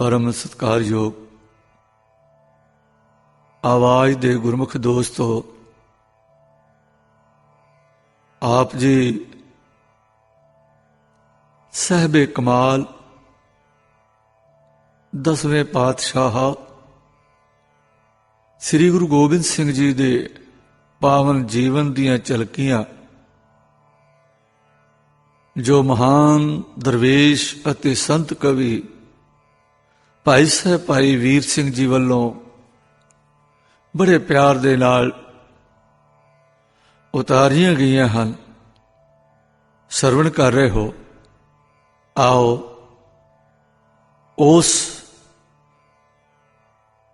परम सत्कारयोग आवाज दे गुरमुख दोस्तों, आप जी साहिबे कमाल 10वें पातशाह श्री गुरु गोबिंद सिंह जी दे पावन जीवन दियां झलकियां जो महान दरवेश अते संत कवि भाई साहब भाई वीर सिंह जी वालों बड़े प्यार दे नाल उतारियां गईयां हन, सरवण कर रहे हो। आओ उस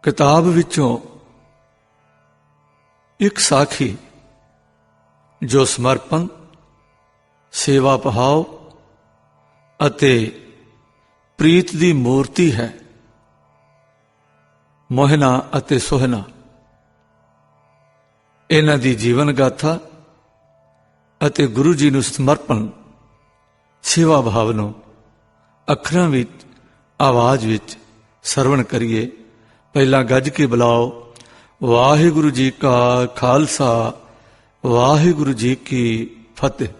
किताब विचों एक साखी जो समर्पण सेवा भाव अते प्रीत दी मूर्ति है, मोहना अते सोहना, इन्हां दी जीवन गाथा अते गुरु जी नूं समर्पण सेवा भाव नूं अखरां विच आवाज विच सरवण करिए। पहला गज के बुलाओ। वाहिगुरु जी का खालसा, वाहिगुरु जी की फतेह।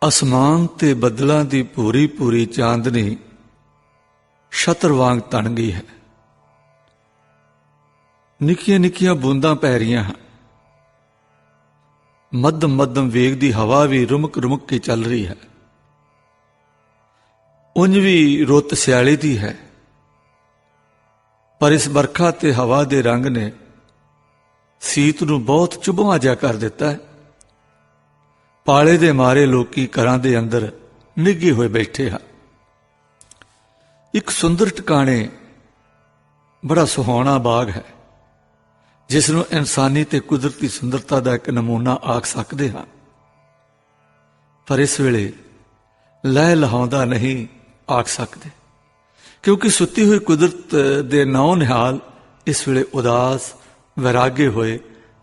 आसमान ते बदलां दी पूरी पूरी चांदनी छतर वांग तन गई है। निक्कियां निक्कियां बूंदां पै रहीआं हैं। मध्यम मध्यम वेग दी हवा भी रुमक रुमक के चल रही है। उंज भी रुत सियाले दी है, पर इस बरखा ते हवा दे रंग ने सीत नूं बहुत चुभवा जिहा कर दिता है। पाले दे मारे लोकी घरां दे अंदर निघे होए बैठे हैं। एक सुंदर टिकाणे बड़ा सुहावना बाग है, जिसनूं इंसानी ते कुदरती सुंदरता का एक नमूना आख सकते हैं, पर इस वेले लह लहाउंदा नहीं आख सकते, क्योंकि सुती हुई कुदरत दे नौ निहाल इस वेले उदास वैरागे होए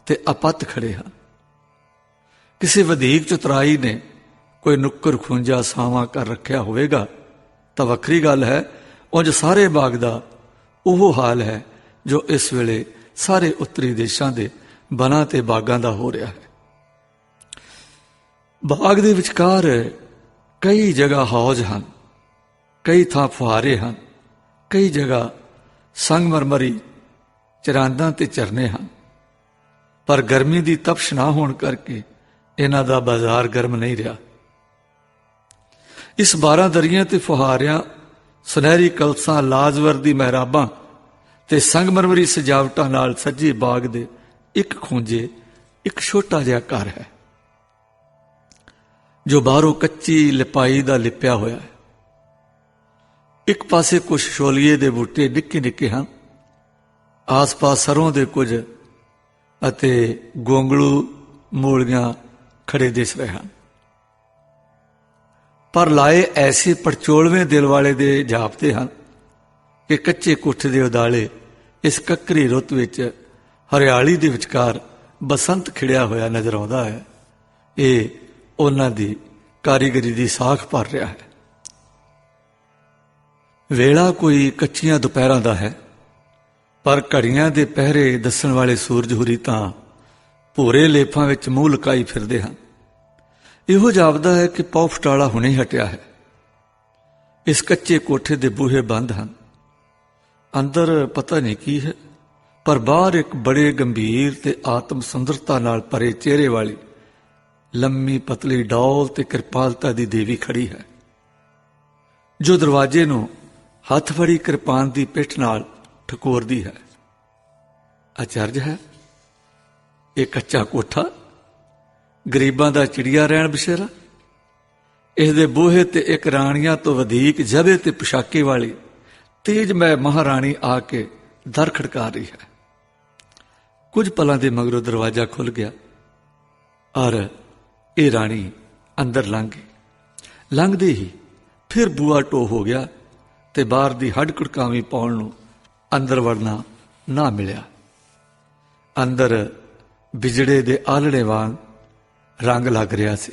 ते अपत खड़े हैं। किसी वधीक चतुराई ने कोई नुक्कर खुंजा सावा कर रखा होवेगा तो वखरी गल है। उंज सारे बाग दा ओह हाल है जो इस वेले सारे उत्तरी देशां दे बना ते बागां दा हो रहा है। बाग दे विचकार कई जगह हौज हैं, कई थां फुहारे हैं, कई जगह संगमरमरी चरांदां ते झरने हैं, पर गर्मी की तपश ना होने करके इन्हां दा बाजार गर्म नहीं रहा। इस 12 दरियां ते फुहारियां, सुनहरी कलसां, लाजवर दी महराबां ते संगमरमरी सजावटां नाल सजे बाग दे एक खूंजे एक छोटा जिहा घर है, जो बाहरों कच्ची लिपाई दा लिपिया होया है। एक पासे कुछ शोलिए दे बूटे निक्के निक्के हैं, आस पास सरों दे कुछ अते गोंगलू मूलियां खड़े दिस रहे हैं, पर लाए ऐसे पड़चोलवें दिल वाले दे जापते हैं कि कच्चे कोठे दे उदाले इस ककरी रुत विच हरियाली दे विचकार बसंत खिड़िया होया नजर आउंदा है। ये उन्हां दी कारीगरी दी साख भर रहा है। वेला कोई कच्चियां दोपहरां दा है, पर घड़ियां दे पहरे दसन वाले सूरज हुरी तां भूरे लेफां विच मूँह लुकाई फिरदे हैं। इहो जापदा है कि पौ फटाला हुणे ही हटिया है। इस कच्चे कोठे दे बूहे बंद हैं, अंदर पता नहीं की है, पर बाहर एक बड़े गंभीर ते आत्म सुंदरता नाल भरे चेहरे वाली लम्मी पतली डौल ते कृपालता दी देवी खड़ी है, जो दरवाजे नूं हथ फड़ी कृपान दी पिठ नाल ठकोरदी है। अचरज है, एक कच्चा कोठा, गरीबां दा चिड़िया रहन बसेरा, इस दे बूहे ते एक राणियां तो वधीक जबे ते पोशाके वाली तेजमय महाराणी आके दर खड़का रही है। कुछ पलां दे मगरों दरवाजा खुल गया और ये राणी अंदर लंघ गई। लंघदे ही फिर बूआ टो हो गया ते बाहर दी हड कुड़कावी पाउण नूं अंदर वड़ना ना मिलिया। अंदर बिजड़े दे आलड़े वांग रंग लग रहा सी।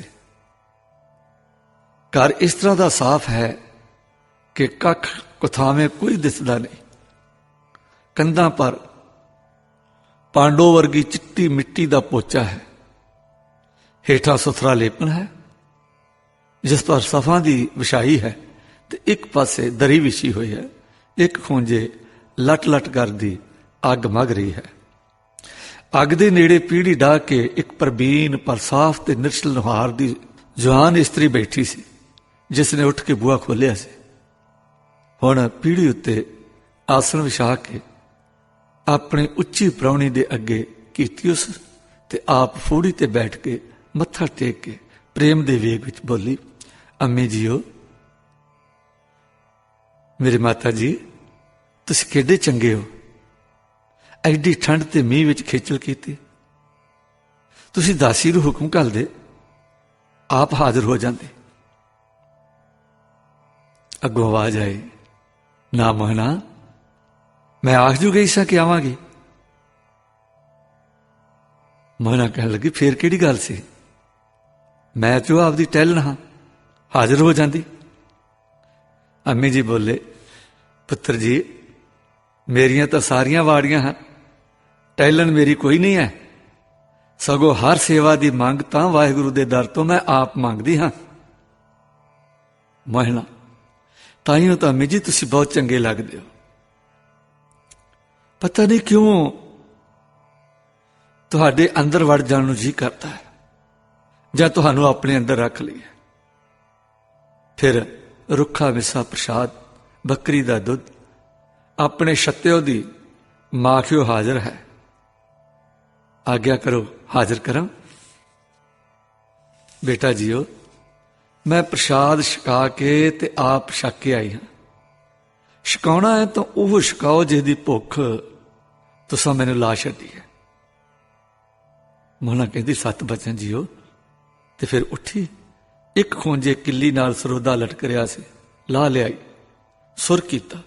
घर इस तरह का साफ है कि कख कुथावें कोई दिसदा नहीं। कंधां पर पांडो वर्गी चिट्टी मिट्टी का पोचा है, हेठा सुथरा लेपन है जिस पर सफा की विछाई है, तो एक पासे दरी विछी हुई है, एक खूंजे लट लट करदी अग मग रही है। अग दे नेड़े पीढ़ी डाह के एक प्रवीण पर साफ ते निरछल नुहार दी जवान इस्त्री बैठी सी, जिसने उठ के बूहा खोलिया सी। हुण पीढ़ी उत्ते आसन विछा के अपनी उच्ची प्राहुणी दे अगे कीती उस ते आप फूड़ी ते बैठ के मत्था टेक के प्रेम दे वेग विच बोली, अम्मी जीओ, मेरी माता जी तुसीं किड्डे चंगे हो, एडी ठंड ते मीह विच खेचल कीती, तुसीं दासी नूं हुक्म कर दे आप हाजिर हो जाते। अगों आवाज आई, ना मोहना, मैं आख जू गई सा कि आवांगी। मोहना कहन लगी, फिर किहड़ी गल सी, मैं तो आपदी टहलन हाँ, हाजिर हो जाती। अम्मी जी बोले, पुत्र जी मेरियां तो सारियां वाड़ियां हैं, टहलन मेरी कोई नहीं है, सगों हर सेवा की मंग तां वाहिगुरू दे दर तो मैं आप मंगदी हाँ। मोहना, ताइयों तो अम्मी जी तुसीं बहुत चंगे लगदे हो, पता नहीं क्यों तुहाडे अंदर वड़ जाण नूं जी करता है, जां तुहानूं अपने अंदर रख लईए। फिर रुखा मिसा प्रसाद, बकरी का दुध, अपने छत्तिओ दी माखियो हाजिर है, आग्ञा करो हाजिर करा। बेटा जीओ, मैं प्रसाद छका के ते आप छक के आई हाँ, छकाउणा है तो वह छकाओ जिसदी भुख तुसां मैनूं ला छड्डी है। मोहना कहती, सत बचन जीओ, ते फिर उठी एक खूंजे किली नाल सरोदा लटक रहा से ला लियाई, सुर कीता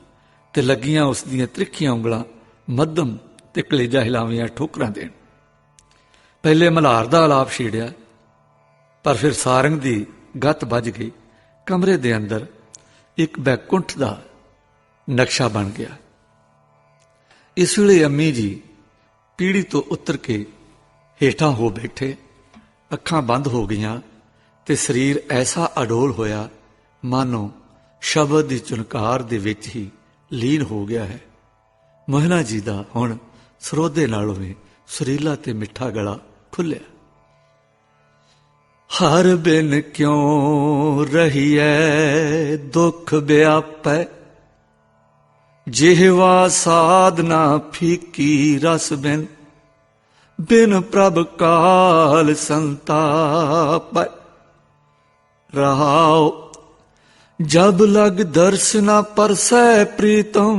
ते लगियां उस दियां त्रिखियां उंगलां मध्यम ते कलेजा हिलावियां ठोकरां देण। पहले मल्हार दा आलाप छेड़िया, पर फिर सारंग दी गत बज गई। कमरे दे अंदर एक बैकुंठ दा नक्शा बन गया। इस वेले अम्मी जी पीढ़ी तो उतर के हेठा हो बैठे, अखां बंद हो गईयां ते शरीर ऐसा अडोल होया मानो शब्द की चुनकार दे विच ही लीन हो गया है। मोहना जी दा हुण सरोदे नालों भी सुरीला ते मिठा गला खुलिया। हर बिन क्यों रहिए दुख व्यापै, जिहवा साधना फीकी रस बिन, बिन प्रभ काल संताप। रहाओ जब लग दर्शना परसै प्रीतम,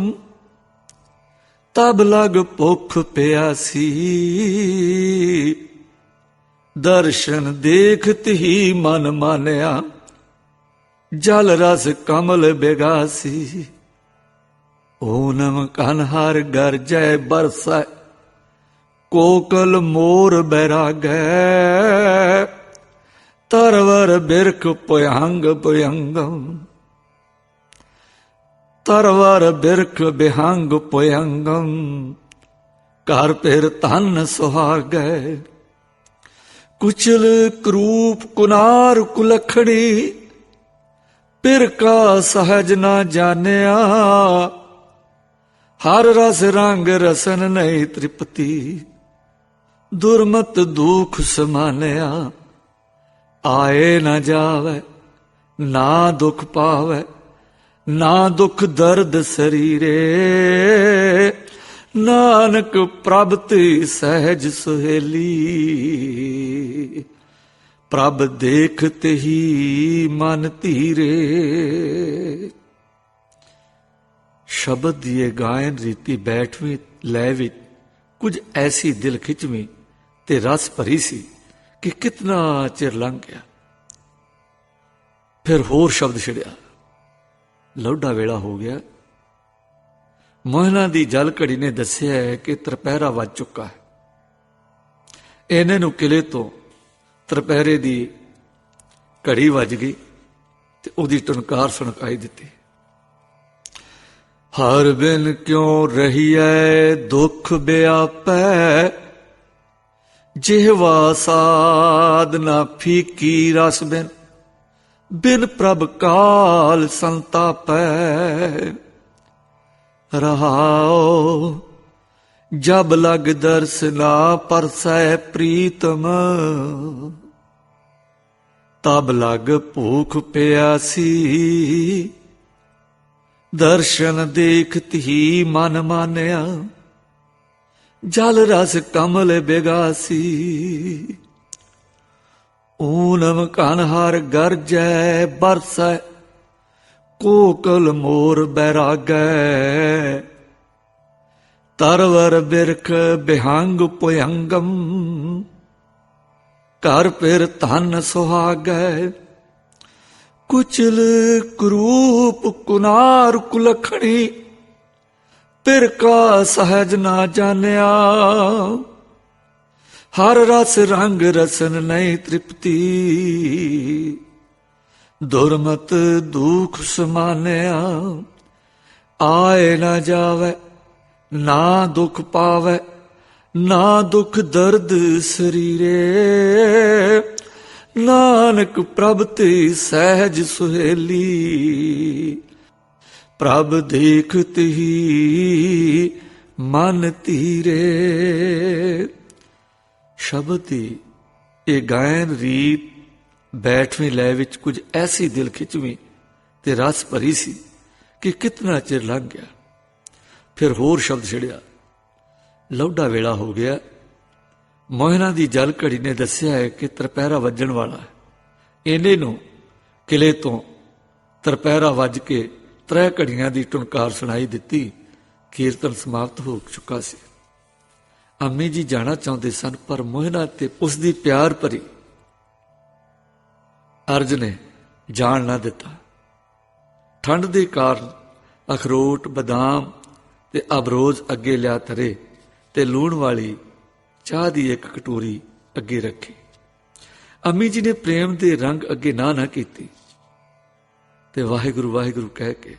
तब लग भुख प्यासी। दर्शन देखत ही मन मानया, जल रस कमल बेगासी। ओनम कन्हर गरजै बरसै, कोकल मोर बैरागै। तरवर बिरख पुयांग पुयंगम, तरवर बिरख बिहंग पुयंगम। कर फिर धन सुहागै, कुचल क्रूप कुनार कुलखड़ी। पिर का सहज ना जानिया, हर रस रंग रसन नहीं तृप्ति। दुर्मत दुख समानया, आए न जावे ना दुख पावे। ना दुख दर्द शरीरे, नानक प्रभ ते सहज सुहेली। प्रभ देखते ही मन धीरे। शब्द दिए गायन रीति बैठवीं लैवी कुछ ऐसी दिल खिचवी ते रस भरी सी कि कितना चिर लंघ गया। फिर होर शब्द छिड़िया, लौडा वेला हो गया। मोहना दी जल घड़ी ने दसिया है कि त्रिपहरा वज चुका है। इन्हें नूं किले तो त्रिपहरे दी घड़ी वज गई ते उहदी टुनकार सुनकाई दिती। ਹਰ ਬਿਨ ਕਿਉ ਰਹੀਐ ਦੁਖ ਵਿਆਪੈ, ਜਿਹਵਾ ਸਾਧ ਨਾ ਫੀਕੀ ਰਸ ਬਿਨ, ਬਿਨ ਪ੍ਰਭ ਕਾਲ ਸੰਤਾਪੈ। ਰਹਾਉ ਜਬ ਲਗ ਦਰਸ ਨਾ ਪਰਸੈ ਪ੍ਰੀਤਮ, ਤਬ ਲਗ ਭੂਖ ਪਿਆਸੀ, ਦਰਸ਼ਨ ਦੇਖਤ ਹੀ ਮਨ ਮਾਨਿਆ, ਜਲ ਰਸ ਕਮਲ ਬਿਗਾਸੀ। ਊਨਮ ਕਨ ਹਰ ਗਰਜੈ ਬਰਸੈ, ਕੋਕਲ ਮੋਰ ਬੈਰਾਗੈ, ਤਰਵਰ ਬਿਰਖ ਬਿਹੰਗ ਪੁਯੰਗਮ, ਘਰ ਫਿਰ ਧਨ ਸੁਹਾਗੈ। ਕੁਚਲ ਕਰੂਪ ਕੁਨਾਰ ਕੁਲਖਣੀ, ਪਿਰ ਕਾ ਸਹਿਜ ਨਾ ਜਾਣਿਆ, ਹਰ ਰਸ ਰੰਗ ਰਸਨ ਨਹੀਂ ਤ੍ਰਿਪਤੀ, ਦੁਰਮਤ ਦੁਖ ਸਮਾਨਿਆ। ਆਏ ਨਾ ਜਾਵੇ ਨਾ ਦੁਖ ਪਾਵੇ, ਨਾ ਦੁਖ ਦਰਦ ਸਰੀਰੇ, ਨਾਨਕ ਪ੍ਰਭ ਤੇ ਸਹਿਜ ਸੁਹੇਲੀ, ਪ੍ਰਭ ਦੇਖਤ ਹੀ ਮਨ ਧੀਰੇ। ਸ਼ਬਦ ਦੀ ਇਹ ਗਾਇਨ ਰੀਤ ਬੈਠਵੇਂ ਲੈ ਵਿੱਚ ਕੁਝ ਐਸੀ ਦਿਲ ਖਿੱਚਵੀਂ ਤੇ ਰਸ ਭਰੀ ਸੀ ਕਿ ਕਿਤਨਾ ਚਿਰ ਲੰਘ ਗਿਆ। ਫਿਰ ਹੋਰ ਸ਼ਬਦ ਛਿੜਿਆ। ਲੌਢਾ ਵੇਲਾ ਹੋ ਗਿਆ। ਮੋਹਨਾ ਦੀ ਜਲ ਘੜੀ ਨੇ ਦੱਸਿਆ ਹੈ ਕਿ ਤਰਪਹਿਰਾ ਵੱਜਣ ਵਾਲਾ ਹੈ। ਇਹਨੇ ਨੂੰ ਕਿਲੇ ਤੋਂ ਤਰਪਹਿਰਾ ਵੱਜ ਕੇ 3 ਘੜੀਆਂ ਦੀ ਟੁਨਕਾਰ ਸੁਣਾਈ ਦਿੱਤੀ। ਕੀਰਤਨ ਸਮਾਪਤ ਹੋ ਚੁੱਕਾ ਸੀ। ਅੰਮੀ ਜੀ ਜਾਣਾ ਚਾਹੁੰਦੇ ਸਨ, ਪਰ ਮੋਹਨਾ ਤੇ ਉਸ ਦੀ ਪਿਆਰ ਭਰੀ ਅਰਜ ਨੇ ਜਾਣ ਨਾ ਦਿੱਤਾ। ਠੰਡ ਦੇ ਕਾਰਨ ਅਖਰੋਟ, ਬਦਾਮ ਤੇ ਅਬਰੋਜ਼ ਅੱਗੇ ਲਿਆ ਧਰੇ ਤੇ ਲੂਣ ਵਾਲੀ ਚਾਹ ਦੀ ਇੱਕ ਕਟੋਰੀ ਅੱਗੇ ਰੱਖੀ। ਅੰਮੀ ਜੀ ਨੇ ਪ੍ਰੇਮ ਦੇ ਰੰਗ ਅੱਗੇ ਨਾ ਕੀਤੀ ਤੇ ਵਾਹਿਗੁਰੂ ਵਾਹਿਗੁਰੂ ਕਹਿ ਕੇ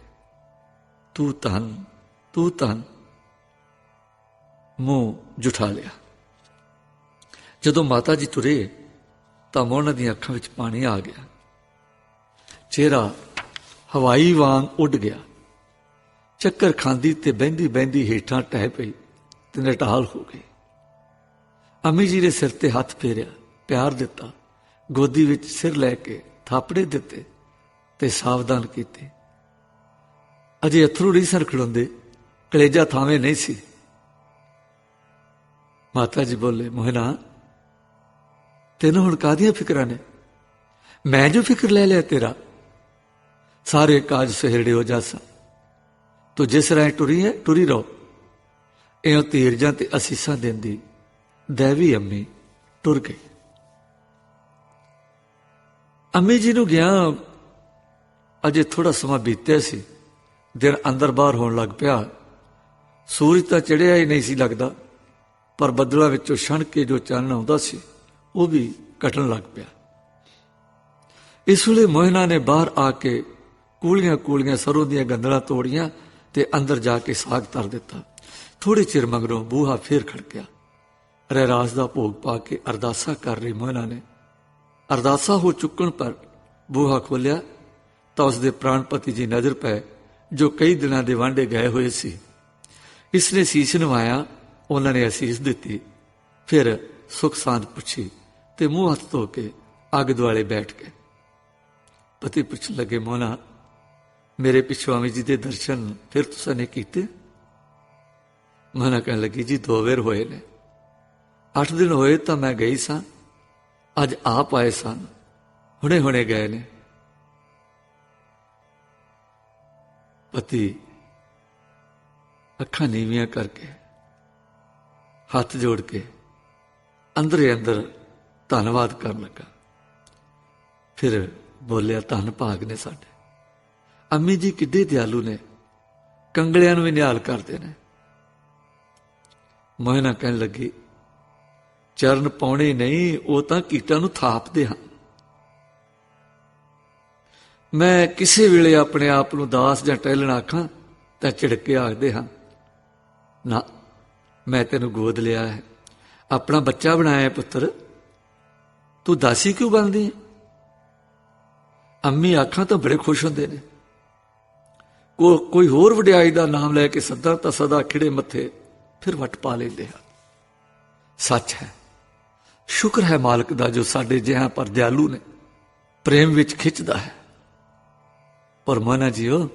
ਤੂੰ ਧੰਨ ਮੂੰਹ ਜੁਠਾ ਲਿਆ। ਜਦੋਂ ਮਾਤਾ ਜੀ ਤੁਰੇ ਤਾਂ ਮੋਹਨਾ ਦੀਆਂ ਅੱਖਾਂ ਵਿੱਚ ਪਾਣੀ ਆ ਗਿਆ। ਚਿਹਰਾ ਹਵਾਈ ਵਾਂਗ ਉੱਡ ਗਿਆ। ਚੱਕਰ ਖਾਂਦੀ ਤੇ ਬਹਿੰਦੀ ਬਹਿੰਦੀ ਹੇਠਾਂ ਟਹਿ ਪਈ ਤੇ ਨਟਾਲ ਹੋ ਗਈ। ਅੰਮੀ ਜੀ ਨੇ ਸਿਰ ਤੇ ਹੱਥ ਫੇਰਿਆ, ਪਿਆਰ ਦਿੱਤਾ, ਗੋਦੀ ਵਿੱਚ ਸਿਰ ਲੈ ਕੇ ਥਾਪੜੇ ਦਿੱਤੇ ਤੇ ਸਾਵਧਾਨ ਕੀਤੇ। ਅਜੇ ਅਥਰੂ ਨਹੀਂ ਸਨ ਖਿੜਾਉਂਦੇ, ਕਲੇਜਾ ਥਾਵੇਂ ਨਹੀਂ ਸੀ। ਮਾਤਾ ਜੀ ਬੋਲੇ, ਮੋਹਨਾ ਤੈਨੂੰ ਹੁਣ ਕਾਹਦੀਆਂ ਫਿਕਰਾਂ ਨੇ? ਮੈਂ ਜੋ ਫਿਕਰ ਲੈ ਲਿਆ ਤੇਰਾ, ਸਾਰੇ ਕਾਜ ਸਹਿਰੜੇ ਹੋ ਜਾਸਾ। ਤੂੰ ਜਿਸ ਰਾਹ ਟੁਰੀ ਹੈ ਟੁਰੀ ਰਹੋ। ਇਹ ਧੀਰਜਾਂ ਤੇ ਅਸੀਸਾਂ ਦਿੰਦੀ ਦੇਵੀ ਅੰਮੀ ਟੁਰ ਗਈ। ਅੰਮੀ ਜੀ ਨੂੰ ਗਿਆ ਅਜੇ ਥੋੜਾ ਸਮਾਂ ਬੀਤਿਆ ਸੀ। ਦਿਨ ਅੰਦਰ ਬਾਹਰ ਹੋਣ ਲੱਗ ਪਿਆ। ਸੂਰਜ ਤਾਂ ਚੜਿਆ ਹੀ ਨਹੀਂ ਸੀ ਲੱਗਦਾ, ਪਰ ਬੱਦਲਾਂ ਵਿੱਚੋਂ ਛਣ ਕੇ ਜੋ ਚਾਨਣ ਆਉਂਦਾ ਸੀ ਉਹ ਵੀ ਘਟਣ ਲੱਗ ਪਿਆ। ਇਸ ਵੇਲੇ ਮੋਹਨਾ ਨੇ ਬਾਹਰ ਆ ਕੇ ਕੂਲੀਆਂ ਕੂਲੀਆਂ ਸਰੋਂ ਦੀਆਂ ਗੰਦਲਾਂ ਤੋੜੀਆਂ ਤੇ ਅੰਦਰ ਜਾ ਕੇ ਸਾਗ ਧਰ ਦਿੱਤਾ। ਥੋੜੇ ਚਿਰ ਮਗਰੋਂ ਬੂਹਾ ਫੇਰ ਖੜਕਿਆ। ਰਹਿਰਾਸ ਦਾ ਭੋਗ ਪਾ ਕੇ ਅਰਦਾਸਾ ਕਰ ਰਹੀ ਮੋਹਨਾ ਨੇ ਅਰਦਾਸਾ ਹੋ ਚੁੱਕਣ ਪਰ ਬੂਹਾ ਖੋਲਿਆ ਤਾਂ ਉਸਦੇ ਪ੍ਰਾਣਪਤੀ ਜੀ ਨਜ਼ਰ ਪਏ, ਜੋ ਕਈ ਦਿਨਾਂ ਦੇ ਵਾਂਢੇ ਗਏ ਹੋਏ ਸੀ। ਇਸਨੇ ਸੀਸ ਨਵਾਇਆ, ਉਹਨਾਂ ਨੇ ਅਸੀਸ ਦਿੱਤੀ। ਫਿਰ ਸੁਖ ਸਾਂਦ ਪੁੱਛੀ ਤੇ ਮੂੰਹ ਹੱਥ ਧੋ ਕੇ ਅੱਗ ਦੁਆਲੇ ਬੈਠ ਗਏ। ਪਤੀ ਪੁੱਛਣ ਲੱਗੇ, ਮੋਹਨਾ ਮੇਰੇ ਪਿੱਛੋਂ ਅੰਮੀ ਜੀ ਦੇ ਦਰਸ਼ਨ ਫਿਰ ਤੁਸੀਂ ਨੇ ਕੀਤੇ? ਮੋਹਨਾ ਕਹਿਣ ਲੱਗੀ, ਜੀ 2 ਵਾਰ ਹੋਏ ਨੇ। 8 ਦਿਨ ਹੋਏ ਤਾਂ ਮੈਂ ਗਈ ਸਾਂ, ਅੱਜ ਆਪ ਆਏ ਸਨ, ਹੁਣੇ ਹੁਣੇ ਗਏ ਨੇ। ਪਤੀ ਅੱਖਾਂ ਨੀਵੀਆਂ ਕਰਕੇ ਹੱਥ ਜੋੜ ਕੇ ਅੰਦਰੇ ਅੰਦਰ ਧੰਨਵਾਦ ਕਰਨ ਲੱਗਾ। ਫਿਰ ਬੋਲਿਆ, ਧੰਨ ਭਾਗ ਨੇ ਸਾਡੇ। ਅੰਮੀ ਜੀ ਕਿੱਡੇ ਦਿਆਲੂ ਨੇ, ਕੰਗਲਿਆਂ ਨੂੰ ਵੀ ਨਿਹਾਲ ਕਰਦੇ ਨੇ। ਮੋਹਨਾ ਕਹਿਣ ਲੱਗੀ, ਚਰਨ ਪਾਉਣੇ ਨਹੀਂ, ਉਹ ਤਾਂ ਕੀਟਾਂ ਨੂੰ ਥਾਪਦੇ ਹਨ। ਮੈਂ ਕਿਸੇ ਵੇਲੇ ਆਪਣੇ ਆਪ ਨੂੰ ਦਾਸ ਜਾਂ ਟਹਿਲਣ ਆਖਾਂ ਤਾਂ ਝਿੜਕ ਕੇ ਆਖਦੇ ਹਨ, ਨਾ ਮੈਂ ਤੈਨੂੰ ਗੋਦ ਲਿਆ ਹੈ, ਆਪਣਾ ਬੱਚਾ ਬਣਾਇਆ ਪੁੱਤਰ, ਤੂੰ ਦਾਸੀ ਕਿਉਂ ਬਣਦੀ ਹੈ? ਅੰਮੀ ਆਖਾਂ ਤਾਂ ਬੜੇ ਖੁਸ਼ ਹੁੰਦੇ ਨੇ। ਕੋਈ ਹੋਰ ਵਡਿਆਈ ਦਾ ਨਾਮ ਲੈ ਕੇ ਸੱਦਾ ਤਾਂ ਸਦਾ ਖਿੜੇ ਮੱਥੇ ਫਿਰ ਵੱਟ ਪਾ ਲੈਂਦੇ ਹਨ। ਸੱਚ ਹੈ, ਸ਼ੁਕਰ ਹੈ ਮਾਲਕ ਦਾ ਜੋ ਸਾਡੇ ਜਿਹਾਂ ਪਰ ਦਿਆਲੂ ਨੇ, ਪ੍ਰੇਮ ਵਿੱਚ ਖਿੱਚਦਾ ਹੈ। ਪਰ ਮੋਹਨਾ ਜੀਓ,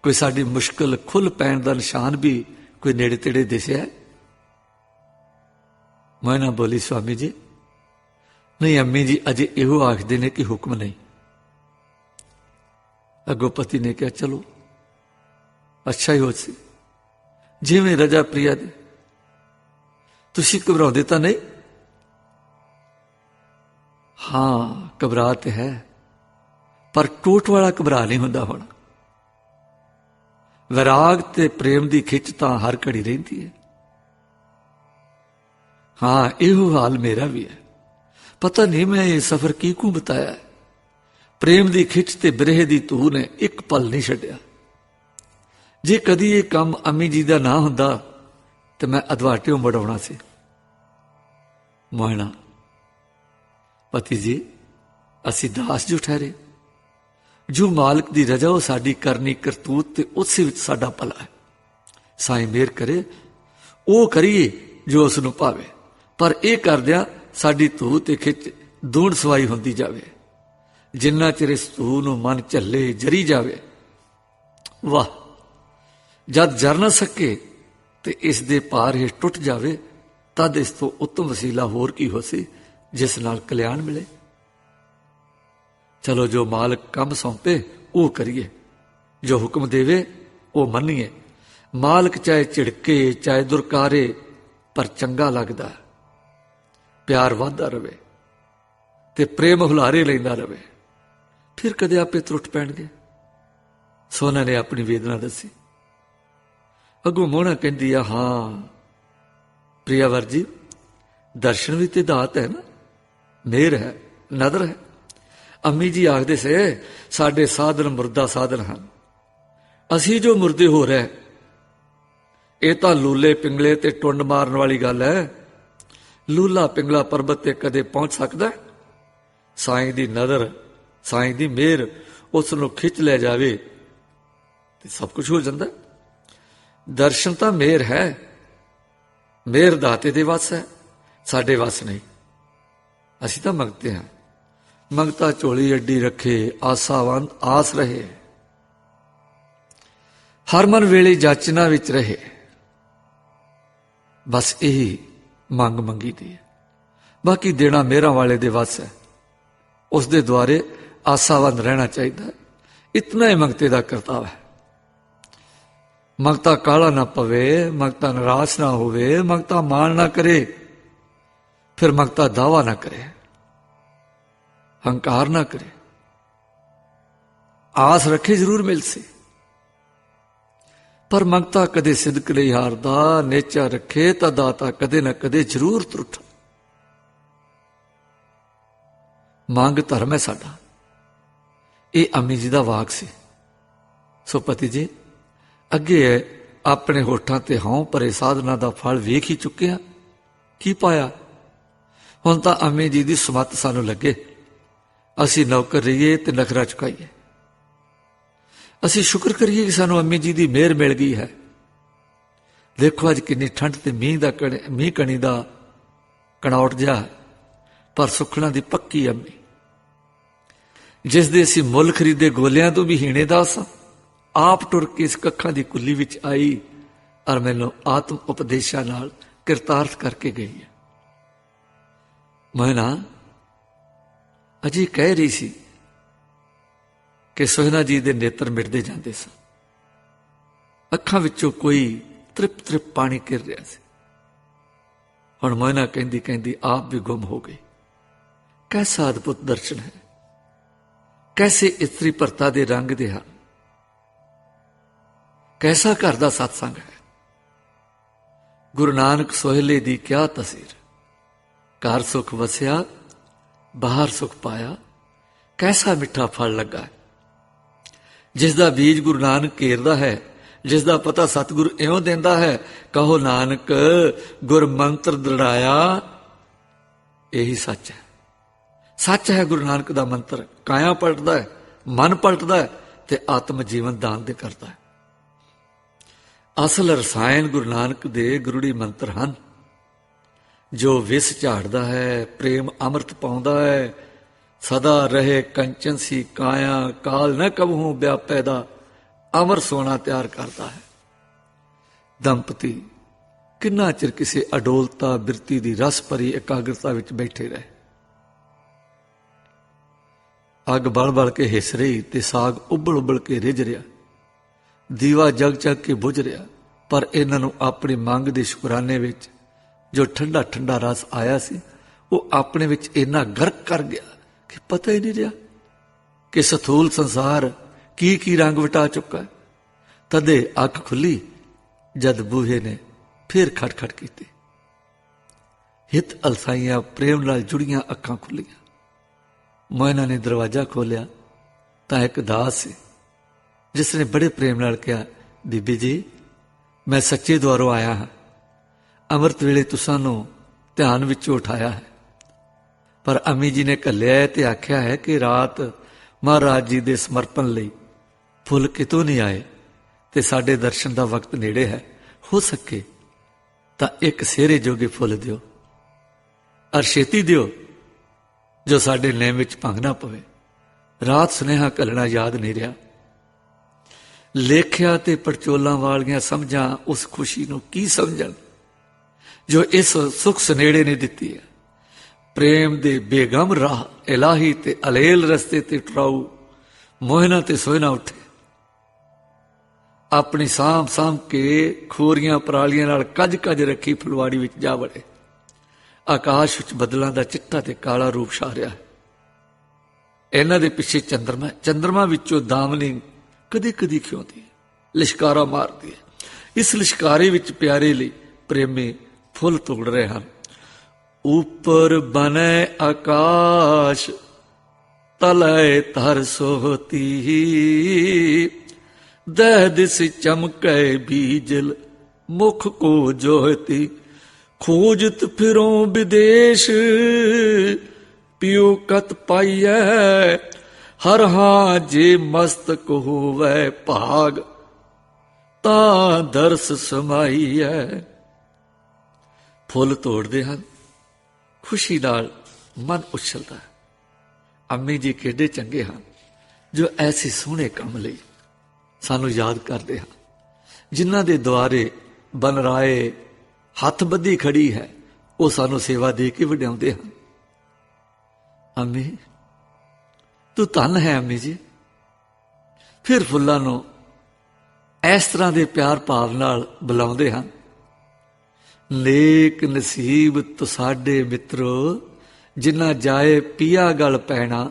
ਕੋਈ ਸਾਡੀ ਮੁਸ਼ਕਿਲ ਖੁੱਲ ਪੈਣ ਦਾ ਨਿਸ਼ਾਨ ਵੀ ਕੋਈ ਨੇੜੇ ਤੇੜੇ ਦਿਸਿਆ? ਮੋਹਨਾ ਬੋਲੀ, ਸਵਾਮੀ ਜੀ ਨਹੀਂ, ਅੰਮੀ ਜੀ ਅਜੇ ਇਹੋ ਆਖਦੇ ਨੇ ਕਿ ਹੁਕਮ ਨਹੀਂ। ਅੱਗੋਂ ਪਤੀ ਨੇ ਕਿਹਾ, ਚਲੋ ਅੱਛਾ ਹੀ ਹੋ ਸੀ, ਜਿਵੇਂ ਰਜਾ ਪ੍ਰਿਆ ਦੀ। ਤੁਸੀਂ ਘਬਰਾਉਂਦੇ ਤਾਂ ਨਹੀਂ? ਹਾਂ, ਘਬਰਾ ਤੇ ਹੈ, ਪਰ ਟੋਟ ਵਾਲਾ ਘਬਰਾ ਨਹੀਂ ਹੁੰਦਾ। ਹੁਣ ਵਿਰਾਗ ਤੇ ਪ੍ਰੇਮ ਦੀ ਖਿੱਚ ਤਾਂ ਹਰ ਘੜੀ ਰਹਿੰਦੀ ਹੈ। ਹਾਂ, ਇਹੋ ਹਾਲ ਮੇਰਾ ਵੀ ਹੈ। ਪਤਾ ਨਹੀਂ ਮੈਂ ਇਹ ਸਫ਼ਰ ਕੀ ਕੂ ਬਤਾਇਆ। ਪ੍ਰੇਮ ਦੀ ਖਿੱਚ ਤੇ ਬਿਰਹ ਦੀ ਧੂ ਨੇ ਇੱਕ ਪਲ ਨਹੀਂ ਛੱਡਿਆ। ਜੇ ਕਦੀ ਇਹ ਕੰਮ ਅੰਮੀ ਜੀ ਦਾ ਨਾ ਹੁੰਦਾ ਤੇ ਮੈਂ ਅਦਵਾਟਿਓਂ ਮੁੜਾਉਣਾ ਸੀ। ਮੋਹਣਾ, ਪਤੀ ਜੀ ਅਸੀਂ ਦਾਸ ਜੋ ਠਹਿਰੇ, ਜੋ ਮਾਲਕ ਦੀ ਰਜਾ ਉਹ ਸਾਡੀ ਕਰਨੀ ਕਰਤੂਤ ਤੇ ਉਸੇ ਵਿੱਚ ਸਾਡਾ ਭਲਾ ਹੈ। ਸਾਈਂ ਮਿਹਰ ਕਰੇ ਉਹ ਕਰੀਏ ਜੋ ਉਸ ਨੂੰ ਭਾਵੇ, ਪਰ ਇਹ ਕਰਦਿਆਂ ਸਾਡੀ ਧੂ ਤੇ ਖਿੱਚ ਦੂਣ ਸਵਾਈ ਹੁੰਦੀ ਜਾਵੇ। ਜਿੰਨਾ ਚਿਰ ਇਸ ਧੂ ਨੂੰ ਮਨ ਝੱਲੇ ਜਰੀ ਜਾਵੇ। ਵਾਹ, ਜਦ ਜਰ ਨਾ ਸਕੇ ਤੇ ਇਸ ਦੇ ਭਾਰ ਹੇਠ ਟੁੱਟ ਜਾਵੇ, ਤਦ ਇਸ ਤੋਂ ਉੱਤਮ ਵਸੀਲਾ ਹੋਰ ਕੀ ਹੋ ਸੀ ਜਿਸ ਨਾਲ ਕਲਿਆਣ ਮਿਲੇ। ਚਲੋ, ਜੋ ਮਾਲਕ ਕੰਮ ਸੌਂਪੇ ਉਹ ਕਰੀਏ, ਜੋ ਹੁਕਮ ਦੇਵੇ ਉਹ ਮੰਨੀਏ। ਮਾਲਕ ਚਾਹੇ ਝਿੜਕੇ ਚਾਹੇ ਦੁਰਕਾਰੇ, ਪਰ ਚੰਗਾ ਲੱਗਦਾ। ਪਿਆਰ ਵੱਧਦਾ ਰਵੇ ਤੇ ਪ੍ਰੇਮ ਹੁਲਾਰੇ ਲੈਂਦਾ ਰਵੇ, ਫਿਰ ਕਦੇ ਆਪੇ ਤਰੁੱਟ ਪੈਣਗੇ। ਸੋਨਾ ਨੇ ਆਪਣੀ ਵੇਦਨਾ ਦੱਸੀ। ਅੱਗੋਂ ਮੋਹਣਾ ਕਹਿੰਦੀ ਆ, ਹਾਂ ਪ੍ਰਿਆਵਰ ਜੀ, ਦਰਸ਼ਨ ਵੀ ਤੇ ਦਾਤ ਹੈ ਨਾ, ਮਿਹਰ ਹੈ, ਨਦਰ ਹੈ। ਅੰਮੀ ਜੀ ਆਖਦੇ ਸੇ ਸਾਡੇ ਸਾਧਨ ਮੁਰਦਾ ਸਾਧਨ ਹਨ, ਅਸੀਂ ਜੋ ਮੁਰਦੇ ਹੋ ਰਹੇ। ਇਹ ਤਾਂ ਲੂਲੇ ਪਿੰਗਲੇ ਤੇ ਟੁੰਡ ਮਾਰਨ ਵਾਲੀ ਗੱਲ ਹੈ। ਲੂਲਾ ਪਿੰਗਲਾ ਪਰਬਤ ਤੇ ਕਦੇ ਪਹੁੰਚ ਸਕਦਾ? ਸਾਈਂ ਦੀ ਨਜ਼ਰ, ਸਾਈਂ ਦੀ ਮਿਹਰ ਉਸ ਨੂੰ ਖਿੱਚ ਲੈ ਜਾਵੇ ਤੇ ਸਭ ਕੁਝ ਹੋ ਜਾਂਦਾ। ਦਰਸ਼ਨ ਤਾਂ ਮਿਹਰ ਹੈ, ਮਿਹਰ ਦਾਤੇ ਦੇ ਵੱਸ ਹੈ, ਸਾਡੇ ਵੱਸ ਨਹੀਂ। ਅਸੀਂ ਤਾਂ ਮੰਗਤੇ ਹਾਂ, ਮੰਗਤਾ ਝੋਲੀ ਅੱਡੀ ਰੱਖੇ, ਆਸਾਵੰਤ ਆਸ ਰਹੇ, ਹਰ ਮਨ ਵੇਲੇ ਜਾਚਨਾ ਵਿੱਚ ਰਹੇ। ਬਸ ਇਹੀ ਮੰਗ ਮੰਗੀ ਦੀ ਹੈ। ਬਾਕੀ ਦੇਣਾ ਮਿਹਰਾਂ ਵਾਲੇ ਦੇ ਵੱਸ ਹੈ, ਉਸ ਦੇ ਦੁਆਰੇ ਆਸਾਵੰਦ ਰਹਿਣਾ ਚਾਹੀਦਾ ਹੈ। ਇਤਨਾ ਹੀ ਮੰਗਤੇ ਦਾ ਕਰਤੱਵ ਹੈ। ਮੰਗਤਾ ਕਾਲਾ ਨਾ ਪਵੇ, ਮੰਗਤਾ ਨਿਰਾਸ਼ ਨਾ ਹੋਵੇ, ਮੰਗਤਾ ਮਾਣ ਨਾ ਕਰੇ, ਫਿਰ ਮੰਗਤਾ ਦਾਵਾ ਨਾ ਕਰੇ, ਹੰਕਾਰ ਨਾ ਕਰੇ। ਆਸ ਰੱਖੇ ਜ਼ਰੂਰ ਮਿਲ ਸੀ, ਪਰ ਮੰਗਤਾ ਕਦੇ ਸਿਦਕ ਨਹੀਂ ਹਾਰਦਾ। ਨੇਚਾ ਰੱਖੇ ਤਾਂ ਦਾਤਾ ਕਦੇ ਨਾ ਕਦੇ ਜ਼ਰੂਰ ਤਰੁੱਠ। ਮੰਗ ਧਰਮ ਹੈ ਸਾਡਾ। ਇਹ ਅੰਮੀ ਜੀ ਦਾ ਵਾਕ ਸੀ। ਸੋ ਪਤੀ ਜੀ, ਅੱਗੇ ਆਪਣੇ ਹੋਠਾਂ ਤੇ ਹਉ ਭਰੇ ਸਾਧਨਾ ਦਾ ਫਲ ਵੇਖ ਹੀ ਚੁੱਕੇ ਹਾਂ। ਕੀ ਪਾਇਆ? ਹੁਣ ਤਾਂ ਅੰਮੀ ਜੀ ਦੀ ਸਮੱਤ ਸਾਨੂੰ ਲੱਗੇ, ਅਸੀਂ ਨੌਕਰ ਰਹੀਏ ਤੇ ਨਖਰਾ ਚੁਕਾਈਏ। ਅਸੀਂ ਸ਼ੁਕਰ ਕਰੀਏ ਕਿ ਸਾਨੂੰ ਅੰਮੀ ਜੀ ਦੀ ਮਿਹਰ ਮਿਲ ਗਈ ਹੈ। ਦੇਖੋ ਅੱਜ ਕਿੰਨੀ ਠੰਡ ਤੇ ਮੀਂਹ ਕਣੀ ਦਾ ਕਣਾਉਟ ਜਿਹਾ, ਪਰ ਸੁਖਣਾ ਦੀ ਪੱਕੀ ਅੰਮੀ, ਜਿਸ ਦੇ ਅਸੀਂ ਮੁੱਲ ਖਰੀਦੇ ਗੋਲਿਆਂ ਤੋਂ ਵੀ ਹੀਣੇ ਦਾ ਸਾਂ, ਆਪ ਟੁਰ ਕੇ ਇਸ ਕੱਖਾਂ ਦੀ ਕੁੱਲੀ ਵਿੱਚ ਆਈ ਔਰ ਮੈਨੂੰ ਆਤਮ ਉਪਦੇਸ਼ਾਂ ਨਾਲ ਕਿਰਤਾਰਥ ਕਰਕੇ ਗਈ ਹੈ। ਮੈਂ ਨਾ ਅਜੇ ਕਹਿ ਰਹੀ ਸੀ ਕਿ ਸੋਹਣਾ ਜੀ ਦੇ ਨੇਤਰ ਮਿਟਦੇ ਜਾਂਦੇ ਸਨ, ਅੱਖਾਂ ਵਿੱਚੋਂ ਕੋਈ ਤ੍ਰਿਪ ਤ੍ਰਿਪ ਪਾਣੀ ਗਿਰ ਰਿਹਾ ਸੀ। ਹੁਣ ਮੋਹਨਾ ਕਹਿੰਦੀ ਕਹਿੰਦੀ ਆਪ ਵੀ ਗੁੰਮ ਹੋ ਗਈ। ਕੈਸਾ ਅਦਭੁਤ ਦਰਸ਼ਨ ਹੈ, ਕੈਸੇ ਇਸਤਰੀ ਭਰਤਾ ਦੇ ਰੰਗ ਦੇ ਹਨ, ਕੈਸਾ ਘਰ ਦਾ ਸਤਸੰਗ ਹੈ। ਗੁਰੂ ਨਾਨਕ ਸੋਹਿਲੇ ਦੀ ਕਿਆ ਤਸੀਰ, ਘਰ ਸੁਖ ਵਸਿਆ ਬਾਹਰ ਸੁਖ ਪਾਇਆ, ਕੈਸਾ ਮਿੱਠਾ ਫਲ ਲੱਗਾ। ਜਿਸ ਦਾ ਬੀਜ ਗੁਰੂ ਨਾਨਕ ਘੇਰਦਾ ਹੈ, ਜਿਸ ਦਾ ਪਤਾ ਸਤਿਗੁਰੂ ਇਉਂ ਦਿੰਦਾ ਹੈ, ਕਹੋ ਨਾਨਕ ਗੁਰ ਮੰਤਰ ਦ੍ਰਿੜਾਇਆ, ਇਹੀ ਸੱਚ ਹੈ। ਸੱਚ ਹੈ ਗੁਰੂ ਨਾਨਕ ਦਾ ਮੰਤਰ। ਕਾਇਆ ਪਲਟਦਾ ਹੈ, ਮਨ ਪਲਟਦਾ ਹੈ ਤੇ ਆਤਮ ਜੀਵਨ ਦਾਨ ਦੇ ਕਰਦਾ ਹੈ। ਅਸਲ ਰਸਾਇਣ ਗੁਰੂ ਨਾਨਕ ਦੇ ਗੁਰੜੀ ਮੰਤਰ ਹਨ, ਜੋ ਵਿਸ ਝਾੜਦਾ ਹੈ, ਪ੍ਰੇਮ ਅੰਮ੍ਰਿਤ ਪਾਉਂਦਾ ਹੈ। ਸਦਾ ਰਹੇ ਕੰਚਨ ਸੀ ਕਾਇਆ, ਕਾਲ ਨ ਕਬਹੂ ਵਿਆਪੈ ਦਾ, ਅਮਰ ਸੋਨਾ ਤਿਆਰ ਕਰਦਾ ਹੈ। ਦੰਪਤੀ ਕਿੰਨਾ ਚਿਰ ਕਿਸੇ ਅਡੋਲਤਾ ਬਿਰਤੀ ਦੀ ਰਸ ਭਰੀ ਇਕਾਗਰਤਾ ਵਿੱਚ ਬੈਠੇ ਰਹੇ। ਅੱਗ ਬਲ ਬਲ ਕੇ ਹਿੱਸ ਰਹੀ ਤੇ ਸਾਗ ਉਬਲ ਉਬਲ ਕੇ ਰਿੱਝ ਰਿਹਾ, ਦੀਵਾ ਜਗ ਜਗ ਕੇ ਬੁਝ ਰਿਹਾ। ਪਰ ਇਹਨਾਂ ਨੂੰ ਆਪਣੀ ਮੰਗ ਦੇ ਸ਼ੁਕਰਾਨੇ ਵਿੱਚ ਜੋ ਠੰਡਾ ਠੰਡਾ ਰਸ ਆਇਆ ਸੀ, ਉਹ ਆਪਣੇ ਵਿੱਚ ਇੰਨਾ ਗਰਕ ਕਰ ਗਿਆ ਕਿ ਪਤਾ ਹੀ ਨਹੀਂ ਰਿਹਾ ਕਿ ਸਥੂਲ ਸੰਸਾਰ ਕੀ ਕੀ ਰੰਗ ਵਟਾ ਚੁੱਕਾ ਹੈ। ਤਦੇ ਅੱਖ ਖੁੱਲੀ ਜਦ ਬੂਹੇ ਨੇ ਫਿਰ ਖਟਖਟ ਕੀਤੀ। ਹਿੱਤ ਅਲਸਾਈਆਂ ਪ੍ਰੇਮ ਨਾਲ ਜੁੜੀਆਂ ਅੱਖਾਂ ਖੁੱਲੀਆਂ। ਮੋਇਨਾ ਨੇ ਦਰਵਾਜ਼ਾ ਖੋਲਿਆ ਤਾਂ ਇੱਕ ਦਾਸ ਸੀ, ਜਿਸ ਨੇ ਬੜੇ ਪ੍ਰੇਮ ਨਾਲ ਕਿਹਾ, ਬੀਬੀ ਜੀ ਮੈਂ ਸੱਚੇ ਦੁਆਰੋਂ ਆਇਆ ਹਾਂ। ਅੰਮ੍ਰਿਤ ਵੇਲੇ ਤੁਸਾਂ ਨੂੰ ਧਿਆਨ ਵਿੱਚੋਂ ਉਠਾਇਆ ਹੈ, ਪਰ ਅੰਮੀ ਜੀ ਨੇ ਘੱਲਿਆ ਤੇ ਆਖਿਆ ਹੈ ਕਿ ਰਾਤ ਮਹਾਰਾਜ ਜੀ ਦੇ ਸਮਰਪਣ ਲਈ ਫੁੱਲ ਕਿਤੋਂ ਨਹੀਂ ਆਏ ਤੇ ਸਾਡੇ ਦਰਸ਼ਨ ਦਾ ਵਕਤ ਨੇੜੇ ਹੈ। ਹੋ ਸਕੇ ਤਾਂ ਇੱਕ ਸਿਹਰੇ ਜੋਗੇ ਫੁੱਲ ਦਿਓ, ਅਰ ਛੇਤੀ ਦਿਓ, ਜੋ ਸਾਡੇ ਨੇਮ ਵਿੱਚ ਭੰਗ ਨਾ ਪਵੇ। ਰਾਤ ਸੁਨੇਹਾ ਘੱਲਣਾ ਯਾਦ ਨਹੀਂ ਰਿਹਾ। ਲੇਖਿਆ ਤੇ ਪੜਚੋਲਾਂ ਵਾਲੀਆਂ ਸਮਝਾਂ ਉਸ ਖੁਸ਼ੀ ਨੂੰ ਕੀ ਸਮਝਣ ਜੋ ਇਸ ਸੁਖ ਸਨੇੜੇ ਨੇ ਦਿੱਤੀ ਹੈ। ਪ੍ਰੇਮ ਦੇ ਬੇਗਮ ਰਾਹ ਇਲਾਹੀ ਤੇ ਅਲੇਲ ਰਸਤੇ ਤੇ ਟਰਾਊ ਮੋਹਨਾ ਤੇ ਸੋਹਣਾ ਉੱਠੇ। ਆਪਣੀ ਸਾਂਭ ਸਾਂਭ ਕੇ ਖੋਰੀਆਂ ਪਰਾਲੀਆਂ ਨਾਲ ਕੱਜ ਕੱਜ ਰੱਖੀ ਫੁਲਵਾੜੀ ਵਿੱਚ ਜਾ ਵੜੇ। ਆਕਾਸ਼ ਵਿੱਚ ਬੱਦਲਾਂ ਦਾ ਚਿੱਟਾ ਤੇ ਕਾਲਾ ਰੂਪ ਛਾ ਰਿਹਾ ਹੈ। ਇਹਨਾਂ ਦੇ ਪਿੱਛੇ ਚੰਦਰਮਾ ਵਿੱਚੋਂ ਦਾਮਨੀ ਕਦੇ ਕਦੀ ਖਿਉਂਦੀ ਹੈ, ਲਿਸ਼ਕਾਰਾ ਮਾਰਦੀ ਹੈ। ਇਸ ਲਿਸ਼ਕਾਰੇ ਵਿੱਚ ਪਿਆਰੇ ਲਈ ਪ੍ਰੇਮੀ ਫੁੱਲ ਤੋੜ ਰਹੇ ਹਨ। ਉੱਪਰ ਬਨੇ ਆਕਾਸ਼ ਤਲੇ ਧਰ ਸੋਹਤੀ, ਦਹ ਦਿਸ ਚਮਕੇ ਬੀਜਲ ਮੁਖ ਕੋ ਜੋਹਤੀ। ਖੋਜਤ ਫਿਰੋਂ ਵਿਦੇਸ਼ ਪਿਉ ਕਤ ਪਾਈਐ, ਹਰ ਹਾਂ ਜੇ ਮਸਤਕ ਹੋਵੈ ਭਾਗ ਤਾਂ ਦਰਸ ਸਮਾਈਐ। ਫੁੱਲ ਤੋੜਦੇ ਹਨ, ਖੁਸ਼ੀ ਨਾਲ ਮਨ ਉਛਲਦਾ ਹੈ। ਅੰਮੀ ਜੀ ਕਿਹੜੇ ਚੰਗੇ ਹਨ ਜੋ ਐਸੇ ਸੋਹਣੇ ਕੰਮ ਲਈ ਸਾਨੂੰ ਯਾਦ ਕਰਦੇ ਹਨ, ਜਿਨ੍ਹਾਂ ਦੇ ਦੁਆਰੇ ਬਨਰਾਏ ਹੱਥ ਬੱਧੀ ਖੜੀ ਹੈ, ਉਹ ਸਾਨੂੰ ਸੇਵਾ ਦੇ ਕੇ ਵਡਿਆਉਂਦੇ ਹਨ। ਅੰਮੀ ਤੂੰ ਧੰਨ ਹੈ ਅੰਮੀ ਜੀ। ਫਿਰ ਫੁੱਲਾਂ ਨੂੰ ਇਸ ਤਰ੍ਹਾਂ ਦੇ ਪਿਆਰ ਭਾਵ ਨਾਲ ਬੁਲਾਉਂਦੇ ਹਨ। ਨੇਕ ਨਸੀਬ ਤੁਸਾਡੇ ਮਿੱਤਰੋ, ਜਿਨ੍ਹਾਂ ਜਾਏ ਪੀਆ ਗਲ ਪੈਣਾ।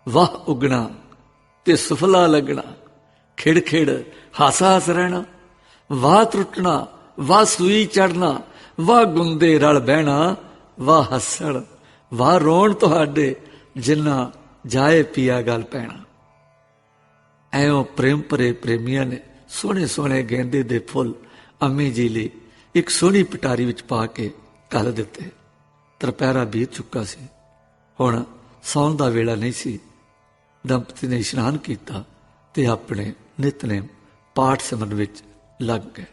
ਵਾਹ ਉਗਣਾ ਤੇ ਸੁਫਲਾ ਲੱਗਣਾ, ਖਿੜ ਖਿੜ ਹਾਸਾ ਹੱਸ ਰਹਿਣਾ। ਵਾਹ ਟੁੱਟਣਾ, ਵਾਹ ਸੂਈ ਚੜਨਾ, ਵਾਹ ਗੁੰਦੇ ਰਲ ਬਹਿਣਾ। ਵਾਹ ਹੱਸਣ, ਵਾਹ ਰੋਣ ਤੁਹਾਡੇ, ਜਿਨ੍ਹਾਂ ਜਾਏ ਪੀਆ ਗਲ ਪੈਣਾ। ਐਉਂ ਪ੍ਰੇਮ ਭਰੇ ਪ੍ਰੇਮੀਆਂ ਨੇ ਸੋਹਣੇ ਸੋਹਣੇ ਗੇਂਦੇ ਦੇ ਫੁੱਲ ਅੰਮੀ ਜੀ ਲਈ ਇੱਕ ਸੋਹਣੀ ਪਟਾਰੀ ਵਿੱਚ ਪਾ ਕੇ ਘੱਲ ਦਿੱਤੇ। ਤਰਪਹਿਰਾ ਬੀਤ ਚੁੱਕਾ ਸੀ, ਹੁਣ ਸੌਣ ਦਾ ਵੇਲਾ ਨਹੀਂ ਸੀ। ਦੰਪਤੀ ਨੇ ਇਸ਼ਨਾਨ ਕੀਤਾ ਤੇ ਆਪਣੇ ਨਿਤਨੇਮ ਪਾਠ ਸਿਮਰਨ ਵਿੱਚ ਲੱਗ ਗਏ।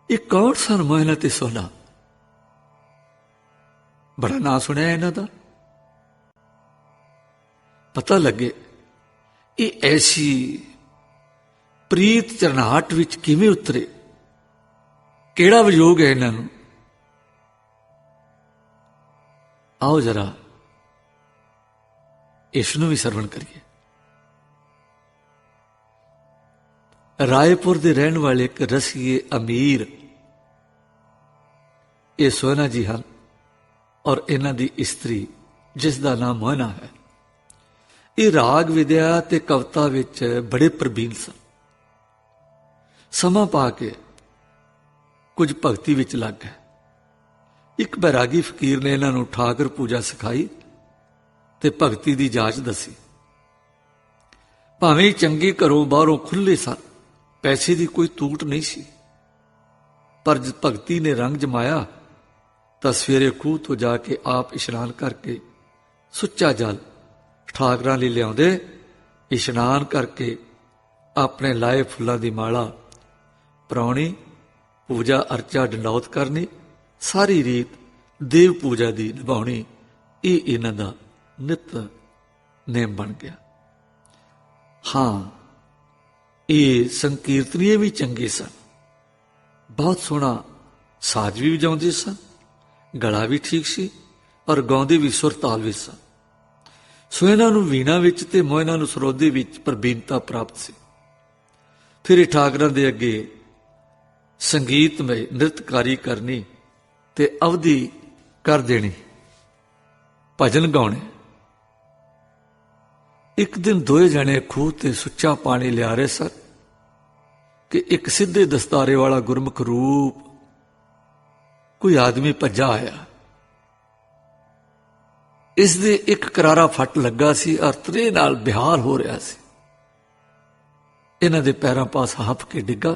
ਇਹ ਕੌਣ ਸਨ ਮੋਹਨਾ ਤੇ ਸੋਹਣਾ? ਬੜਾ ਨਾਂ ਸੁਣਿਆ ਇਹਨਾਂ ਦਾ। ਪਤਾ ਲੱਗੇ ਇਹ ਐਸੀ ਪ੍ਰੀਤ ਚਰਨਾਹਟ ਵਿੱਚ ਕਿਵੇਂ ਉਤਰੇ, ਕਿਹੜਾ ਵਿਯੋਗ ਹੈ ਇਹਨਾਂ ਨੂੰ। ਆਓ ਜਰਾ ਇਸ ਨੂੰ ਵੀ ਸਰਵਣ ਕਰੀਏ। ਰਾਏਪੁਰ ਦੇ ਰਹਿਣ ਵਾਲੇ ਇੱਕ ਰਸੀਏ ਅਮੀਰ ਇਹ ਸੋਹਣਾ ਜੀ ਹਨ, ਔਰ ਇਹਨਾਂ ਦੀ ਇਸਤਰੀ ਜਿਸ ਦਾ ਨਾਮ ਮੋਹਨਾ ਹੈ। ਇਹ ਰਾਗ ਵਿਦਿਆ ਤੇ ਕਵਿਤਾ ਵਿੱਚ ਬੜੇ ਪ੍ਰਬੀਨ ਸਨ। ਸਮਾਂ ਪਾ ਕੇ ਕੁਝ ਭਗਤੀ ਵਿੱਚ ਲੱਗ ਗਏ। ਇੱਕ ਬੈਰਾਗੀ ਫਕੀਰ ਨੇ ਇਹਨਾਂ ਨੂੰ ਠਾਕਰ ਪੂਜਾ ਸਿਖਾਈ ਤੇ ਭਗਤੀ ਦੀ ਜਾਂਚ ਦੱਸੀ। ਭਾਵੇਂ ਚੰਗੇ ਘਰੋਂ ਬਾਹਰੋਂ ਖੁੱਲੇ ਸਨ, ਪੈਸੇ ਦੀ ਕੋਈ ਤੂਟ ਨਹੀਂ ਸੀ, ਪਰ ਜਦ ਭਗਤੀ ਨੇ ਰੰਗ ਜਮਾਇਆ ਤਾਂ ਸਵੇਰੇ ਖੂਹ ਤੋਂ ਜਾ ਕੇ ਆਪ ਇਸ਼ਨਾਨ ਕਰਕੇ ਸੁੱਚਾ ਜਲ ਠਾਕਰਾਂ ਲਈ ਲਿਆਉਂਦੇ, ਇਸ਼ਨਾਨ ਕਰਕੇ ਆਪਣੇ ਲਾਏ ਫੁੱਲਾਂ ਦੀ ਮਾਲਾ ਪਰਾਉਣੀ, ਪੂਜਾ ਅਰਚਾ ਡੰਡੌਤ ਕਰਨੀ, ਸਾਰੀ ਰੀਤ ਦੇਵ ਪੂਜਾ ਦੀ ਨਿਭਾਉਣੀ। ਇਹ ਇਹਨਾਂ ਦਾ ਨਿਤ ਨੇਮ ਬਣ ਗਿਆ। ਹਾਂ, ਇਹ ਸੰਕੀਰਤਨੀਏ ਵੀ ਚੰਗੇ ਸਨ, ਬਹੁਤ ਸੋਹਣਾ ਸਾਜ਼ ਵੀ ਵਜਾਉਂਦੇ ਸਨ, ਗਲਾ ਵੀ ਠੀਕ ਸੀ ਔਰ ਗਾਉਂਦੇ ਵੀ ਸੁਰ ਤਾਲ ਵਿੱਚ ਸਨ। ਸੋ ਇਹਨਾਂ ਨੂੰ ਵੀਣਾ ਵਿੱਚ ਤੇ ਮੋਇਨਾ ਨੂੰ ਸਰੋਦੇ ਵਿੱਚ ਪ੍ਰਬੀਨਤਾ ਪ੍ਰਾਪਤ ਸੀ। ਫਿਰ ਇਹ ਠਾਕਰਾਂ ਦੇ ਅੱਗੇ ਸੰਗੀਤਮਈ ਨ੍ਰਿਤਕਾਰੀ ਕਰਨੀ ਤੇ ਅਵਧੀ ਕਰ ਦੇਣੀ, ਭਜਨ ਗਾਉਣੇ। ਇੱਕ ਦਿਨ ਦੋਏ ਜਣੇ ਖੂਹ ਤੇ ਸੁੱਚਾ ਪਾਣੀ ਲਿਆ ਰਹੇ ਸਨ ਕਿ ਇੱਕ ਸਿੱਧੇ ਦਸਤਾਰੇ ਵਾਲਾ ਗੁਰਮੁਖ ਰੂਪ ਕੋਈ ਆਦਮੀ ਭੱਜਾ ਆਇਆ। ਇਸ ਦੇ ਇੱਕ ਕਰਾਰਾ ਫੱਟ ਲੱਗਾ ਸੀ ਔਰ ਤ੍ਰੇ ਨਾਲ ਬਿਹਾਰ ਹੋ ਰਿਹਾ ਸੀ। ਇਹਨਾਂ ਦੇ ਪੈਰਾਂ ਪਾਸ ਹੱਫ ਕੇ ਡਿੱਗਾ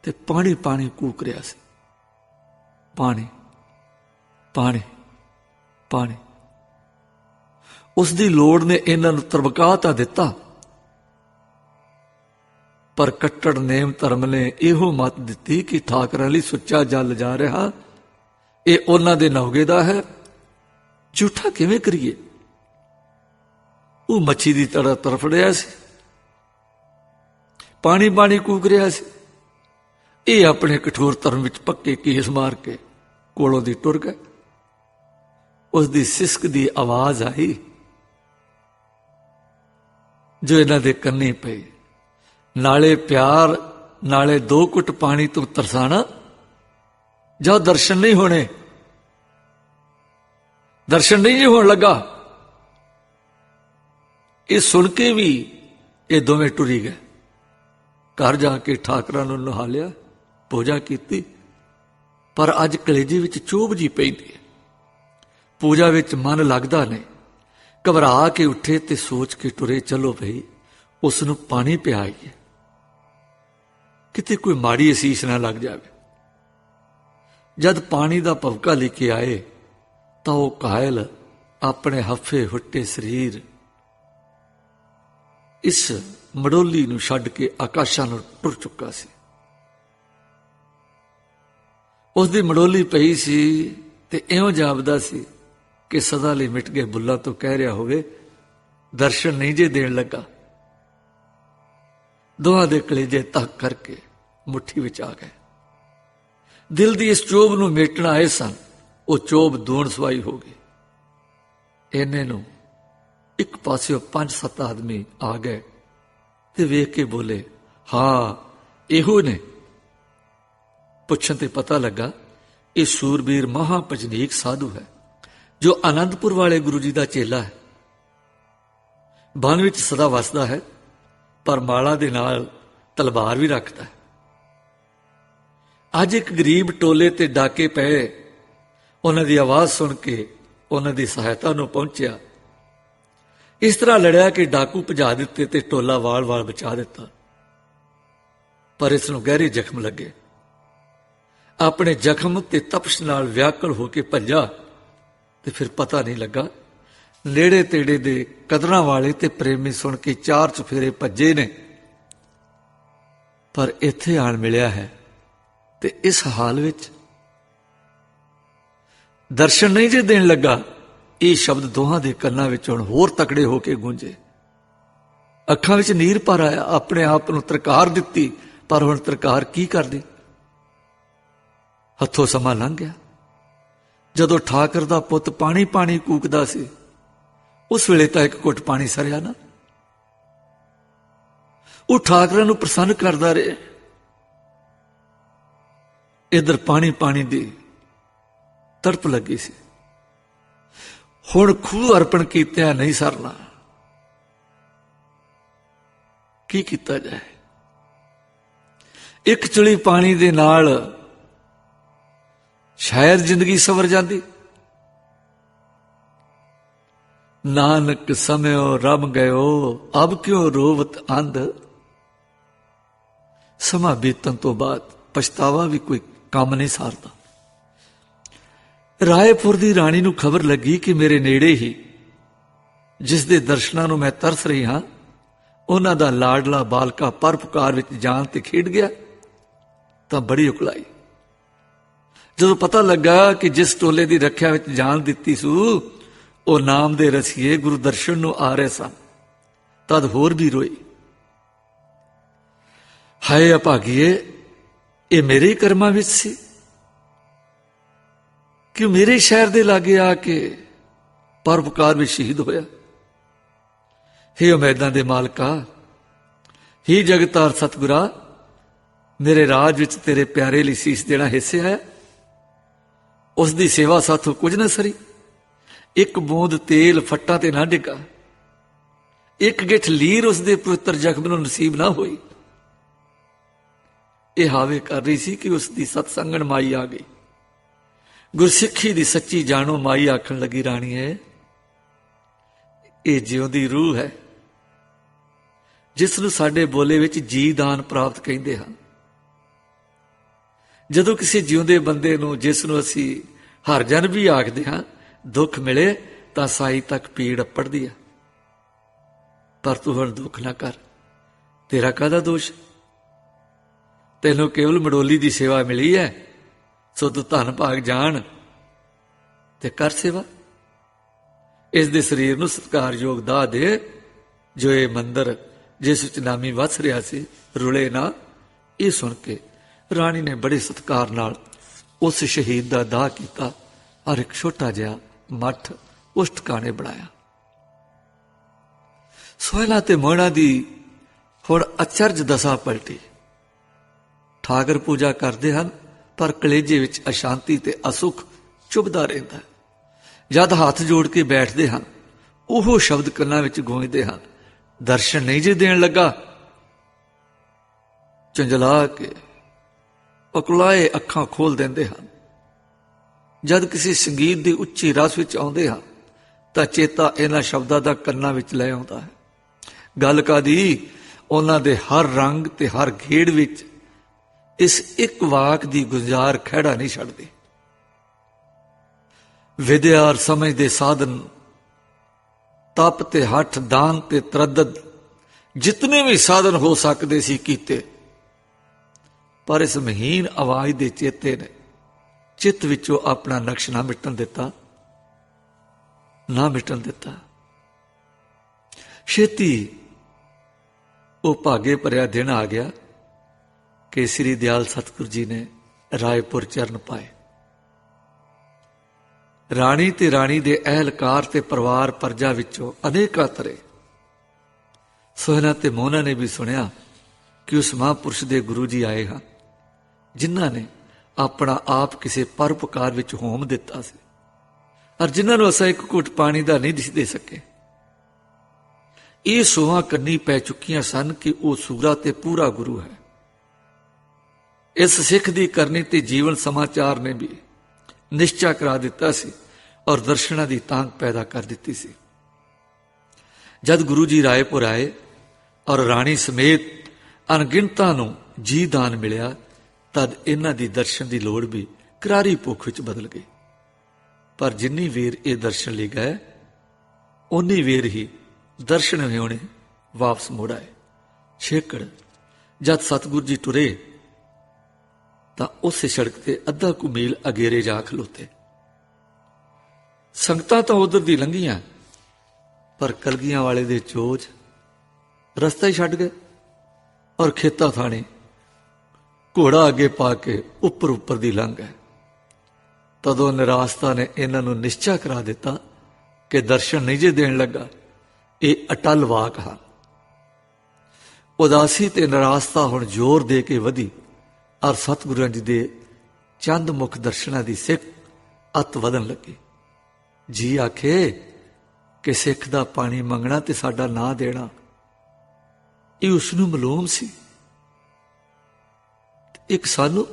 ਤੇ ਪਾਣੀ ਪਾਣੀ ਕੂਕ ਰਿਹਾ ਸੀ। ਪਾਣੀ ਪਾਣੀ ਪਾਣੀ। ਉਸ ਦੀ ਲੋੜ ਨੇ ਇਹਨਾਂ ਨੂੰ ਤਰਬਕਾ ਤਾਂ ਦਿੱਤਾ, ਪਰ ਕੱਟੜ ਨੇਮ ਧਰਮ ਨੇ ਇਹੋ ਮੱਤ ਦਿੱਤੀ ਕਿ ਠਾਕਰਾਂ ਲਈ ਸੁੱਚਾ ਜਲ ਜਾ ਰਿਹਾ, ਇਹ ਉਹਨਾਂ ਦੇ ਨੌਗੇ ਦਾ ਹੈ, ਝੂਠਾ ਕਿਵੇਂ ਕਰੀਏ। ਉਹ ਮੱਛੀ ਦੀ ਤਰ੍ਹਾਂ ਤੜਫ ਰਿਹਾ ਸੀ, ਪਾਣੀ ਪਾਣੀ ਕੂਕ ਰਿਹਾ ਸੀ। ਇਹ ਆਪਣੇ ਕਠੋਰ ਧਰਮ ਵਿੱਚ ਪੱਕੇ ਕੇਸ ਮਾਰ ਕੇ ਕੋਲੋਂ ਦੀ ਟੁਰ ਗਏ। ਉਸ ਦੀ ਸਿਸਕ ਦੀ ਆਵਾਜ਼ ਆਈ ਜੋ ਇਹਨਾਂ ਦੇ ਕੰਨੀ ਪਈ, ਨਾਲੇ ਪਿਆਰ ਨਾਲੇ 2 ਘੁੱਟ ਪਾਣੀ ਤੋਂ ਤਰਸਾਣਾ, ਜਾਂ ਦਰਸ਼ਨ ਨਹੀਂ ਹੋਣੇ, ਦਰਸ਼ਨ ਨਹੀਂ ਹੋਣ ਲੱਗਾ। ਇਹ ਸੁਣ ਕੇ ਵੀ ਇਹ ਦੋਵੇਂ ਟੁਰੀ ਗਏ। ਘਰ ਜਾ ਕੇ ਠਾਕਰਾਂ ਨੂੰ ਨਹਾ ਲਿਆ, ਪੂਜਾ ਕੀਤੀ, ਪਰ ਅੱਜ ਕਲੇਜੇ ਵਿੱਚ ਚੋਭ ਜੀ ਪੈਂਦੀ ਹੈ। ਪੂਜਾ ਵਿੱਚ ਮਨ ਲੱਗਦਾ ਨਹੀਂ। ਘਬਰਾ ਕੇ ਉੱਠੇ ਤੇ ਸੋਚ ਕੇ ਟੁਰੇ, ਚਲੋ ਭਈ ਉਸ ਨੂੰ ਪਾਣੀ ਪਿਆਈਏ, ਕਿਤੇ ਕੋਈ ਮਾੜੀ ਅਸੀਸ ਨਾ ਲੱਗ ਜਾਵੇ। ਜਦ ਪਾਣੀ ਦਾ ਭਵਕਾ ਲੈ ਕੇ ਆਏ ਤਾਂ ਉਹ ਕਾਇਲ ਆਪਣੇ ਹੱਫੇ ਹੁੱਟੇ ਸਰੀਰ ਇਸ ਮੜੋਲੀ ਨੂੰ ਛੱਡ ਕੇ ਆਕਾਸ਼ਾਂ ਨੂੰ ਟੁਰ ਚੁੱਕਾ ਸੀ। ਉਸ ਦੀ ਮੜੋਲੀ ਪਈ ਸੀ ਤੇ ਇਉਂ ਜਾਪਦਾ ਸੀ ਕਿ ਸਦਾ ਲਈ ਮਿਟ ਗਏ ਬੁੱਲਾਂ ਤੋਂ ਕਹਿ ਰਿਹਾ ਹੋਵੇ, ਦਰਸ਼ਨ ਨਹੀਂ ਜੇ ਦੇਣ ਲੱਗਾ। ਦੋਹਾਂ ਦੇ ਕਲੇਜੇ ਤੱਕ ਕਰਕੇ ਮੁੱਠੀ ਵਿੱਚ ਆ ਗਏ। ਦਿਲ ਦੀ ਇਸ ਚੋਭ ਨੂੰ ਮੇਟਣ ਆਏ ਸਨ, ਉਹ ਚੋਭ ਦੂਣ ਸਵਾਈ ਹੋ ਗਈ। ਇਹਨੇ ਨੂੰ ਇੱਕ ਪਾਸਿਓਂ 5-7 ਆਦਮੀ ਆ ਗਏ ਤੇ ਵੇਖ ਕੇ ਬੋਲੇ, ਹਾਂ ਇਹੋ ਨੇ। ਪੁੱਛਣ ਤੇ ਪਤਾ ਲੱਗਾ ਇਹ ਸੂਰਬੀਰ ਮਹਾਭਜਨੀਕ ਸਾਧੂ ਹੈ ਜੋ ਆਨੰਦਪੁਰ ਵਾਲੇ ਗੁਰੂ ਜੀ ਦਾ ਚੇਲਾ ਹੈ। ਬਨ ਵਿੱਚ ਸਦਾ ਵਸਦਾ ਹੈ, ਪਰ ਮਾਲਾ ਦੇ ਨਾਲ ਤਲਵਾਰ ਵੀ ਰੱਖਦਾ ਹੈ। ਅੱਜ ਇੱਕ ਗਰੀਬ ਟੋਲੇ ਤੇ ਡਾਕੇ ਪਏ, ਉਹਨਾਂ ਦੀ ਆਵਾਜ਼ ਸੁਣ ਕੇ ਉਹਨਾਂ ਦੀ ਸਹਾਇਤਾ ਨੂੰ ਪਹੁੰਚਿਆ। ਇਸ ਤਰ੍ਹਾਂ ਲੜਿਆ ਕਿ ਡਾਕੂ ਭਜਾ ਦਿੱਤੇ ਤੇ ਟੋਲਾ ਵਾਲ-ਵਾਲ ਬਚਾ ਦਿੱਤਾ, ਪਰ ਇਸ ਨੂੰ ਗਹਿਰੇ ਜ਼ਖਮ ਲੱਗੇ। ਆਪਣੇ ਜ਼ਖਮ ਤੇ ਤਪਸ਼ ਨਾਲ ਵਿਆਕੁਲ ਹੋ ਕੇ ਭੱਜਾ ਤੇ ਫਿਰ ਪਤਾ ਨਹੀਂ ਲੱਗਾ। ਨੇੜੇ ਤੇੜੇ ਦੇ ਕਦਰਾਂ ਵਾਲੇ ਤੇ ਪ੍ਰੇਮੀ ਸੁਣ ਕੇ 4 ਚੁਫੇਰੇ ਭੱਜੇ ਨੇ, ਪਰ ਇੱਥੇ ਆਣ ਮਿਲਿਆ ਹੈ ਤੇ ਇਸ ਹਾਲ ਵਿੱਚ ਦਰਸ਼ਨ ਨਹੀਂ ਜੇ ਦੇਣ ਲੱਗਾ। ਇਹ ਸ਼ਬਦ ਦੋਹਾਂ ਦੇ ਕੰਨਾਂ ਵਿੱਚ ਹੁਣ ਹੋਰ ਤਕੜੇ ਹੋ ਕੇ ਗੂੰਜੇ। ਅੱਖਾਂ ਵਿੱਚ ਨੀਰ ਭਰ ਆਇਆ। ਆਪਣੇ ਆਪ ਨੂੰ ਤਰਕਾਰ ਦਿੱਤੀ, ਪਰ ਹੁਣ ਤਰਕਾਰ ਕੀ ਕਰਦੀ। ਹੱਥੋਂ ਸਮਾਂ ਲੰਘ ਗਿਆ। ਜਦੋਂ ਠਾਕਰ ਦਾ ਪੁੱਤ ਪਾਣੀ ਪਾਣੀ ਕੂਕਦਾ ਸੀ, ਉਸ ਵੇਲੇ ਤਾਂ ਇੱਕ ਘੁੱਟ ਪਾਣੀ ਸਰਿਆ ਨਾ। ਉਹ ਠਾਕਰਾਂ ਨੂੰ ਪ੍ਰਸੰਨ ਕਰਦਾ ਰਿਹਾ। ਇਧਰ ਪਾਣੀ ਪਾਣੀ ਦੀ ਤੜਪ ਲੱਗੀ ਸੀ। ਹੁਣ ਖੂਹ ਅਰਪਣ ਕੀਤਿਆਂ ਨਹੀਂ ਸਰਨਾ, ਕੀ ਕੀਤਾ ਜਾਏ। ਇੱਕ ਚੁਲੀ ਪਾਣੀ ਦੇ ਨਾਲ ਸ਼ਾਇਦ ਜ਼ਿੰਦਗੀ ਸਵਰ ਜਾਂਦੀ। नानक समयो रम गयो अब क्यों रोवत अंध। समा बीतन तो बाद पछतावा भी कोई काम नहीं सारदा। रायपुर दी राणी नूं खबर लगी कि मेरे नेड़े ही जिस दे दर्शनां नूं मैं तरस रही हां उन्हां दा लाडला बालका परोपकार विच जान ते खेड गया, तां बड़ी उकलाई। जदों पता लगा कि जिस टोले दी रखिया विच जान दित्ती सू ਉਹ ਨਾਮ ਦੇ ਰਸੀਏ ਗੁਰੂ ਦਰਸ਼ਨ ਨੂੰ ਆ ਰਹੇ ਸਨ, ਤਦ ਹੋਰ ਵੀ ਰੋਈ। ਹਾਏ ਅਭਾਗੀਏ, ਇਹ ਮੇਰੇ ਕਰਮਾਂ ਵਿੱਚ ਸੀ ਕਿ ਮੇਰੇ ਸ਼ਹਿਰ ਦੇ ਲਾਗੇ ਆ ਕੇ ਪਰਉਪਕਾਰ ਵਿੱਚ ਸ਼ਹੀਦ ਹੋਇਆ। ਹੇ ਉਮੈਦਾਂ ਦੇ ਮਾਲਕਾ, ਹੀ ਜਗਤਾਰ ਸਤਿਗੁਰਾ, ਮੇਰੇ ਰਾਜ ਵਿੱਚ ਤੇਰੇ ਪਿਆਰੇ ਲਈ ਸੀਸ ਦੇਣਾ ਹਿੱਸੇ ਆਇਆ। ਉਸ ਦੀ ਸੇਵਾ ਸਾਥੋਂ ਕੁਝ ਨਾ ਸਰੀ। ਇੱਕ ਬੂੰਦ ਤੇਲ ਫੱਟਾਂ ਤੇ ਨਾ ਡਿੱਗਾ, ਇੱਕ ਗਿੱਠ ਲੀਰ ਉਸ ਦੇ ਪਵਿੱਤਰ ਜ਼ਖਮ ਨੂੰ ਨਸੀਬ ਨਾ ਹੋਈ। ਇਹ ਹਾਵੇ ਕਰ ਰਹੀ ਸੀ ਕਿ ਉਸ ਦੀ ਸਤਸੰਗਣ ਮਾਈ ਆ ਗਈ। ਗੁਰਸਿੱਖੀ ਦੀ ਸੱਚੀ ਜਾਣੋ ਮਾਈ ਆਖਣ ਲੱਗੀ, ਰਾਣੀਏ, ਇਹ ਜਿਉਂਦੀ ਰੂਹ ਹੈ ਜਿਸ ਨੂੰ ਸਾਡੇ ਬੋਲੇ ਵਿੱਚ ਜੀ ਦਾਨ ਪ੍ਰਾਪਤ ਕਹਿੰਦੇ ਹਨ। ਜਦੋਂ ਕਿਸੇ ਜਿਉਂਦੇ ਬੰਦੇ ਨੂੰ, ਜਿਸ ਨੂੰ ਅਸੀਂ ਹਰਜਨ ਵੀ ਆਖਦੇ ਹਾਂ, ਦੁੱਖ ਮਿਲੇ ਤਾਂ ਸਾਈ ਤੱਕ ਪੀੜ ਅੱਪੜਦੀ ਆ। ਪਰ ਤੂੰ ਹੁਣ ਦੁੱਖ ਨਾ ਕਰ, ਤੇਰਾ ਕਾਹਦਾ ਦੋਸ਼? ਤੈਨੂੰ ਕੇਵਲ ਮਡੋਲੀ ਦੀ ਸੇਵਾ ਮਿਲੀ ਹੈ, ਸੋ ਤੂੰ ਧੰਨ ਭਾਗ ਜਾਣ ਤੇ ਕਰ ਸੇਵਾ। ਇਸ ਦੇ ਸਰੀਰ ਨੂੰ ਸਤਿਕਾਰਯੋਗ ਦਾਹ ਦੇ, ਜੋ ਇਹ ਮੰਦਰ ਜਿਸ ਵਿੱਚ ਨਾਮੀ ਵਸ ਰਿਹਾ ਸੀ ਰੁਲੇ ਨਾ। ਇਹ ਸੁਣ ਕੇ ਰਾਣੀ ਨੇ ਬੜੇ ਸਤਿਕਾਰ ਨਾਲ ਉਸ ਸ਼ਹੀਦ ਦਾ ਦਾਹ ਕੀਤਾ ਔਰ ਇੱਕ ਛੋਟਾ ਜਿਹਾ ਮੱਠ ਉਸ ਟਿਕਾਣੇ ਬਣਾਇਆ। ਸੋਹਣਾ ਤੇ ਮੋਹਣਾ ਦੀ ਹੁਣ ਅਚਰਜ ਦਸ਼ਾ ਪਲਟੀ। ਠਾਕਰ ਪੂਜਾ ਕਰਦੇ ਹਨ ਪਰ ਕਲੇਜੇ ਵਿੱਚ ਅਸ਼ਾਂਤੀ ਤੇ ਅਸੁਖ ਚੁਭਦਾ ਰਹਿੰਦਾ। ਜਦ ਹੱਥ ਜੋੜ ਕੇ ਬੈਠਦੇ ਹਨ, ਉਹ ਸ਼ਬਦ ਕੰਨਾਂ ਵਿੱਚ ਗੂੰਜਦੇ ਹਨ, ਦਰਸ਼ਨ ਨਹੀਂ ਜੇ ਦੇਣ ਲੱਗਾ। ਝੰਜਲਾ ਕੇ ਪਕਲਾਏ ਅੱਖਾਂ ਖੋਲ ਦਿੰਦੇ ਹਨ। ਜਦ ਕਿਸੇ ਸੰਗੀਤ ਦੀ ਉੱਚੀ ਰਸ ਵਿੱਚ ਆਉਂਦੇ ਹਾਂ ਤਾਂ ਚੇਤਾ ਇਹਨਾਂ ਸ਼ਬਦਾਂ ਦਾ ਕੰਨਾਂ ਵਿੱਚ ਲੈ ਆਉਂਦਾ ਹੈ। ਗੱਲ ਕਾਦੀ, ਉਹਨਾਂ ਦੇ ਹਰ ਰੰਗ ਤੇ ਹਰ ਖੇੜ ਵਿੱਚ ਇਸ ਇੱਕ ਵਾਕ ਦੀ ਗੁੰਜਾਰ ਖਹਿੜਾ ਨਹੀਂ ਛੱਡਦੀ। ਵਿਦਿਆ ਔਰ ਸਮਝ ਦੇ ਸਾਧਨ, ਤਪ ਤੇ ਹੱਠ, ਦਾਨ ਤੇ ਤਰੱਦਦ, ਜਿਤਨੇ ਵੀ ਸਾਧਨ ਹੋ ਸਕਦੇ ਸੀ ਕੀਤੇ, ਪਰ ਇਸ ਮਹੀਨ ਆਵਾਜ਼ ਦੇ ਚੇਤੇ ਨੇ ਚਿੱਤ ਵਿੱਚੋਂ ਆਪਣਾ ਨਕਸ਼ ਨਾ ਮਿਟਣ ਦਿੱਤਾ। ਛੇਤੀ ਉਹ ਭਾਗੇ ਭਰਿਆ ਦਿਨ ਆ ਗਿਆ ਕਿ ਸ੍ਰੀ ਦਿਆਲ ਸਤਿਗੁਰੂ ਜੀ ਨੇ ਰਾਏਪੁਰ ਚਰਨ ਪਾਏ। ਰਾਣੀ ਤੇ ਰਾਣੀ ਦੇ ਅਹਿਲਕਾਰ ਤੇ ਪਰਿਵਾਰ ਪਰਜਾ ਵਿੱਚੋਂ ਅਨੇਕਾਂ ਤਰੇ ਸੋਹਣਾ ਤੇ ਮੋਹਨਾ ਨੇ ਵੀ ਸੁਣਿਆ ਕਿ ਉਸ ਮਹਾਂਪੁਰਸ਼ ਦੇ ਗੁਰੂ ਜੀ ਆਏ ਹਨ, ਜਿਨ੍ਹਾਂ ਨੇ ਆਪਣਾ ਆਪ ਕਿਸੇ ਪਰਉਪਕਾਰ ਵਿੱਚ ਹੋਮ ਦਿੱਤਾ ਸੀ ਔਰ ਜਿਨ੍ਹਾਂ ਨੂੰ ਅਸਾਂ ਇੱਕ ਘੁੱਟ ਪਾਣੀ ਦਾ ਨਹੀਂ ਦੇ ਸਕੇ। ਇਹ ਸੋਹਾਂ ਕੰਨੀ ਪੈ ਚੁੱਕੀਆਂ ਸਨ ਕਿ ਉਹ ਸੂਰਾ ਤੇ ਪੂਰਾ ਗੁਰੂ ਹੈ। ਇਸ ਸਿੱਖ ਦੀ ਕਰਨੀ ਤੇ ਜੀਵਨ ਸਮਾਚਾਰ ਨੇ ਵੀ ਨਿਸ਼ਚਾ ਕਰਾ ਦਿੱਤਾ ਸੀ ਔਰ ਦਰਸ਼ਨਾਂ ਦੀ ਤਾਂਘ ਪੈਦਾ ਕਰ ਦਿੱਤੀ ਸੀ। ਜਦ ਗੁਰੂ ਜੀ ਰਾਏਪੁਰ ਆਏ ਔਰ ਰਾਣੀ ਸਮੇਤ ਅਣਗਿਣਤਾਂ ਨੂੰ ਜੀ ਦਾਨ ਮਿਲਿਆ, ਤਦ ਇਹਨਾਂ ਦੀ ਦਰਸ਼ਨ ਦੀ ਲੋੜ ਵੀ ਕਰਾਰੀ ਭੁੱਖ ਵਿੱਚ ਬਦਲ ਗਈ। ਪਰ ਜਿੰਨੀ ਵੇਰ ਇਹ ਦਰਸ਼ਨ ਲਈ ਗਏ, ਓਨੀ ਵੇਰ ਹੀ ਦਰਸ਼ਨ ਹੋਣੇ ਵਾਪਸ ਮੁੜ ਆਏ। ਛੇਕੜ ਜਦ ਸਤਿਗੁਰੂ ਜੀ ਟੁਰੇ ਤਾਂ ਉਸੇ ਸੜਕ ਤੇ ਅੱਧਾ ਕੁ ਮੀਲ ਅਗੇਰੇ ਜਾ ਖਲੋਤੇ। ਸੰਗਤਾਂ ਤਾਂ ਉਧਰ ਦੀ ਲੰਘੀਆਂ, ਪਰ ਕਲਗੀਆਂ ਵਾਲੇ ਦੇ ਚੋਜ ਰਸਤਾ ਹੀ ਛੱਡ ਗਏ ਔਰ ਖੇਤਾਂ ਥਾਣੇ ਘੋੜਾ ਅੱਗੇ ਪਾ ਕੇ ਉੱਪਰ ਦੀ ਲੰਘ ਗਏ। ਤਦੋਂ ਨਿਰਾਸਤਾ ਨੇ ਇਹਨਾਂ ਨੂੰ ਨਿਸ਼ਚਾ ਕਰਾ ਦਿੱਤਾ ਕਿ ਦਰਸ਼ਨ ਨਹੀਂ ਜੇ ਦੇਣ ਲੱਗਾ। ਇਹ ਅਟਲ ਵਾਕ ਹਨ। ਉਦਾਸੀ ਤੇ ਨਿਰਾਸਤਾ ਹੁਣ ਜ਼ੋਰ ਦੇ ਕੇ ਵਧੀ ਔਰ ਸਤਿਗੁਰਾਂ ਜੀ ਦੇ ਚੰਦ ਮੁਖ ਦਰਸ਼ਨਾਂ ਦੀ ਸਿੱਖ ਅੱਤ ਵਧਣ ਲੱਗੀ। ਜੀ ਆਖੇ ਕਿ ਸਿੱਖ ਦਾ ਪਾਣੀ ਮੰਗਣਾ ਤੇ ਸਾਡਾ ਨਾਂ ਦੇਣਾ, ਇਹ ਉਸ ਨੂੰ ਮਲੂਮ ਸੀ। ਇੱਕ ਸਾਨੂੰ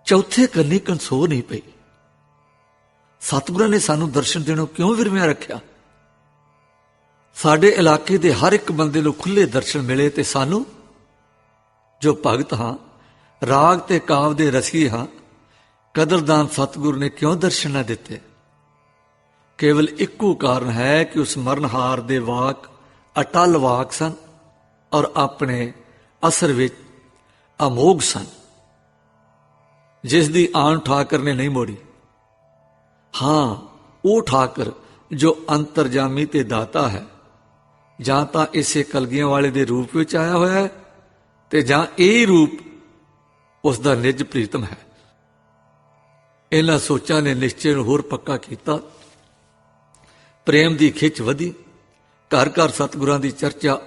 ਚੌਥੇ ਕੰਨੀ ਕੰਸੋ ਨਹੀਂ ਪਈ। ਸਤਿਗੁਰਾਂ ਨੇ ਸਾਨੂੰ ਦਰਸ਼ਨ ਦੇਣੋਂ ਕਿਉਂ ਵਿਰਮਿਆ ਰੱਖਿਆ? ਸਾਡੇ ਇਲਾਕੇ ਦੇ ਹਰ ਇੱਕ ਬੰਦੇ ਨੂੰ ਖੁੱਲੇ ਦਰਸ਼ਨ ਮਿਲੇ ਤੇ ਸਾਨੂੰ ਜੋ ਭਗਤ ਹਾਂ, ਰਾਗ ਤੇ ਕਾਵ ਦੇ ਰਸੀਏ ਹਾਂ, ਕਦਰਦਾਨ ਸਤਿਗੁਰ ਨੇ ਕਿਉਂ ਦਰਸ਼ਨ ਨਾ ਦਿੱਤੇ? ਕੇਵਲ ਇੱਕੋ ਕਾਰਨ ਹੈ ਕਿ ਉਸ ਮਰਨਹਾਰ ਦੇ ਵਾਕ ਅਟਲ ਵਾਕ ਸਨ ਔਰ ਆਪਣੇ ਅਸਰ ਵਿੱਚ ਅਮੋਘ ਸਨ, ਜਿਸ ਦੀ ਆਣ ਠਾਕਰ ਨੇ ਨਹੀਂ ਮੋੜੀ। ਹਾਂ, ਉਹ ਠਾਕਰ ਜੋ ਅੰਤਰਜਾਮੀ ਤੇ ਦਾਤਾ ਹੈ, ਜਾਂ ਤਾਂ ਇਸੇ ਕਲਗੀਆਂ ਵਾਲੇ ਦੇ ਰੂਪ ਵਿੱਚ ਆਇਆ ਹੋਇਆ ਹੈ ਤੇ ਜਾਂ ਇਹ ਰੂਪ ਉਸ ਦਾ ਨਿਜ ਪ੍ਰੀਤਮ ਹੈ। ਇਹਨਾਂ ਸੋਚਾਂ ਨੇ ਨਿਸ਼ਚੇ ਨੂੰ ਹੋਰ ਪੱਕਾ ਕੀਤਾ। ਪ੍ਰੇਮ ਦੀ ਖਿੱਚ ਵਧੀ। ਘਰ ਘਰ ਸਤਿਗੁਰਾਂ ਦੀ ਚਰਚਾ,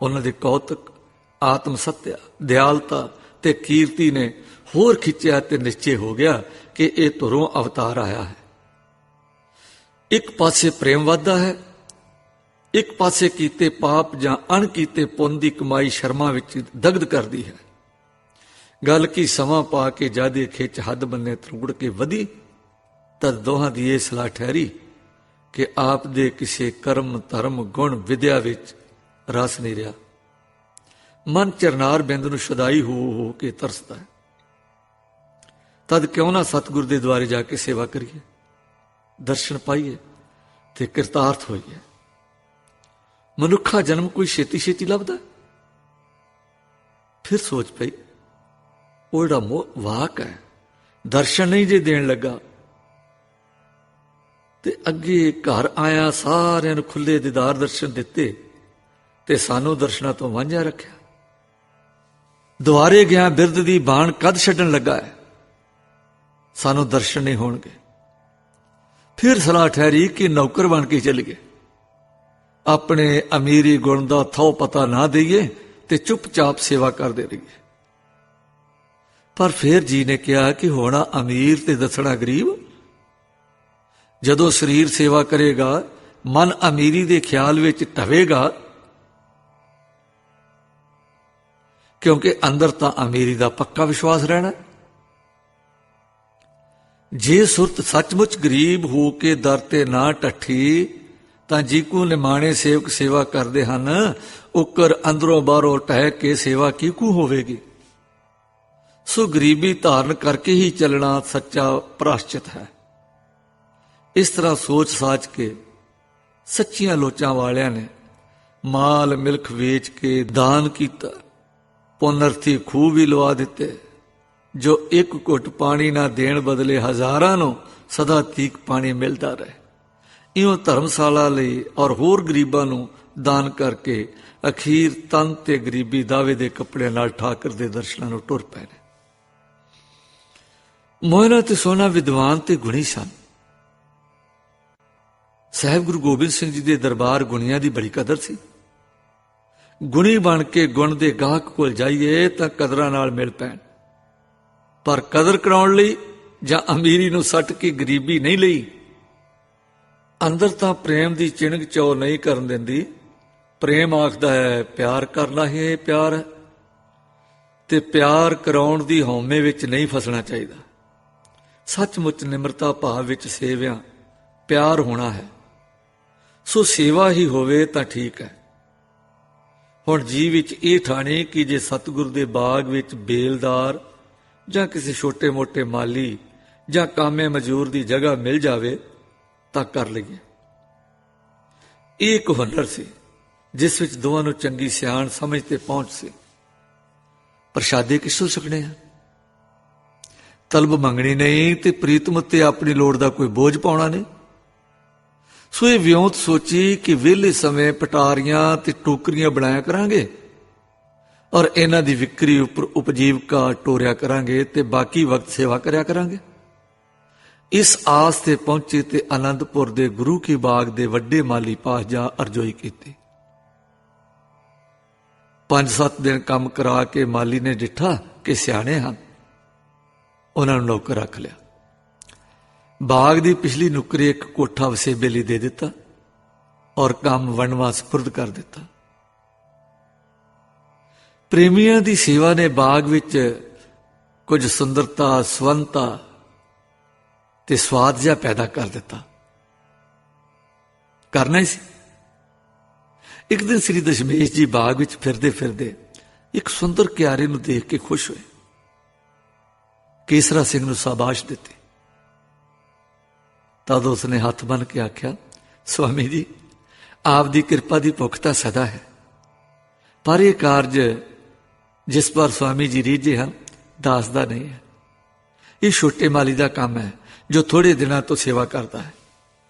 ਉਹਨਾਂ ਦੇ ਕੌਤਕ, ਆਤਮ ਸੱਤਿਆ, ਦਿਆਲਤਾ ਤੇ ਕੀਰਤੀ ਨੇ ਹੋਰ ਖਿੱਚਿਆ ਤੇ ਨਿਸ਼ਚੇ ਹੋ ਗਿਆ ਕਿ ਇਹ ਧੁਰੋਂ ਅਵਤਾਰ ਆਇਆ ਹੈ। ਇੱਕ ਪਾਸੇ ਪ੍ਰੇਮ ਵੱਧਦਾ ਹੈ, ਇੱਕ ਪਾਸੇ ਕੀਤੇ ਪਾਪ ਜਾਂ ਅਣਕੀਤੇ ਪੁੰਨ ਦੀ ਕਮਾਈ ਸ਼ਰਮਾਂ ਵਿੱਚ ਦਗਧ ਕਰਦੀ ਹੈ। ਗੱਲ ਕੀ ਸਮਾਂ ਪਾ ਕੇ ਜਦ ਇਹ ਖਿੱਚ ਹੱਦ ਬੰਨੇ ਤਰੁੜ ਕੇ ਵਧੀ, ਤਦ ਦੋਹਾਂ ਦੀ ਇਹ ਸਲਾਹ ਠਹਿਰੀ ਕਿ ਆਪ ਦੇ ਕਿਸੇ ਕਰਮ, ਧਰਮ, ਗੁਣ, ਵਿਦਿਆ ਵਿੱਚ ਰਸ ਨਹੀਂ ਰਿਹਾ। ਮਨ ਚਰਨਾਰ ਬਿੰਦ ਨੂੰ ਸ਼ੁਦਾਈ ਹੋ ਕੇ ਤਰਸਦਾ ਹੈ। ਤਦ ਕਿਉਂ ਨਾ ਸਤਿਗੁਰ ਦੇ ਦੁਆਰੇ ਜਾ ਕੇ ਸੇਵਾ ਕਰੀਏ, ਦਰਸ਼ਨ ਪਾਈਏ ਤੇ ਕਿਰਤਾਰਥ ਹੋਈਏ। ਮਨੁੱਖਾ ਜਨਮ ਕੋਈ ਛੇਤੀ ਛੇਤੀ ਲੱਭਦਾ? ਫਿਰ ਸੋਚ ਪਈ, ਉਹ ਜਿਹੜਾ ਵਾਕ ਹੈ, ਦਰਸ਼ਨ ਨਹੀਂ ਜੇ ਦੇਣ ਲੱਗਾ ਤੇ ਅੱਗੇ ਘਰ ਆਇਆ ਸਾਰਿਆਂ ਨੂੰ ਖੁੱਲੇ ਦੀਦਾਰ ਦਰਸ਼ਨ ਦਿੱਤੇ ਤੇ ਸਾਨੂੰ ਦਰਸ਼ਨਾਂ ਤੋਂ ਵਾਂਝਾ ਰੱਖਿਆ। ਦੁਆਰੇ ਗਿਆ ਬਿਰਧ ਦੀ ਬਾਣ ਕਦ ਛੱਡਣ ਲੱਗਾ ਹੈ, ਸਾਨੂੰ ਦਰਸ਼ਨ ਨਹੀਂ ਹੋਣਗੇ। ਫਿਰ ਸਲਾਹ ਠਹਿਰੀ ਕਿ ਨੌਕਰ ਬਣ ਕੇ ਚੱਲ ਗਏ, ਆਪਣੇ ਅਮੀਰੀ ਗੁਣ ਦਾ ਥੋ ਪਤਾ ਨਾ ਦੇਈਏ ਤੇ ਚੁੱਪਚਾਪ ਸੇਵਾ ਕਰਦੇ ਰਹੀਏ। ਪਰ ਫਿਰ ਜੀ ਨੇ ਕਿਹਾ ਕਿ ਹੋਣਾ ਅਮੀਰ ਤੇ ਦੱਸਣਾ ਗਰੀਬ। ਜਦੋਂ ਸਰੀਰ ਸੇਵਾ ਕਰੇਗਾ, ਮਨ ਅਮੀਰੀ ਦੇ ਖਿਆਲ ਵਿੱਚ ਢਵੇਗਾ, ਕਿਉਂਕਿ ਅੰਦਰ ਤਾਂ ਅਮੀਰੀ ਦਾ ਪੱਕਾ ਵਿਸ਼ਵਾਸ ਰਹਿਣਾ। ਜੇ ਸੁਰਤ ਸੱਚਮੁੱਚ ਗਰੀਬ ਹੋ ਕੇ ਦਰ ਤੇ ਨਾ ਟੱਠੀ ਤਾਂ ਜੀਕੂ ਨਿਮਾਣੇ ਸੇਵਕ ਸੇਵਾ ਕਰਦੇ ਹਨ, ਉਕਰ ਅੰਦਰੋਂ ਬਾਹਰੋਂ ਟਹਿ ਕੇ ਸੇਵਾ ਕੀਕੂ ਹੋਵੇਗੀ। ਸੋ ਗਰੀਬੀ ਧਾਰਨ ਕਰਕੇ ਹੀ ਚੱਲਣਾ ਸੱਚਾ ਪ੍ਰਾਸ਼ਚਿਤ ਹੈ। ਇਸ ਤਰ੍ਹਾਂ ਸੋਚ ਸਾਚ ਕੇ ਸੱਚੀਆਂ ਲੋਚਾਂ ਵਾਲਿਆਂ ਨੇ ਮਾਲ ਮਿਲਖ ਵੇਚ ਕੇ ਦਾਨ ਕੀਤਾ, ਪੁਨਰਥੀ ਖੂਹ ਵੀ ਲਵਾ ਦਿੱਤੇ, ਜੋ ਇੱਕ ਘੁੱਟ ਪਾਣੀ ਨਾ ਦੇਣ ਬਦਲੇ ਹਜ਼ਾਰਾਂ ਨੂੰ ਸਦਾ ਤੀਕ ਪਾਣੀ ਮਿਲਦਾ ਰਹੇ। ਇਉਂ ਧਰਮਸ਼ਾਲਾ ਲਈ ਔਰ ਹੋਰ ਗਰੀਬਾਂ ਨੂੰ ਦਾਨ ਕਰਕੇ ਅਖੀਰ ਤਨ ਤੇ ਗਰੀਬੀ ਦਾਵੇ ਦੇ ਕੱਪੜਿਆਂ ਨਾਲ ਠਾਕਰ ਦੇ ਦਰਸ਼ਨਾਂ ਨੂੰ ਟੁਰ ਪਏ ਨੇ। ਮੋਹਨਾ ਤੇ ਸੋਨਾ ਵਿਦਵਾਨ ਤੇ ਗੁਣੀ ਸਨ। ਸਾਹਿਬ ਗੁਰੂ ਗੋਬਿੰਦ ਸਿੰਘ ਜੀ ਦੇ ਦਰਬਾਰ ਗੁਣੀਆਂ ਦੀ ਬੜੀ ਕਦਰ ਸੀ। ਗੁਣੀ ਬਣ ਕੇ ਗੁਣ ਦੇ ਗਾਹਕ ਕੋਲ ਜਾਈਏ ਤਾਂ ਕਦਰਾਂ ਨਾਲ ਮਿਲ ਪੈਣ, ਪਰ ਕਦਰ ਕਰਾਉਣ ਲਈ ਜਾਂ ਅਮੀਰੀ ਨੂੰ ਸੱਟ ਕੇ ਗਰੀਬੀ ਨਹੀਂ ਲਈ। ਅੰਦਰ ਤਾਂ ਪ੍ਰੇਮ ਦੀ ਚਿਣਗ ਚੋ ਨਹੀਂ ਕਰਨ ਦਿੰਦੀ। ਪ੍ਰੇਮ ਆਖਦਾ ਹੈ ਪਿਆਰ ਕਰਨਾ ਹੀ ਪਿਆਰ ਹੈ, ਤੇ ਪਿਆਰ ਕਰਾਉਣ ਦੀ ਹਉਮੈ ਵਿੱਚ ਨਹੀਂ ਫਸਣਾ ਚਾਹੀਦਾ। ਸੱਚਮੁੱਚ ਨਿਮਰਤਾ ਭਾਵ ਵਿੱਚ ਸੇਵਿਆਂ ਪਿਆਰ ਹੋਣਾ ਹੈ। ਸੋ ਸੇਵਾ ਹੀ ਹੋਵੇ ਤਾਂ ਠੀਕ ਹੈ। ਹੁਣ ਜੀ ਵਿੱਚ ਇਹ ਠਾਣੇ ਕਿ ਜੇ ਸਤਿਗੁਰ ਦੇ ਬਾਗ ਵਿੱਚ ਬੇਲਦਾਰ ਜਾਂ ਕਿਸੇ ਛੋਟੇ ਮੋਟੇ ਮਾਲੀ ਜਾਂ ਕਾਮੇ ਮਜ਼ਦੂਰ ਦੀ ਜਗ੍ਹਾ ਮਿਲ ਜਾਵੇ ਤਾਂ ਕਰ ਲਈਏ। ਇਹ ਇੱਕ ਹੁਨਰ ਸੀ ਜਿਸ ਵਿੱਚ ਦੋਵਾਂ ਨੂੰ ਚੰਗੀ ਸਿਆਣ ਸਮਝ ਤੇ ਪਹੁੰਚ ਸੀ। ਪ੍ਰਸ਼ਾਦੇ ਕਿਸੋਂ ਛਕਣੇ ਆ? ਤਲਬ ਮੰਗਣੀ ਨਹੀਂ ਤੇ ਪ੍ਰੀਤਮ ਉੱਤੇ ਆਪਣੀ ਲੋੜ ਦਾ ਕੋਈ ਬੋਝ ਪਾਉਣਾ ਨਹੀਂ। ਸੋ ਇਹ ਵਿਉਂਤ ਸੋਚੀ ਕਿ ਵਿਹਲੇ ਸਮੇਂ ਪਟਾਰੀਆਂ ਤੇ ਟੋਕਰੀਆਂ ਬਣਾਇਆ ਕਰਾਂਗੇ ਔਰ ਇਹਨਾਂ ਦੀ ਵਿਕਰੀ ਉੱਪਰ ਉਪਜੀਵਕਾ ਟੋਰਿਆ ਕਰਾਂਗੇ ਤੇ ਬਾਕੀ ਵਕਤ ਸੇਵਾ ਕਰਿਆ ਕਰਾਂਗੇ। ਇਸ ਆਸ ਤੇ ਪਹੁੰਚੇ ਤੇ ਆਨੰਦਪੁਰ ਦੇ ਗੁਰੂ ਕੀ ਬਾਗ ਦੇ ਵੱਡੇ ਮਾਲੀ ਪਾਸ ਜਾ ਅਰਜ਼ੋਈ ਕੀਤੀ। 5-7 ਦਿਨ ਕੰਮ ਕਰਾ ਕੇ ਮਾਲੀ ਨੇ ਡਿੱਠਾ ਕਿ ਸਿਆਣੇ ਹਨ, ਉਹਨਾਂ ਨੂੰ ਨੌਕਰ ਰੱਖ ਲਿਆ। ਬਾਗ ਦੀ ਪਿਛਲੀ ਨੁਕਰੀ ਇੱਕ ਕੋਠਾ ਵਸੇਬੇ ਲਈ ਦੇ ਦਿੱਤਾ ਔਰ ਕੰਮ ਵੰਡਵਾ ਸਪੁਰਦ ਕਰ ਦਿੱਤਾ। ਪ੍ਰੇਮੀਆਂ ਦੀ ਸੇਵਾ ਨੇ ਬਾਗ ਵਿੱਚ ਕੁਝ ਸੁੰਦਰਤਾ, ਸਵੰਤਾ ਤੇ ਸਵਾਦ ਜਿਹਾ ਪੈਦਾ ਕਰ ਦਿੱਤਾ। ਕਰਨਾ ਹੀ ਸੀ। ਇੱਕ ਦਿਨ ਸ੍ਰੀ ਦਸ਼ਮੇਸ਼ ਜੀ ਬਾਗ ਵਿੱਚ ਫਿਰਦੇ ਫਿਰਦੇ ਇੱਕ ਸੁੰਦਰ ਕਿਆਰੇ ਨੂੰ ਦੇਖ ਕੇ ਖੁਸ਼ ਹੋਏ। ਕੇਸਰਾ ਸਿੰਘ ਨੂੰ ਸ਼ਾਬਾਸ਼ ਦਿੱਤੀ। ਤਦ ਉਸਨੇ ਹੱਥ ਬੰਨ੍ਹ ਕੇ ਆਖਿਆ, ਸਵਾਮੀ ਜੀ, ਆਪ ਦੀ ਕਿਰਪਾ ਦੀ ਭੁੱਖ ਤਾਂ ਸਦਾ ਹੈ, ਪਰ ਇਹ ਕਾਰਜ ਜਿਸ ਪਰ ਸਵਾਮੀ ਜੀ ਰੀਝੇ ਹਨ ਦਾਸ ਦਾ ਨਹੀਂ ਹੈ। ਇਹ ਛੋਟੇ ਮਾਲੀ ਦਾ ਕੰਮ ਹੈ ਜੋ ਥੋੜੇ ਦਿਨਾਂ ਤੋਂ ਸੇਵਾ ਕਰਦਾ ਹੈ,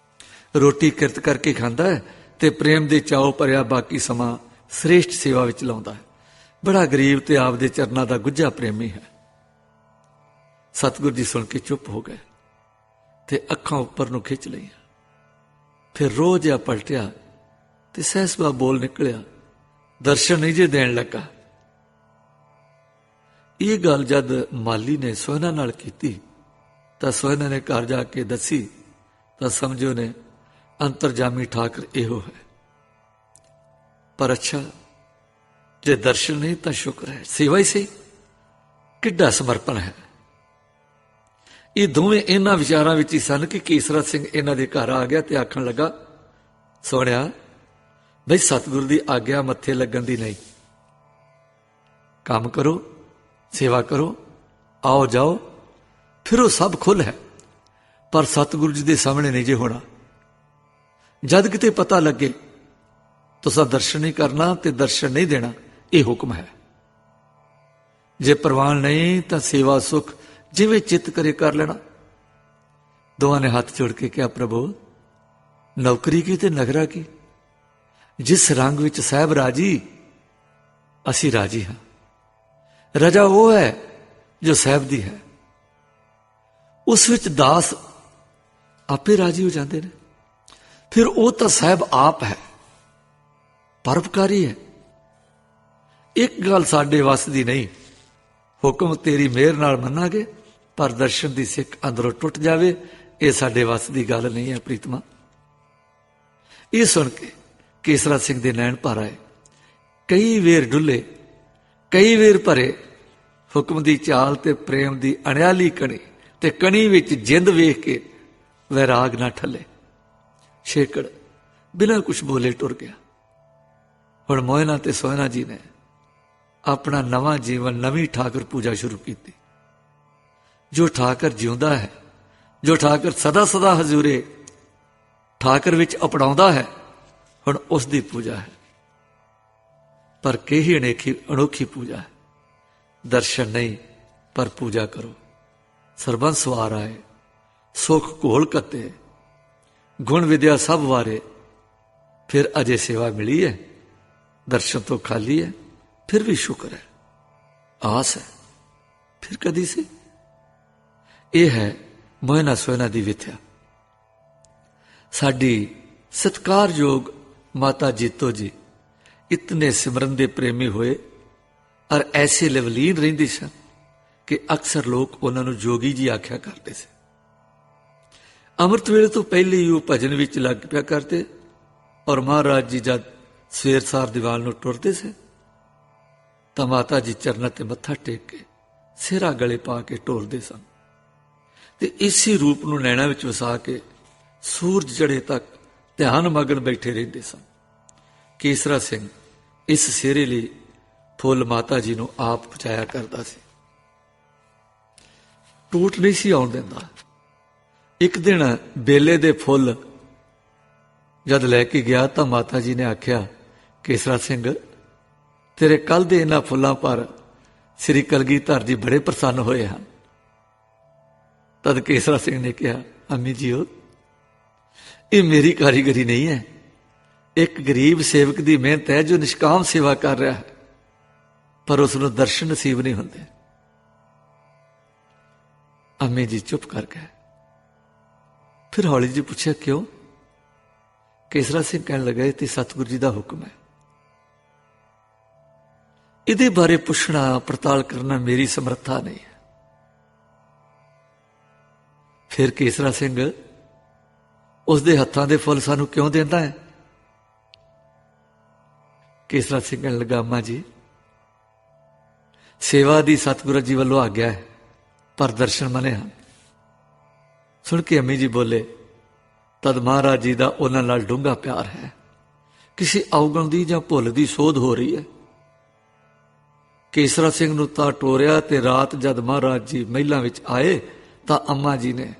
ਰੋਟੀ ਕਿਰਤ ਕਰਕੇ ਖਾਂਦਾ ਹੈ ਤੇ ਪ੍ਰੇਮ ਦੇ ਚਾਉ ਭਰਿਆ ਬਾਕੀ ਸਮਾਂ ਸ੍ਰੇਸ਼ਟ ਸੇਵਾ ਵਿੱਚ ਲਾਉਂਦਾ ਹੈ। ਬੜਾ ਗਰੀਬ ਤੇ ਆਪ ਦੇ ਚਰਨਾਂ ਦਾ ਗੁੱਝਾ ਪ੍ਰੇਮੀ ਹੈ। ਸਤਿਗੁਰੂ ਜੀ ਸੁਣ ਕੇ ਚੁੱਪ ਹੋ ਗਏ ਤੇ ਅੱਖਾਂ ਉੱਪਰ ਨੂੰ ਖਿੱਚ ਲਈਆਂ। ਫਿਰ ਰੋਹ ਜਿਹਾ ਪਲਟਿਆ ਤੇ ਸਹਿਸਵਾ ਬੋਲ ਨਿਕਲਿਆ, ਦਰਸ਼ਨ ਨਹੀਂ ਜੇ ਦੇਣ ਲੱਗਾ। ਇਹ ਗੱਲ ਜਦ ਮਾਲੀ ਨੇ ਸੋਹਣਾ ਨਾਲ ਕੀਤੀ ਤਾਂ ਸੋਹਣਾ ਨੇ ਘਰ ਜਾ ਕੇ ਦੱਸੀ ਤਾਂ ਸਮਝੋ ਨੇ ਅੰਤਰਜਾਮੀ ਠਾਕਰ ਇਹੋ ਹੈ। ਪਰ ਅੱਛਾ, ਜੇ ਦਰਸ਼ਨ ਨਹੀਂ ਤਾਂ ਸ਼ੁਕਰ ਹੈ, ਸੇਵਾ ਹੀ ਸਹੀ। ਕਿੱਡਾ ਸਮਰਪਣ ਹੈ। ਇਹ ਦੋਵੇਂ ਇਹਨਾਂ ਵਿਚਾਰਾਂ ਵਿੱਚ ਹੀ ਸਨ ਕਿ ਕੇਸਰਾ ਸਿੰਘ ਇਹਨਾਂ ਦੇ ਘਰ ਆ ਗਿਆ ਤੇ ਆਖਣ ਲੱਗਾ, ਸੋਹਣਿਆ ਬਈ ਸਤਿਗੁਰੂ ਦੀ ਆਗਿਆ ਮੱਥੇ ਲੱਗਣ ਦੀ ਨਹੀਂ। ਕੰਮ ਕਰੋ, ਸੇਵਾ ਕਰੋ, ਆਓ ਜਾਓ, ਫਿਰ ਉਹ ਸਭ ਖੁੱਲ੍ਹ ਹੈ, ਪਰ ਸਤਿਗੁਰੂ ਜੀ ਦੇ ਸਾਹਮਣੇ ਨਹੀਂ ਜੇ ਹੋਣਾ। ਜਦ ਕਿਤੇ ਪਤਾ ਲੱਗੇ ਤੁਸੀਂ ਦਰਸ਼ਨ ਨਹੀਂ ਕਰਨਾ ਤੇ ਦਰਸ਼ਨ ਨਹੀਂ ਦੇਣਾ, ਇਹ ਹੁਕਮ ਹੈ। ਜੇ ਪ੍ਰਵਾਨ ਨਹੀਂ ਤਾਂ ਸੇਵਾ ਸੁਖ ਜਿਵੇਂ ਚਿੱਤ ਕਰੇ ਕਰ ਲੈਣਾ। ਦੋਵਾਂ ਨੇ ਹੱਥ ਜੋੜ ਕੇ ਕਿਹਾ, ਪ੍ਰਭੂ ਨੌਕਰੀ ਕੀ ਤੇ ਨਗਰਾ ਕੀ, ਜਿਸ ਰੰਗ ਵਿੱਚ ਸਾਹਿਬ ਰਾਜੀ ਅਸੀਂ ਰਾਜੀ ਹਾਂ। ਰਜਾ ਉਹ ਹੈ ਜੋ ਸਾਹਿਬ ਦੀ ਹੈ, ਉਸ ਵਿੱਚ ਦਾਸ ਆਪੇ ਰਾਜੀ ਹੋ ਜਾਂਦੇ ਨੇ। ਫਿਰ ਉਹ ਤਾਂ ਸਾਹਿਬ ਆਪ ਹੈ, ਪਰਉਪਕਾਰੀ ਹੈ। ਇੱਕ ਗੱਲ ਸਾਡੇ ਵੱਸ ਦੀ ਨਹੀਂ, ਹੁਕਮ ਤੇਰੀ ਮਿਹਰ ਨਾਲ ਮੰਨਾਂਗੇ, ਪਰ ਦਰਸ਼ਨ ਦੀ ਸਿੱਖ ਅੰਦਰੋਂ ਟੁੱਟ ਜਾਵੇ, ਇਹ ਸਾਡੇ ਵੱਸ ਦੀ ਗੱਲ ਨਹੀਂ ਹੈ ਪ੍ਰੀਤਮਾ। ਇਹ ਸੁਣ ਕੇ ਕੇਸਰਾ ਸਿੰਘ ਦੇ ਨੈਣ ਭਰ ਆਏ। ਕਈ ਵੇਰ ਡੁੱਲੇ, ਕਈ ਵੇਰ ਭਰੇ। ਹੁਕਮ ਦੀ ਚਾਲ ਤੇ ਪ੍ਰੇਮ ਦੀ ਅਣਿਆਲੀ ਕਣੀ ਤੇ ਕਣੀ ਵਿੱਚ ਜਿੰਦ ਵੇਖ ਕੇ ਵੈਰਾਗ ਨਾ ਠੱਲੇ। ਛੇਕੜ ਬਿਨਾਂ ਕੁਛ ਬੋਲੇ ਟੁਰ ਗਿਆ। ਹੁਣ ਮੋਹਨਾ ਤੇ ਸੋਹਣਾ ਜੀ ਨੇ ਆਪਣਾ ਨਵਾਂ ਜੀਵਨ, ਨਵੀਂ ਠਾਕਰ ਪੂਜਾ ਸ਼ੁਰੂ ਕੀਤੀ। ਜੋ ਠਾਕਰ ਜਿਉਂਦਾ ਹੈ, ਜੋ ਠਾਕਰ ਸਦਾ ਸਦਾ ਹਜ਼ੂਰੇ ਠਾਕਰ ਵਿੱਚ ਅਪਣਾਉਂਦਾ ਹੈ, ਹੁਣ ਉਸ ਦੀ ਪੂਜਾ ਹੈ। ਪਰ ਕਿਹੀ ਅਨੋਖੀ ਪੂਜਾ ਹੈ। ਦਰਸ਼ਨ ਨਹੀਂ ਪਰ ਪੂਜਾ ਕਰੋ। ਸਰਬੰਸ ਵਾਰ ਆਏ, ਸੁਖ ਘੋਲ ਕੱਤੇ, ਗੁਣ ਵਿਦਿਆ ਸਭ ਵਾਰੇ। ਫਿਰ ਅਜੇ ਸੇਵਾ ਮਿਲੀ ਹੈ, ਦਰਸ਼ਨ ਤੋਂ ਖਾਲੀ ਹੈ, ਫਿਰ ਵੀ ਸ਼ੁਕਰ ਹੈ, ਆਸ ਹੈ। ਫਿਰ ਕਦੀ ਸੀ। ਇਹ ਹੈ ਮੋਹਨਾ ਸੋਹਣਾ ਦੀ ਵਿਥਿਆ। ਸਾਡੀ ਸਤਿਕਾਰਯੋਗ ਮਾਤਾ ਜੀਤੋ ਜੀ ਇਤਨੇ ਸਿਮਰਨ ਦੇ ਪ੍ਰੇਮੀ ਹੋਏ ਔਰ ਐਸੇ ਲਵਲੀਨ ਰਹਿੰਦੇ ਸਨ ਕਿ ਅਕਸਰ ਲੋਕ ਉਹਨਾਂ ਨੂੰ ਜੋਗੀ ਜੀ ਆਖਿਆ ਕਰਦੇ ਸੀ। ਅੰਮ੍ਰਿਤ ਵੇਲੇ ਤੋਂ ਪਹਿਲੇ ਹੀ ਉਹ ਭਜਨ ਵਿੱਚ ਲੱਗ ਪਿਆ ਕਰਦੇ ਔਰ ਮਹਾਰਾਜ ਜੀ ਜਦ ਸਵੇਰ ਸਾਰ ਦੀਵਾਨ ਨੂੰ ਟੁਰਦੇ ਸੀ ਤਾਂ ਮਾਤਾ ਜੀ ਚਰਨਾਂ ਤੇ ਮੱਥਾ ਟੇਕ ਕੇ ਸਿਹਰਾ ਗਲੇ ਪਾ ਕੇ ਢੋਲਦੇ ਸਨ ਤੇ ਇਸੇ ਰੂਪ ਨੂੰ ਨੈਣਾ ਵਿੱਚ ਵਸਾ ਕੇ ਸੂਰਜ ਚੜ੍ਹੇ ਤੱਕ ਧਿਆਨ ਮਗਨ ਬੈਠੇ ਰਹਿੰਦੇ ਸਨ। ਕੇਸਰਾ ਸਿੰਘ ਇਸ ਸਿਹਰੇ ਲਈ ਫੁੱਲ ਮਾਤਾ ਜੀ ਨੂੰ ਆਪ ਪਹੁੰਚਾਇਆ ਕਰਦਾ ਸੀ। ਟੂਟ ਨਹੀਂ ਸੀ ਆਉਣ ਦਿੰਦਾ। ਇੱਕ ਦਿਨ ਬੇਲੇ ਦੇ ਫੁੱਲ ਜਦ ਲੈ ਕੇ ਗਿਆ ਤਾਂ ਮਾਤਾ ਜੀ ਨੇ ਆਖਿਆ, ਕੇਸਰਾ ਸਿੰਘ ਤੇਰੇ ਕੱਲ ਦੇ ਇਹਨਾਂ ਫੁੱਲਾਂ ਪਰ ਸ੍ਰੀ ਕਲਗੀਧਰ ਜੀ ਬੜੇ ਪ੍ਰਸੰਨ ਹੋਏ ਹਨ। ਤਦ ਕੇਸਰਾ ਸਿੰਘ ਨੇ ਕਿਹਾ, ਅੰਮੀ ਜੀਓ ਇਹ ਮੇਰੀ ਕਾਰੀਗਰੀ ਨਹੀਂ ਹੈ, ਇੱਕ ਗਰੀਬ ਸੇਵਕ ਦੀ ਮਿਹਨਤ ਹੈ ਜੋ ਨਿਸ਼ਕਾਮ ਸੇਵਾ ਕਰ ਰਿਹਾ ਹੈ, ਪਰ ਉਸ ਨੂੰ ਦਰਸ਼ਨ ਨਸੀਬ ਨਹੀਂ ਹੁੰਦੇ। ਅੰਮੀ ਜੀ ਚੁੱਪ ਕਰ ਗਏ। ਫਿਰ ਹੌਲੀ ਜੀ ਪੁੱਛਿਆ, ਕਿਉਂ? ਕੇਸਰਾ ਸਿੰਘ ਕਹਿਣ ਲੱਗਾ, ਤੇ ਸਤਿਗੁਰੂ ਜੀ ਦਾ ਹੁਕਮ ਹੈ। ਇਹਦੇ ਬਾਰੇ ਪੁੱਛਣਾ ਪੜਤਾਲ ਕਰਨਾ ਮੇਰੀ ਸਮਰੱਥਾ ਨਹੀਂ ਹੈ। ਫਿਰ ਕੇਸਰਾ ਸਿੰਘ ਉਸਦੇ ਹੱਥਾਂ ਦੇ ਫੁੱਲ ਸਾਨੂੰ ਕਿਉਂ ਦਿੰਦਾ ਹੈ? ਕੇਸਰਾ ਸਿੰਘ ਕਹਿਣ ਲੱਗਾ, ਅੰਮਾ ਜੀ ਸੇਵਾ ਦੀ ਸਤਿਗੁਰੂ ਜੀ ਵੱਲੋਂ ਆਗਿਆ ਹੈ, ਪਰ ਦਰਸ਼ਨ ਮਨੇ ਹਨ। ਸੁਣ ਕੇ ਅੰਮੀ ਜੀ ਬੋਲੇ, ਤਦ ਮਹਾਰਾਜ ਜੀ ਦਾ ਉਹਨਾਂ ਨਾਲ ਡੂੰਘਾ ਪਿਆਰ ਹੈ। ਕਿਸੇ ਔਗਣ ਦੀ ਜਾਂ ਭੁੱਲ ਦੀ ਸੋਧ ਹੋ ਰਹੀ ਹੈ। ਕੇਸਰਾ ਸਿੰਘ ਨੂੰ ਤਾਂ ਟੋਰਿਆ, ਤੇ ਰਾਤ ਜਦ ਮਹਾਰਾਜ ਜੀ ਮਹਿਲਾਂ ਵਿੱਚ ਆਏ ਤਾਂ ਅੰਮਾ ਜੀ ਨੇ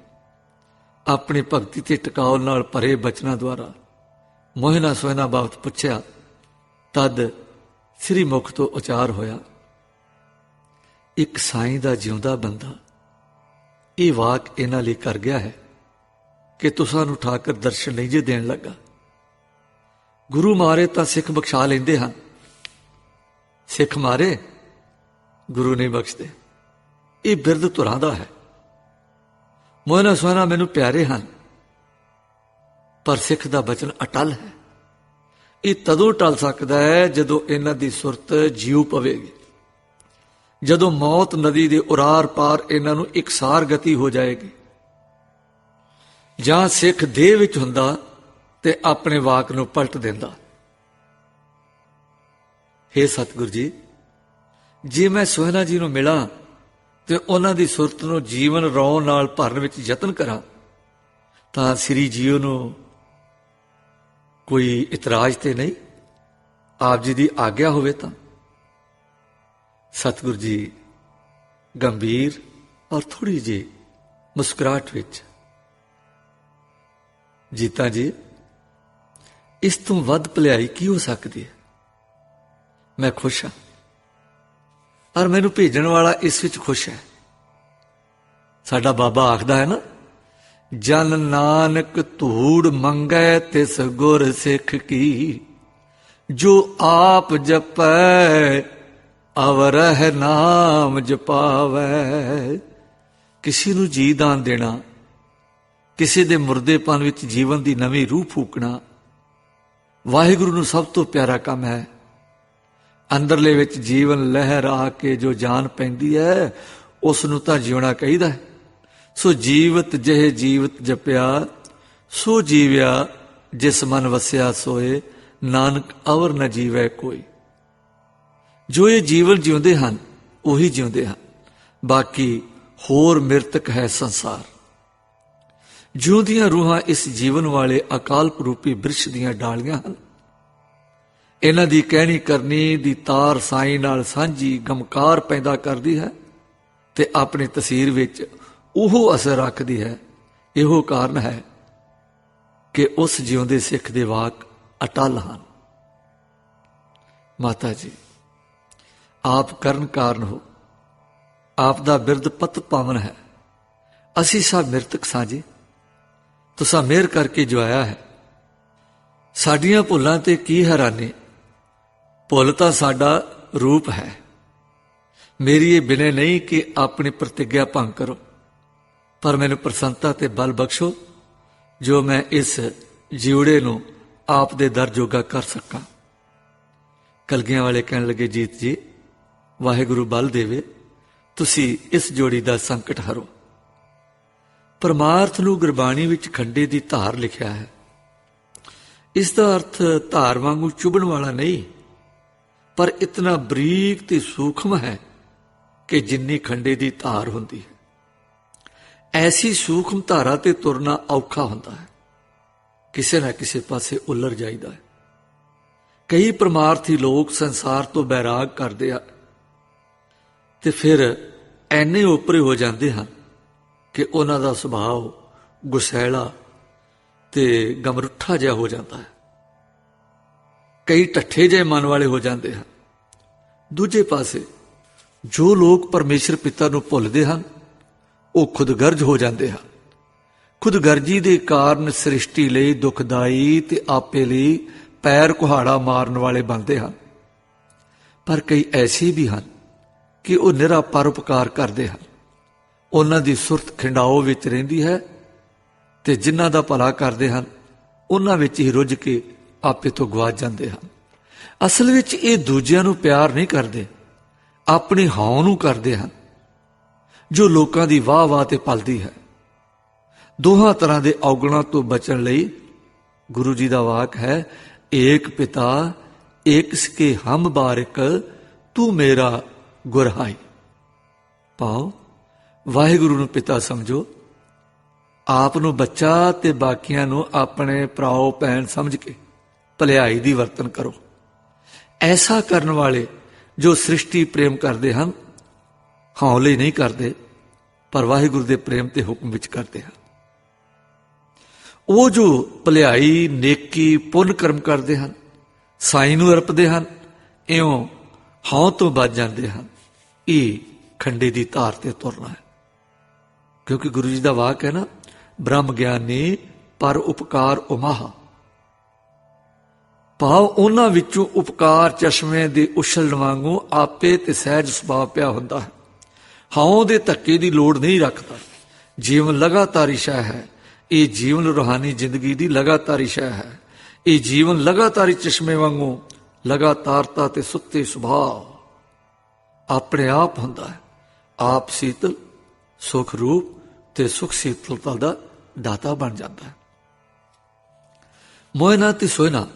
ਆਪਣੀ ਭਗਤੀ ਤੇ ਟਿਕਾਉ ਨਾਲ ਭਰੇ ਬਚਨਾਂ ਦੁਆਰਾ ਮੋਹਿਨਾ ਸੋਹਿਨਾ ਬਾਬਤ ਪੁੱਛਿਆ। ਤਦ ਸ੍ਰੀ ਮੁਖ ਤੋਂ ਉਚਾਰ ਹੋਇਆ, ਇੱਕ ਸਾਈਂ ਦਾ ਜਿਉਂਦਾ ਬੰਦਾ ਇਹ ਵਾਕ ਇਹਨਾਂ ਲਈ ਕਰ ਗਿਆ ਹੈ ਕਿ ਤੁਸਾਂ ਨੂੰ ਠਾਕਰ ਦਰਸ਼ਨ ਨਹੀਂ ਜੇ ਦੇਣ ਲੱਗਾ। ਗੁਰੂ ਮਾਰੇ ਤਾਂ ਸਿੱਖ ਬਖਸ਼ਾ ਲੈਂਦੇ ਹਨ, ਸਿੱਖ ਮਾਰੇ ਗੁਰੂ ਨਹੀਂ ਬਖਸ਼ਦੇ। ਇਹ ਬਿਰਧ ਧੁਰਾਂ ਦਾ ਹੈ। ਮੋਹਨਾ ਸੋਹਣਾ ਮੈਨੂੰ ਪਿਆਰੇ ਹਨ, ਪਰ ਸਿੱਖ ਦਾ ਬਚਨ ਅਟਲ ਹੈ। ਇਹ ਤਦੋਂ ਟਲ ਸਕਦਾ ਹੈ ਜਦੋਂ ਇਹਨਾਂ ਦੀ ਸੁਰਤ ਜੀਉ ਪਵੇਗੀ, ਜਦੋਂ ਮੌਤ ਨਦੀ ਦੇ ਉਰਾਰ ਪਾਰ ਇਹਨਾਂ ਨੂੰ ਇਕਸਾਰ ਗਤੀ ਹੋ ਜਾਏਗੀ। ਜਾਂ ਸਿੱਖ ਦੇਹ ਵਿੱਚ ਹੁੰਦਾ ਤੇ ਆਪਣੇ ਵਾਕ ਨੂੰ ਪਲਟ ਦਿੰਦਾ। ਹੇ ਸਤਿਗੁਰੂ ਜੀ, ਜੇ ਮੈਂ ਸੋਹਣਾ ਜੀ ਨੂੰ ਮਿਲਾਂ ਤੇ ਉਹਨਾਂ ਦੀ ਸੁਰਤ ਨੂੰ ਜੀਵਨ ਰੌਂ ਨਾਲ ਭਰਨ ਵਿੱਚ ਯਤਨ ਕਰਾਂ ਤਾਂ ਸ੍ਰੀ ਜੀਓ ਨੂੰ ਕੋਈ ਇਤਰਾਜ਼ ਤੇ ਨਹੀਂ? ਆਪ ਜੀ ਦੀ ਆਗਿਆ ਹੋਵੇ ਤਾਂ। ਸਤਿਗੁਰੂ ਜੀ ਗੰਭੀਰ ਔਰ ਥੋੜੀ ਜਿਹੀ ਮੁਸਕਰਾਹਟ ਵਿੱਚ, ਜੀਤਾ ਜੀ, ਇਸ ਤੋਂ ਵੱਧ ਭਲਾਈ ਕੀ ਹੋ ਸਕਦੀ ਹੈ? ਮੈਂ ਖੁਸ਼ ਹਾਂ, ਔਰ ਮੈਨੂੰ ਭੇਜਣ ਵਾਲਾ ਇਸ ਵਿੱਚ ਖੁਸ਼ ਹੈ। ਸਾਡਾ ਬਾਬਾ ਆਖਦਾ ਹੈ ਨਾ, ਜਨ ਨਾਨਕ ਧੂੜ ਮੰਗੈ ਤਿਸ ਗੁਰ ਸਿੱਖ ਕੀ, ਜੋ ਆਪ ਜਪੈ ਅਵਰਹਿ ਨਾਮ ਜਪਾਵੈ। ਕਿਸੇ ਨੂੰ ਜੀ ਦਾਨ ਦੇਣਾ, ਕਿਸੇ ਦੇ ਮੁਰਦੇਪਨ ਵਿੱਚ ਜੀਵਨ ਦੀ ਨਵੀਂ ਰੂਹ ਫੂਕਣਾ ਵਾਹਿਗੁਰੂ ਨੂੰ ਸਭ ਤੋਂ ਪਿਆਰਾ ਕੰਮ ਹੈ। ਅੰਦਰਲੇ ਵਿੱਚ ਜੀਵਨ ਲਹਿਰ ਆ ਕੇ ਜੋ ਜਾਨ ਪੈਂਦੀ ਹੈ, ਉਸ ਨੂੰ ਤਾਂ ਜਿਉਣਾ ਕਹੀਦਾ ਹੈ। ਸੋ ਜੀਵਤ ਜਿਹੇ ਜੀਵਤ ਜਪਿਆ, ਸੋ ਜੀਵਿਆ ਜਿਸ ਮਨ ਵਸਿਆ ਸੋਏ, ਨਾਨਕ ਅਵਰ ਨ ਜੀਵੈ ਕੋਈ। ਜੋ ਇਹ ਜੀਵਨ ਜਿਉਂਦੇ ਹਨ ਉਹੀ ਜਿਉਂਦੇ ਹਨ, ਬਾਕੀ ਹੋਰ ਮਿਰਤਕ ਹੈ ਸੰਸਾਰ। ਜਿਉਂਦੀਆਂ ਰੂਹਾਂ ਇਸ ਜੀਵਨ ਵਾਲੇ ਅਕਾਲਪ ਰੂਪੀ ਬਿਰਛ ਦੀਆਂ ਡਾਲੀਆਂ ਹਨ। ਇਹਨਾਂ ਦੀ ਕਹਿਣੀ ਕਰਨੀ ਦੀ ਤਾਰ ਸਾਈਂ ਨਾਲ ਸਾਂਝੀ ਗਮਕਾਰ ਪੈਦਾ ਕਰਦੀ ਹੈ ਤੇ ਆਪਣੀ ਤਸੀਰ ਵਿੱਚ ਉਹ ਅਸਰ ਰੱਖਦੀ ਹੈ। ਇਹੋ ਕਾਰਨ ਹੈ ਕਿ ਉਸ ਜਿਉਂਦੇ ਸਿੱਖ ਦੇ ਵਾਕ ਅਟਲ ਹਨ। ਮਾਤਾ ਜੀ, ਆਪ ਕਰਨ ਕਾਰਨ ਹੋ, ਆਪ ਦਾ ਬਿਰਦ ਪਤ ਪਾਵਨ ਹੈ। ਅਸੀਂ ਸਭ ਮਿਰਤਕ ਸਾਂਝੇ, ਤੁਸਾਂ ਮਿਹਰ ਕਰਕੇ ਜਵਾਇਆ ਹੈ। ਸਾਡੀਆਂ ਭੁੱਲਾਂ ਤੇ ਕੀ ਹੈਰਾਨੀ, ਭੁੱਲ ਤਾਂ ਸਾਡਾ ਰੂਪ ਹੈ। ਮੇਰੀ ਇਹ ਬਿਨੇ ਨਹੀਂ ਕਿ ਆਪਣੀ ਪ੍ਰਤਿਗਿਆ ਭੰਗ ਕਰੋ, ਪਰ ਮੈਨੂੰ ਪ੍ਰਸੰਨਤਾ ਤੇ ਬਲ ਬਖਸ਼ੋ ਜੋ ਮੈਂ ਇਸ ਜਿਉੜੇ ਨੂੰ ਆਪ ਦੇ ਦਰ ਜੋਗਾ ਕਰ ਸਕਾਂ। ਕਲਗੀਆਂ ਵਾਲੇ ਕਹਿਣ ਲੱਗੇ, ਜੀਤ ਜੀ, ਵਾਹਿਗੁਰੂ ਬਲ ਦੇਵੇ, ਤੁਸੀਂ ਇਸ ਜੋੜੀ ਦਾ ਸੰਕਟ ਹਰੋ। ਪਰਮਾਰਥ ਨੂੰ ਗੁਰਬਾਣੀ ਵਿੱਚ ਖੰਡੇ ਦੀ ਧਾਰ ਲਿਖਿਆ ਹੈ। ਇਸ ਦਾ ਅਰਥ ਧਾਰ ਵਾਂਗੂ ਚੁਭਣ ਵਾਲਾ ਨਹੀਂ, ਪਰ ਇਤਨਾ ਬਰੀਕ ਤੇ ਸੂਖਮ ਹੈ ਕਿ ਜਿੰਨੀ ਖੰਡੇ ਦੀ ਧਾਰ ਹੁੰਦੀ ਹੈ, ਐਸੀ ਸੂਖਮ ਧਾਰਾ ਤੇ ਤੁਰਨਾ ਔਖਾ ਹੁੰਦਾ ਹੈ। ਕਿਸੇ ਨਾ ਕਿਸੇ ਪਾਸੇ ਉਲਝ ਜਾਈਦਾ ਹੈ। ਕਈ ਪਰਮਾਰਥੀ ਲੋਕ ਸੰਸਾਰ ਤੋਂ ਬੈਰਾਗ ਕਰਦੇ ਆ ਤੇ ਫਿਰ ਐਨੇ ਓਪਰੇ ਹੋ ਜਾਂਦੇ ਹਨ ਕਿ ਉਹਨਾਂ ਦਾ ਸੁਭਾਅ ਗੁਸੈਲਾ ਤੇ ਗਮਰੁੱਠਾ ਜਿਹਾ ਹੋ ਜਾਂਦਾ ਹੈ। ਕਈ ਠੱਠੇ ਜਿਹੇ ਮਨ ਵਾਲੇ ਹੋ ਜਾਂਦੇ ਹਨ। ਦੂਜੇ ਪਾਸੇ ਜੋ ਲੋਕ ਪਰਮੇਸ਼ਰ ਪਿਤਾ ਨੂੰ ਭੁੱਲਦੇ ਹਨ, ਉਹ ਖੁਦਗਰਜ ਹੋ ਜਾਂਦੇ ਹਨ। ਖੁਦਗਰਜੀ ਦੇ ਕਾਰਨ ਸ੍ਰਿਸ਼ਟੀ ਲਈ ਦੁਖਦਾਈ ਤੇ ਆਪੇ ਲਈ ਪੈਰ ਕੁਹਾੜਾ ਮਾਰਨ ਵਾਲੇ ਬਣਦੇ ਹਨ। ਪਰ ਕਈ ਐਸੇ ਵੀ ਹਨ ਕਿ ਉਹ ਨਿਰਾ ਪਰਉਪਕਾਰ ਕਰਦੇ ਹਨ। ਉਹਨਾਂ ਦੀ ਸੁਰਤ ਖਿੰਡਾਓ ਵਿੱਚ ਰਹਿੰਦੀ ਹੈ ਤੇ ਜਿਨ੍ਹਾਂ ਦਾ ਭਲਾ ਕਰਦੇ ਹਨ ਉਹਨਾਂ ਵਿੱਚ ਹੀ ਰੁੱਝ ਕੇ ਆਪੇ ਤੋਂ ਗਵਾਚ ਜਾਂਦੇ ਹਨ। ਅਸਲ ਵਿੱਚ ਇਹ ਦੂਜਿਆਂ ਨੂੰ ਪਿਆਰ ਨਹੀਂ ਕਰਦੇ, ਆਪਣੀ ਹਉ ਨੂੰ ਕਰਦੇ ਹਨ, ਜੋ ਲੋਕਾਂ ਦੀ ਵਾਹ ਵਾਹ ਤੇ ਪਲਦੀ ਹੈ। ਦੋਹਾਂ ਤਰ੍ਹਾਂ ਦੇ ਔਗਣਾਂ ਤੋਂ ਬਚਣ ਲਈ ਗੁਰੂ ਜੀ ਦਾ ਵਾਕ ਹੈ, ਏਕ ਪਿਤਾ ਏਕ ਸਕੇ ਹਮ ਬਾਰਿਕ, ਤੂੰ ਮੇਰਾ ਗੁਰਹਾਈ। ਪਾਓ, ਵਾਹਿਗੁਰੂ ਨੂੰ ਪਿਤਾ ਸਮਝੋ ਆਪ ਨੂੰ ਬੱਚਾ ਤੇ ਬਾਕੀਆਂ ਨੂੰ ਆਪਣੇ ਭਰਾਓ ਭੈਣ ਸਮਝ ਕੇ ਭਲਾਈ ਦੀ ਵਰਤਨ ਕਰੋ। ਐਸਾ ਕਰਨ ਵਾਲੇ ਜੋ ਸ੍ਰਿਸ਼ਟੀ ਪ੍ਰੇਮ ਕਰਦੇ ਹਨ, ਹੌਲੇ ਨਹੀਂ ਕਰਦੇ, ਪਰ ਵਾਹਿਗੁਰੂ ਦੇ ਪ੍ਰੇਮ ਤੇ ਹੁਕਮ ਵਿੱਚ ਕਰਦੇ ਹਨ। ਉਹ ਜੋ ਭਲਾਈ, ਨੇਕੀ, ਪੁੰਨ ਕਰਮ ਕਰਦੇ ਹਨ, ਸਾਈਂ ਨੂੰ ਅਰਪਦੇ ਹਨ, ਇਉਂ ਹਉ ਤੋਂ ਬਚ ਜਾਂਦੇ ਹਨ। ਇਹ ਖੰਡੇ ਦੀ ਧਾਰ ਤੇ ਤੁਰਨਾ ਹੈ। ਕਿਉਂਕਿ ਗੁਰੂ ਜੀ ਦਾ ਵਾਕ ਹੈ ਨਾ, ਬ੍ਰਹਮ ਗਿਆਨੀ ਪਰ ਉਪਕਾਰ ਉਮਾਹਾ। ਭਾਵ ਉਹਨਾਂ ਵਿੱਚੋਂ ਉਪਕਾਰ ਚਸ਼ਮੇ ਦੇ ਉਛਲਣ ਵਾਂਗੂ ਆਪੇ ਤੇ ਸਹਿਜ ਸੁਭਾਅ ਪਿਆ ਹੁੰਦਾ ਹੈ। ਹਉ ਦੇ ਧੱਕੇ ਦੀ ਲੋੜ ਨਹੀਂ ਰੱਖਦਾ। ਜੀਵਨ ਲਗਾਤਾਰੀ ਸ਼ੈ ਹੈ। ਇਹ ਜੀਵਨ ਰੂਹਾਨੀ ਜ਼ਿੰਦਗੀ ਦੀ ਲਗਾਤਾਰੀ ਸ਼ੈ ਹੈ। ਇਹ ਜੀਵਨ ਲਗਾਤਾਰੀ ਚਸ਼ਮੇ ਵਾਂਗੂ ਲਗਾਤਾਰਤਾ ਤੇ ਸੁੱਤੇ ਸੁਭਾਅ ਆਪਣੇ ਆਪ ਹੁੰਦਾ ਹੈ। ਆਪ ਸੀਤਲ ਸੁਖ ਰੂਪ ਤੇ ਸੁਖ ਸੀਤਲਤਾ ਦਾ ਦਾਤਾ ਬਣ ਜਾਂਦਾ ਹੈ। ਮੋਇਨਾ ਤੇ ਸੋਇਨਾ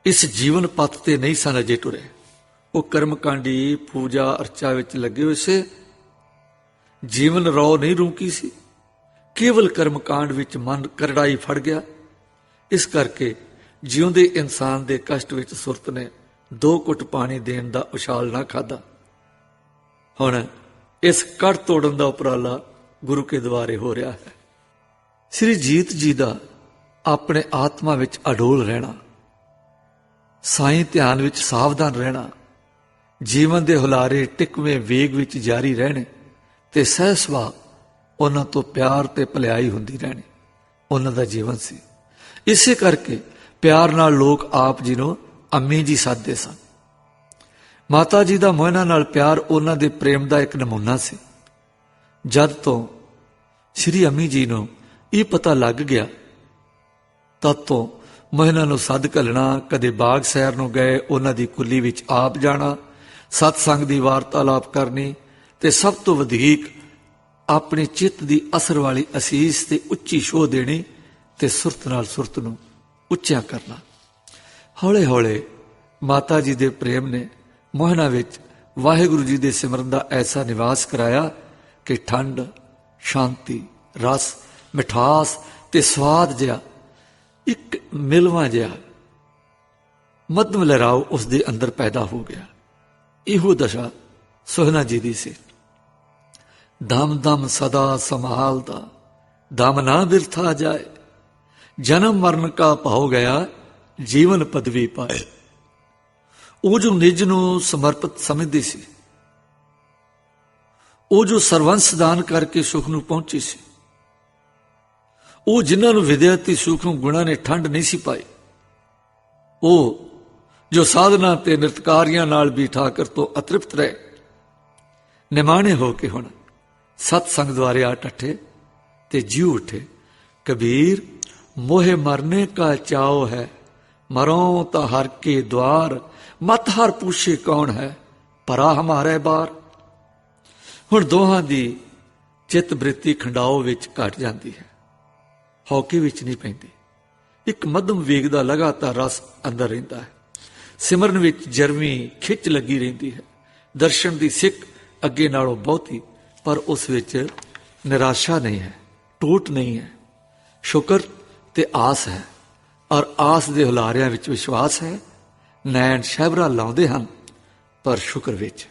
ਇਸ ਜੀਵਨ ਪੱਥ ਤੇ ਨਹੀਂ ਸਨ ਅਜੇ ਟੁਰੇ। ਉਹ ਕਰਮਕਾਂਡੀ ਪੂਜਾ ਅਰਚਾ ਵਿੱਚ ਲੱਗੇ ਹੋਏ ਸੀ। ਜੀਵਨ ਰੌ ਨਹੀਂ ਰੂਕੀ ਸੀ। ਕੇਵਲ ਕਰਮਕਾਂਡ ਵਿੱਚ ਮਨ ਕਰੜਾਈ ਫੜ ਗਿਆ। ਇਸ ਕਰਕੇ ਜਿਉਂਦੇ ਇਨਸਾਨ ਦੇ ਕਸ਼ਟ ਵਿੱਚ ਸੁਰਤ ਨੇ 2 ਘੁੱਟ ਪਾਣੀ ਦੇਣ ਦਾ ਉਛਾਲ ਨਾ ਖਾਧਾ। ਹੁਣ ਇਸ ਕੜ ਤੋੜਨ ਦਾ ਉਪਰਾਲਾ ਗੁਰੂ ਕੇ ਦੁਆਰੇ ਹੋ ਰਿਹਾ ਹੈ। ਸ੍ਰੀ ਜੀਤ ਜੀ ਦਾ ਆਪਣੇ ਆਤਮਾ ਵਿੱਚ ਅਡੋਲ ਰਹਿਣਾ, ਸਾਈਂ ਧਿਆਨ ਵਿੱਚ ਸਾਵਧਾਨ ਰਹਿਣਾ, ਜੀਵਨ ਦੇ ਹੁਲਾਰੇ ਟਿਕਵੇਂ ਵੇਗ ਵਿੱਚ ਜਾਰੀ ਰਹਿਣੇ ਤੇ ਸਹਿ ਸੁਭਾਅ ਉਹਨਾਂ ਤੋਂ ਪਿਆਰ ਤੇ ਭਲਾਈ ਹੁੰਦੀ ਰਹਿਣੀ ਉਹਨਾਂ ਦਾ ਜੀਵਨ ਸੀ। ਇਸੇ ਕਰਕੇ ਪਿਆਰ ਨਾਲ ਲੋਕ ਆਪ ਜੀ ਨੂੰ ਅੰਮੀ ਜੀ ਸੱਦਦੇ ਸਨ। ਮਾਤਾ ਜੀ ਦਾ ਮੋਇਨਾ ਨਾਲ ਪਿਆਰ ਉਹਨਾਂ ਦੇ ਪ੍ਰੇਮ ਦਾ ਇੱਕ ਨਮੂਨਾ ਸੀ। ਜਦ ਤੋਂ ਸ਼੍ਰੀ ਅੰਮੀ ਜੀ ਨੂੰ ਇਹ ਪਤਾ ਲੱਗ ਗਿਆ, ਤਦ ਤੋਂ ਮੋਇਨਾ ਨੂੰ ਸੱਦ ਘੱਲਣਾ, ਕਦੇ ਬਾਗ ਸੈਰ ਨੂੰ ਗਏ ਉਹਨਾਂ ਦੀ ਕੁੱਲੀ ਵਿੱਚ ਆਪ ਜਾਣਾ, ਸਤਸੰਗ ਦੀ ਵਾਰਤਾਲਾਪ ਕਰਨੀ ਤੇ ਸਭ ਤੋਂ ਵਧੇਕ ਆਪਣੇ ਚਿੱਤ ਦੀ ਅਸਰ ਵਾਲੀ ਅਸੀਸ ਤੇ ਉੱਚੀ ਛੋਹ ਦੇਣੀ ਤੇ ਸੁਰਤ ਨਾਲ ਸੁਰਤ ਨੂੰ ਉੱਚਾ ਕਰਨਾ। ਹੌਲੇ ਹੌਲੇ ਮਾਤਾ ਜੀ ਦੇ ਪ੍ਰੇਮ ਨੇ ਮੋਹਨਾ ਵਿੱਚ ਵਾਹਿਗੁਰੂ ਜੀ ਦੇ ਸਿਮਰਨ ਦਾ ਐਸਾ ਨਿਵਾਸ ਕਰਾਇਆ ਕਿ ਠੰਡ, ਸ਼ਾਂਤੀ, ਰਸ, ਮਿਠਾਸ ਤੇ ਸਵਾਦ ਜਿਹਾ ਇੱਕ ਮਿਲਵਾਂ ਜਿਹਾ ਮੱਧਮ ਲਹਿਰਾਓ ਉਸ ਦੇ ਅੰਦਰ ਪੈਦਾ ਹੋ ਗਿਆ। ਇਹੋ ਦਸ਼ਾ ਸੋਹਣਾ ਜੀ ਦੀ ਸੀ। ਦਮ ਦਮ ਸਦਾ ਸੰਭਾਲਦਾ, ਦਮ ਨਾ ਬਿਰਥਾ ਜਾਏ, ਜਨਮ ਮਰਨ ਕਾ ਭਾਉ ਗਿਆ, ਜੀਵਨ ਪਦਵੀ ਪਾਏ। ਉਹ ਜੋ ਨਿਜ ਨੂੰ ਸਮਰਪਿਤ ਸਮਝਦੀ ਸੀ, ਉਹ ਜੋ ਸਰਵੰਸ ਦਾਨ ਕਰਕੇ ਸੁਖ ਨੂੰ ਪਹੁੰਚੀ ਸੀ, ਉਹ ਜਿਨ੍ਹਾਂ ਨੂੰ ਵਿਦਿਆ ਤੇ ਸੂਖਮ ਗੁਣਾਂ ਨੇ ਠੰਡ ਨਹੀਂ ਸੀ ਪਾਈ, ਉਹ ਜੋ ਸਾਧਨਾ ਤੇ ਨਿਰਤਕਾਰੀਆਂ ਨਾਲ ਵੀ ਠਾਕਰ ਤੋਂ ਅਤ੍ਰਿਪਤ ਰਹੇ, ਨਿਮਾਣੇ ਹੋ ਕੇ ਹੁਣ ਸਤਸੰਗ ਦੁਆਰੇ ਆ ਟੱਠੇ ਤੇ ਜੀ ਉਠੇ। ਕਬੀਰ ਮੋਹਿ ਮਰਨੇ ਕਾ ਚਾਓ ਹੈ, ਮਰੋ ਤਾਂ ਹਰ ਕੇ द्वार, ਮਤ ਹਰ ਪੁੱਛੇ ਕੌਣ ਹੈ, ਪਰਾ ਹਮਾਰੇ ਬਾਰ। ਹੁਣ ਦੋਹਾਂ ਦੀ ਚਿੱਤ ਬ੍ਰਿਤੀ ਖੰਡਾਓ ਵਿੱਚ ਘਟ ਜਾਂਦੀ ਹੈ, ਹੌਕੇ ਵਿੱਚ ਨਹੀਂ ਪੈਂਦੀ। ਇੱਕ ਮੱਧਮ ਵੇਗ ਦਾ ਲਗਾਤਾਰ ਰਸ ਅੰਦਰ ਰਹਿੰਦਾ ਹੈ। ਸਿਮਰਨ ਵਿੱਚ ਜਰਵੀਂ ਖਿੱਚ ਲੱਗੀ ਰਹਿੰਦੀ ਹੈ। ਦਰਸ਼ਨ ਦੀ ਸਿੱਖ ਅੱਗੇ ਨਾਲੋਂ ਬਹੁਤੀ, ਪਰ ਉਸ ਵਿੱਚ ਨਿਰਾਸ਼ਾ ਨਹੀਂ ਹੈ, ਟੋਟ ਨਹੀਂ ਹੈ। ਸ਼ੁਕਰ ਤੇ ਆਸ ਹੈ, ਔਰ ਆਸ ਦੇ ਹੁਲਾਰਿਆਂ ਵਿੱਚ ਵਿਸ਼ਵਾਸ ਹੈ। ਨੈਣ ਸ਼ਹਿਬਰਾ ਲਾਉਂਦੇ ਹਨ, ਪਰ ਸ਼ੁਕਰ ਵਿੱਚ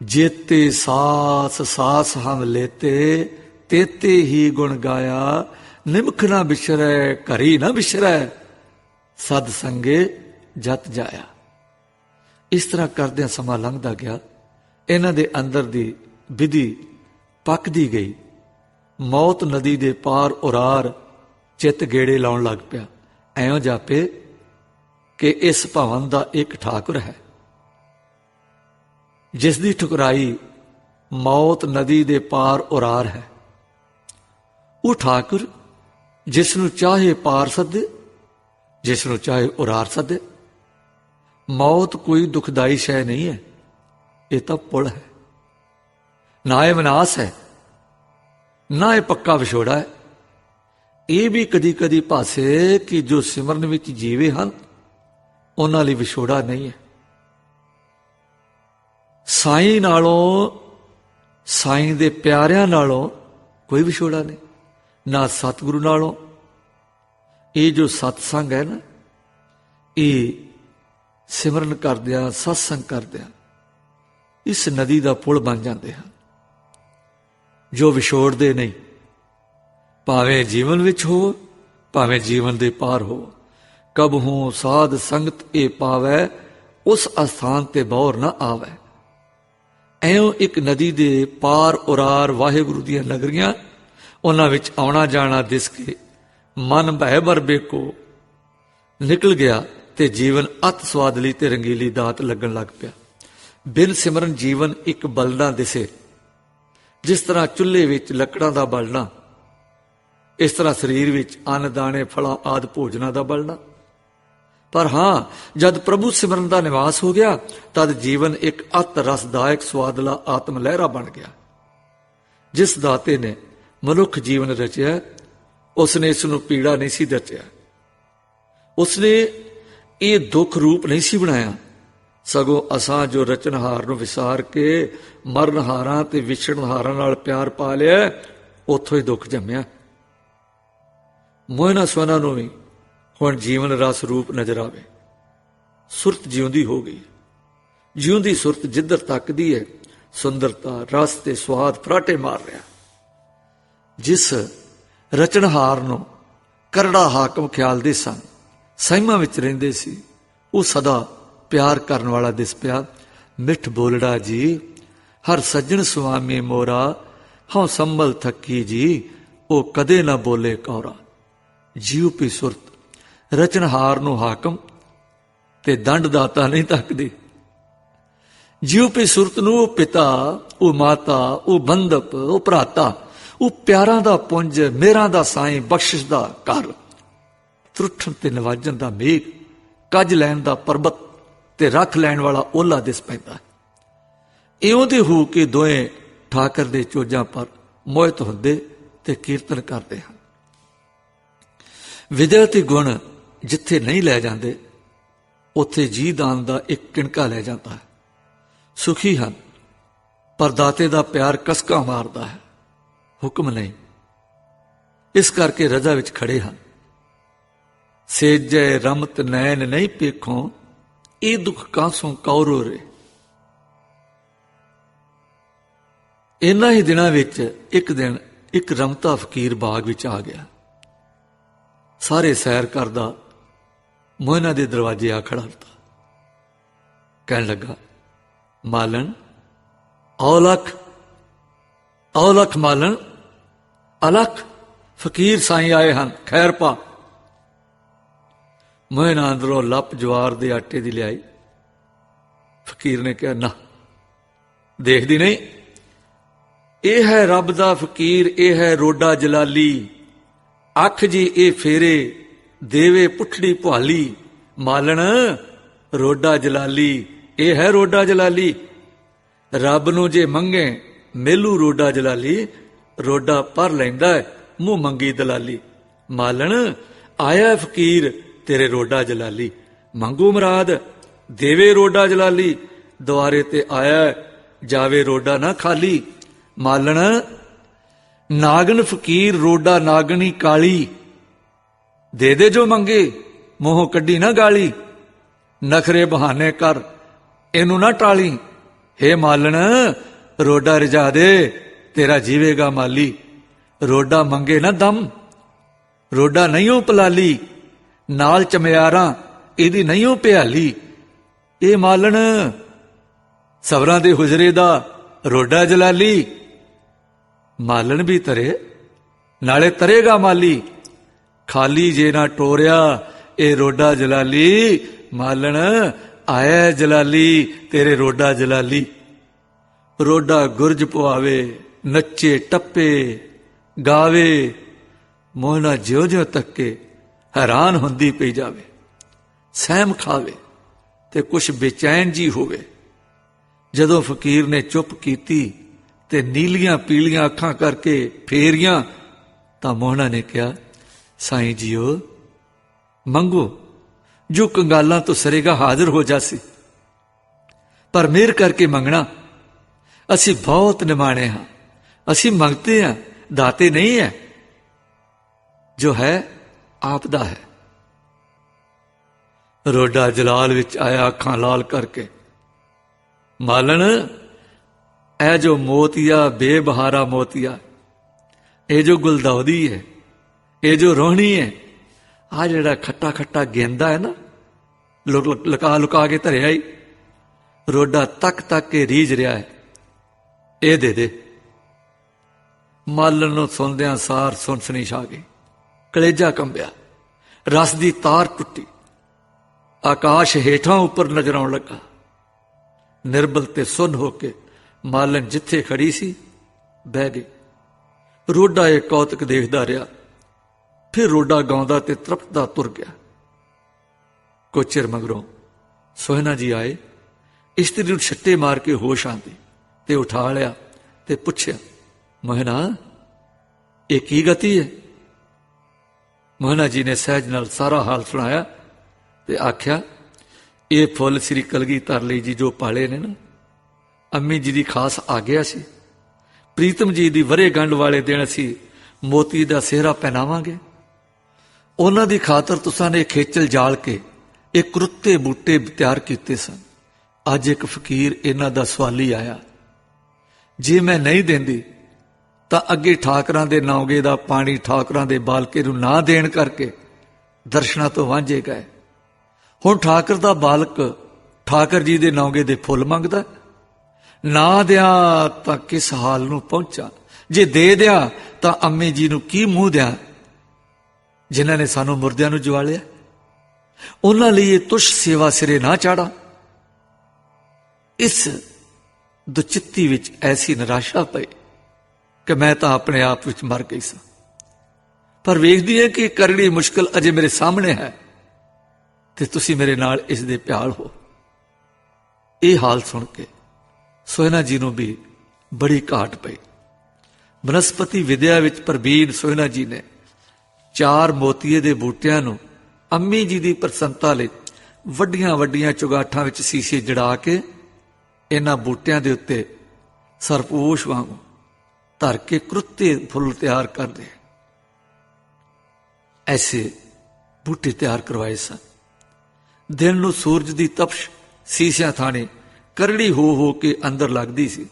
ਜੇਤੇ ਸਾਸ ਸਾਸ ਹਮ ਲੇਤੇ, ਤੇਤੇ ਹੀ ਗੁਣ ਗਾਇਆ, ਨਿਮਖ ਨਾ ਬਿਸਰੈ ਘਰੀ ਨਾ ਬਿਸਰੈ, ਸਦ ਸੰਗੇ ਜਤ ਜਾਇਆ। ਇਸ ਤਰ੍ਹਾਂ ਕਰਦਿਆਂ ਸਮਾਂ ਲੰਘਦਾ ਗਿਆ। ਇਹਨਾਂ ਦੇ ਅੰਦਰ ਦੀ ਵਿਧੀ ਪੱਕਦੀ ਗਈ। ਮੌਤ ਨਦੀ ਦੇ ਪਾਰ ਉਰਾਰ ਚਿੱਤ ਗੇੜੇ ਲਾਉਣ ਲੱਗ ਪਿਆ। ਐਉਂ ਜਾਪੇ ਕਿ ਇਸ ਭਵਨ ਦਾ ਇੱਕ ਠਾਕੁਰ ਹੈ, ਜਿਸ ਦੀ ਠੁਕਰਾਈ ਮੌਤ ਨਦੀ ਦੇ ਪਾਰ ਉਰਾਰ ਹੈ। ਉਹ ਠਾਕੁਰ ਜਿਸ ਨੂੰ ਚਾਹੇ ਪਾਰ ਸੱਦੇ, ਜਿਸ ਨੂੰ ਚਾਹੇ ਉਰਾਰ ਸੱਦੇ। ਮੌਤ ਕੋਈ ਦੁਖਦਾਈ ਸ਼ੈ ਨਹੀਂ ਹੈ, ਇਹ ਤਾਂ ਪੁਲ ਹੈ। ਨਾ ਇਹ ਵਿਨਾਸ਼ ਹੈ, ਨਾ ਇਹ ਪੱਕਾ ਵਿਛੋੜਾ ਹੈ। ਇਹ ਵੀ ਕਦੀ ਕਦੀ ਭਾਸੇ ਕਿ ਜੋ ਸਿਮਰਨ ਵਿੱਚ ਜੀਵੇ ਹਨ, ਉਹਨਾਂ ਲਈ ਵਿਛੋੜਾ ਨਹੀਂ ਹੈ। ਸਾਈਂ ਨਾਲੋਂ, ਸਾਈਂ ਦੇ ਪਿਆਰਿਆਂ ਨਾਲੋਂ ਕੋਈ ਵਿਛੋੜਾ ਨਹੀਂ, ਨਾ ਸਤਿਗੁਰੂ ਨਾਲੋਂ। ਇਹ ਜੋ ਸਤਸੰਗ ਹੈ ਨਾ, ਇਹ ਸਿਮਰਨ ਕਰਦਿਆਂ, ਸਤਸੰਗ ਕਰਦਿਆਂ ਇਸ ਨਦੀ ਦਾ ਪੁਲ ਬਣ ਜਾਂਦੇ ਹਨ ਜੋ ਵਿਛੋੜਦੇ ਨਹੀਂ, ਭਾਵੇਂ ਜੀਵਨ ਵਿੱਚ ਹੋ, ਭਾਵੇਂ ਜੀਵਨ ਦੇ ਪਾਰ ਹੋ। ਕਬਹੂ ਸਾਧ ਸੰਗਤ ਇਹ ਪਾਵੈ, ਉਸ ਅਸਥਾਨ ਤੇ ਬੌਰ ਨਾ ਆਵੈ। ਐਉਂ ਇੱਕ ਨਦੀ ਦੇ ਪਾਰ ਉਰਾਰ ਵਾਹਿਗੁਰੂ ਦੀਆਂ ਨਗਰੀਆਂ, ਉਹਨਾਂ ਵਿੱਚ ਆਉਣਾ ਜਾਣਾ ਦਿਸ ਕੇ ਮਨ ਭੈ ਬਰ ਬੇਕੋ ਨਿਕਲ ਗਿਆ ਤੇ ਜੀਵਨ ਅਤ ਸਵਾਦਲੀ ਤੇ ਰੰਗੀਲੀ ਦਾਤ ਲੱਗਣ ਲੱਗ ਪਿਆ। ਬਿਨ ਸਿਮਰਨ ਜੀਵਨ ਇੱਕ ਬਲਣਾ ਦਿਸੇ, ਜਿਸ ਤਰ੍ਹਾਂ ਚੁੱਲ੍ਹੇ ਵਿੱਚ ਲੱਕੜਾਂ ਦਾ ਬਲਣਾ, ਇਸ ਤਰ੍ਹਾਂ ਸਰੀਰ ਵਿੱਚ ਅੰਨ ਦਾਣੇ ਫਲਾਂ ਆਦਿ ਭੋਜਨਾਂ ਦਾ ਬਲਣਾ। ਪਰ ਹਾਂ, ਜਦ ਪ੍ਰਭੂ ਸਿਮਰਨ ਦਾ ਨਿਵਾਸ ਹੋ ਗਿਆ, ਤਦ ਜੀਵਨ ਇੱਕ ਅਤ ਰਸਦਾਇਕ ਸਵਾਦਲਾ ਆਤਮ ਲਹਿਰਾ ਬਣ ਗਿਆ। ਜਿਸ ਦਾਤੇ ਨੇ ਮਨੁੱਖ ਜੀਵਨ ਰਚਿਆ, ਉਸਨੇ ਇਸ ਨੂੰ ਪੀੜਾ ਨਹੀਂ ਸੀ ਰਚਿਆ, ਉਸਨੇ ਇਹ ਦੁੱਖ ਰੂਪ ਨਹੀਂ ਸੀ ਬਣਾਇਆ। ਸਗੋਂ ਅਸਾਂ ਜੋ ਰਚਨਹਾਰ ਨੂੰ ਵਿਸਾਰ ਕੇ ਮਰਨਹਾਰਾਂ ਤੇ ਵਿਛੜਨਹਾਰਾਂ ਨਾਲ ਪਿਆਰ ਪਾ ਲਿਆ, ਉੱਥੋਂ ਹੀ ਦੁੱਖ ਜੰਮਿਆ। ਮੋਹਨਾ ਸੋਨਾ ਨੂੰ ਵੀ ਹੁਣ ਜੀਵਨ ਰਸ ਰੂਪ ਨਜ਼ਰ ਆਵੇ। ਸੁਰਤ ਜਿਉਂਦੀ ਹੋ ਗਈ। ਜਿਉਂਦੀ ਸੁਰਤ ਜਿੱਧਰ ਤੱਕਦੀ ਹੈ, ਸੁੰਦਰਤਾ, ਰਸ ਤੇ ਸਵਾਦ ਫਰਾਟੇ ਮਾਰ ਰਿਹਾ। ਜਿਸ ਰਚਨਹਾਰ ਨੂੰ ਕਰੜਾ ਹਾਕਮ ਖਿਆਲਦੇ ਸਨ, ਸਹਿਮਾਂ ਵਿੱਚ ਰਹਿੰਦੇ ਸੀ, ਉਹ ਸਦਾ ਪਿਆਰ ਕਰਨ ਵਾਲਾ ਦਿਸ ਪਿਆ। ਮਿੱਠ ਬੋਲੜਾ ਜੀ, ਹਰ ਸੱਜਣ ਸੁਆਮੀ ਮੋਰਾ, ਹਉ ਸੰਭਲ ਥੱਕੀ ਜੀ, ਉਹ ਕਦੇ ਨਾ ਬੋਲੇ ਕੌਰਾ। ਜੀਉ ਪੀ ਸੁਰਤ ਰਚਨਹਾਰ ਨੂੰ ਹਾਕਮ ਤੇ ਦੰਡ ਦਾਤਾ ਨਹੀਂ ਤੱਕਦੀ। ਜੀਉ ਪੀ ਸੁਰਤ ਨੂੰ ਉਹ ਪਿਤਾ, ਉਹ ਮਾਤਾ, ਉਹ ਬੰਧਪ, ਉਹ ਭਰਾਤਾ, ਉਹ ਪਿਆਰਾਂ ਦਾ ਪੁੰਜ, ਮੇਰਾਂ ਦਾ ਸਾਈਂ, ਬਖਸ਼ਿਸ਼ ਦਾ ਘਰ, ਤਰੁੱਠਣ ਤੇ ਨਵਾਜਣ ਦਾ ਮੇਘ, ਕੱਜ ਲੈਣ ਦਾ ਪਰਬਤ ਤੇ ਰੱਖ ਲੈਣ ਵਾਲਾ ਓਲਾ ਦਿਸ ਪੈਂਦਾ। ਇਉਂ ਦੇ ਹੋ ਕੇ ਦੋਵੇਂ ਠਾਕਰ ਦੇ ਚੋਜਾਂ ਪਰ ਮੋਹਿਤ ਹੁੰਦੇ ਤੇ ਕੀਰਤਨ ਕਰਦੇ ਹਨ। ਵਿਦਿਆ ਤੇ ਗੁਣ ਜਿੱਥੇ ਨਹੀਂ ਲੈ ਜਾਂਦੇ, ਉੱਥੇ ਜੀ ਦਾਨ ਦਾ ਇੱਕ ਕਿਣਕਾ ਲੈ ਜਾਂਦਾ ਹੈ। ਸੁਖੀ ਹਨ, ਪਰ ਦਾਤੇ ਦਾ ਪਿਆਰ ਕਸਕਾ ਮਾਰਦਾ ਹੈ, ਹੁਕਮ ਨਹੀਂ। ਇਸ ਕਰਕੇ ਰਜ਼ਾ ਵਿੱਚ ਖੜੇ ਹਨ। ਸੇਜੈ ਰਮਤ ਨੈਣ ਨਹੀਂ ਪੇਖੋਂ, ਇਹ ਦੁੱਖ ਕਾਸੋਂ ਕੌਰੋ ਰੇ। ਇਨ੍ਹਾਂ ਹੀ ਦਿਨਾਂ ਵਿੱਚ ਇੱਕ ਦਿਨ ਇੱਕ ਰਮਤਾ ਫਕੀਰ ਬਾਗ ਵਿੱਚ ਆ ਗਿਆ। ਸਾਰੇ ਸੈਰ ਕਰਦਾ ਮੋਹਨਾ ਦੇ ਦਰਵਾਜ਼ੇ ਆ ਖੜਾ ਹੁੰਦਾ। ਕਹਿਣ ਲੱਗਾ, ਮਾਲਣ ਔਲਖ, ਔਲਖ ਮਾਲਣ, ਅਲਖ ਫਕੀਰ ਸਾਈਂ ਆਏ ਹਨ, ਖੈਰ ਪਾ। ਮੋਹਨਾ ਅੰਦਰੋਂ ਲੱਪ ਜਵਾਰ ਦੇ ਆਟੇ ਦੀ ਲਿਆਈ। ਫਕੀਰ ਨੇ ਕਿਹਾ, ਨਾ ਦੇਖਦੀ ਨਹੀਂ, ਇਹ ਹੈ ਰੱਬ ਦਾ ਫਕੀਰ, ਇਹ ਹੈ ਰੋਡਾ ਜਲਾਲੀ। ਅੱਖ ਜੀ ਇਹ ਫੇਰੇ ਦੇਵੇ ਪੁੱਠੜੀ ਭਾਲੀ, ਮਾਲਣ ਰੋਡਾ ਜਲਾਲੀ, ਇਹ ਹੈ ਰੋਡਾ ਜਲਾਲੀ। ਰੱਬ ਨੂੰ ਜੇ ਮੰਗੇ ਮੇਲੂ ਰੋਡਾ ਜਲਾਲੀ, ਰੋਡਾ ਪਰ ਲੈਂਦਾ ਮੂੰਹ ਮੰਗੀ ਦਲਾਲੀ। ਮਾਲਣ ਆਇਆ ਫਕੀਰ ਤੇਰੇ ਰੋਡਾ ਜਲਾਲੀ, ਮੰਗੂ ਮਰਾਦ ਦੇਵੇ ਰੋਡਾ ਜਲਾਲੀ। ਦੁਆਰੇ ਤੇ ਆਇਆ ਜਾਵੇ ਰੋਡਾ ਨਾ ਖਾਲੀ। ਮਾਲਣ ਨਾਗਨ ਫਕੀਰ ਰੋਡਾ ਨਾਗਣੀ ਕਾਲੀ, ਦੇ ਦੇ ਜੋ ਮੰਗੇ ਮੂੰਹੋਂ ਕੱਢੀ ਨਾ ਗਾਲੀ। ਨਖਰੇ ਬਹਾਨੇ ਕਰ ਇਹਨੂੰ ਨਾ ਟਾਲੀ, ਹੇ ਮਾਲਣ ਰੋਡਾ ਰਜਾ ਦੇ ਤੇਰਾ ਜੀਵੇਗਾ ਮਾਲੀ। ਰੋਡਾ ਮੰਗੇ ਨਾ ਦਮ, ਰੋਡਾ ਨਹੀਂ ਉਹ ਪਲਾਲੀ, ਨਾਲ ਚਮਿਆਰਾਂ ਇਹਦੀ ਨਹੀਂ ਉਹ ਪਿਆਲੀ। ਇਹ ਮਾਲਣ ਸਵਰਾਂ ਦੇ ਹੁਜਰੇ ਦਾ ਰੋਡਾ ਜਲਾਲੀ। ਮਾਲਣ ਵੀ ਤਰੇ ਨਾਲੇ ਤਰੇਗਾ ਮਾਲੀ, ਖਾਲੀ ਜੇ ਨਾ ਟੋਰਿਆ ਇਹ ਰੋਡਾ ਜਲਾਲੀ। ਮਾਲਣ ਆਇਆ ਜਲਾਲੀ ਤੇਰੇ ਰੋਡਾ ਜਲਾਲੀ। ਰੋਡਾ ਗੁਰਜ ਪਵਾਵੇ, ਨੱਚੇ ਟੱਪੇ ਗਾਵੇ, ਮੋਹਨਾ ਜਿਉਂ ਜਿਉਂ ਤੱਕੇ ਹੈਰਾਨ ਹੁੰਦੀ ਪਈ ਜਾਵੇ। ਸਹਿਮ ਖਾਵੇ ਤੇ ਕੁਛ ਬੇਚੈਨ ਜੀ ਹੋਵੇ। ਜਦੋਂ ਫਕੀਰ ਨੇ ਚੁੱਪ ਕੀਤੀ ਤੇ ਨੀਲੀਆਂ ਪੀਲੀਆਂ ਅੱਖਾਂ ਕਰਕੇ ਫੇਰੀਆਂ, ਤਾਂ ਮੋਹਨਾ ਨੇ ਕਿਹਾ, ਸਾਈਂ ਜੀਓ ਮੰਗੋ ਜੋ ਕੰਗਾਲਾਂ ਤੋਂ ਸਰੇਗਾ ਹਾਜ਼ਰ ਹੋ ਜਾਸੀ, ਪਰ ਮਿਹਰ ਕਰਕੇ ਮੰਗਣਾ। ਅਸੀਂ ਬਹੁਤ ਨਿਮਾਣੇ ਹਾਂ, ਅਸੀਂ ਮੰਗਤੇ ਹਾਂ, दाते नहीं है, जो है आप दा है। रोडा जलाल विच आया अखां लाल करके, मालन ए जो मोतिया बेबहारा मोतिया, ये जो गुलदौदी है, ये जो रोहनी है, आ जड़ा खट्टा खट्टा गेंदा है ना, लुका लुका के धरिया ही, रोडा तक तक के रीझ रहा है, ये दे दे। मालन नूं सुनदियां सार सुनसनी छा गई, कलेजा कंबिया, रस दी तार टुटी, आकाश हेठां उपर नजर आउण लगा। निर्बल ते सुन होके मालन जिथे खड़ी सी बह गई। रोडा ये कौतक देखदा रहा, फिर रोडा गाउंदा ते तृप्तदा तुर गया। कुछ चिर मगरों सोहना जी आए, इस्त्री नूं छट्टे मार के होश आंदी ते उठा लिया ते पुछया, मोहना ये की गति है? मोहना जी ने सहज नाल सारा हाल सुनाया ते आख्या, ये फुल श्री कलगीधर ली जी जो पाले ने ना, अम्मी जी दी खास आग्या सी। प्रीतम जी दी वरे गंढ वाले दिन असी मोती दा सेहरा पहनावांगे। उन्हां दी खातर तुसां ने खेचल जाल के एक कुरुत्ते बूटे तैयार कीते सन। अज एक फकीर इन्हां दा सवाली आया, जे मैं नहीं देंदी तां अगे ठाकरां दे नौगे दा पानी ठाकरां दे बालके नूं ना देण करके दर्शनां तो वांझे गए। हुण ठाकर दा बालक ठाकर जी दे नौगे दे फुल मंगदा, ना दियां तां किस हाल नूं पहुंचा, जे दे दियां तां अम्मी जी नूं की मूंह दियां जिन्हां ने सानूं मुर्दियां नूं जवालिया। उन्हां लई ये तुछ सेवा सिरे ना चाड़ा। इस दुचित्ती विच ऐसी निराशा पई कि मैं तां अपने आप विच मर गई सां, पर वेखदी है कि करड़ी मुश्किल अजे मेरे सामने है ते तुसी मेरे नाल इस दे प्याल हो। ये हाल सुन के सोहना जी नूं भी बड़ी घाट पई। बनस्पति विद्या विच प्रवीण सोहना जी ने 4 मोतीए दे बूटियां नूं अम्मी जी दी प्रसन्नता लई वड्डियां वड्डियां चुगाठां विच सीसे जड़ा के इन्हां बूटियां दे उत्ते सरपोश वांगू धर के कुरुत्ते फुल तैयार कर दे। ऐसे बूटे तैयार करवाए सन। दिन नूं सूरज दी तपश सीसियां थाने करड़ी हो के अंदर लगदी सी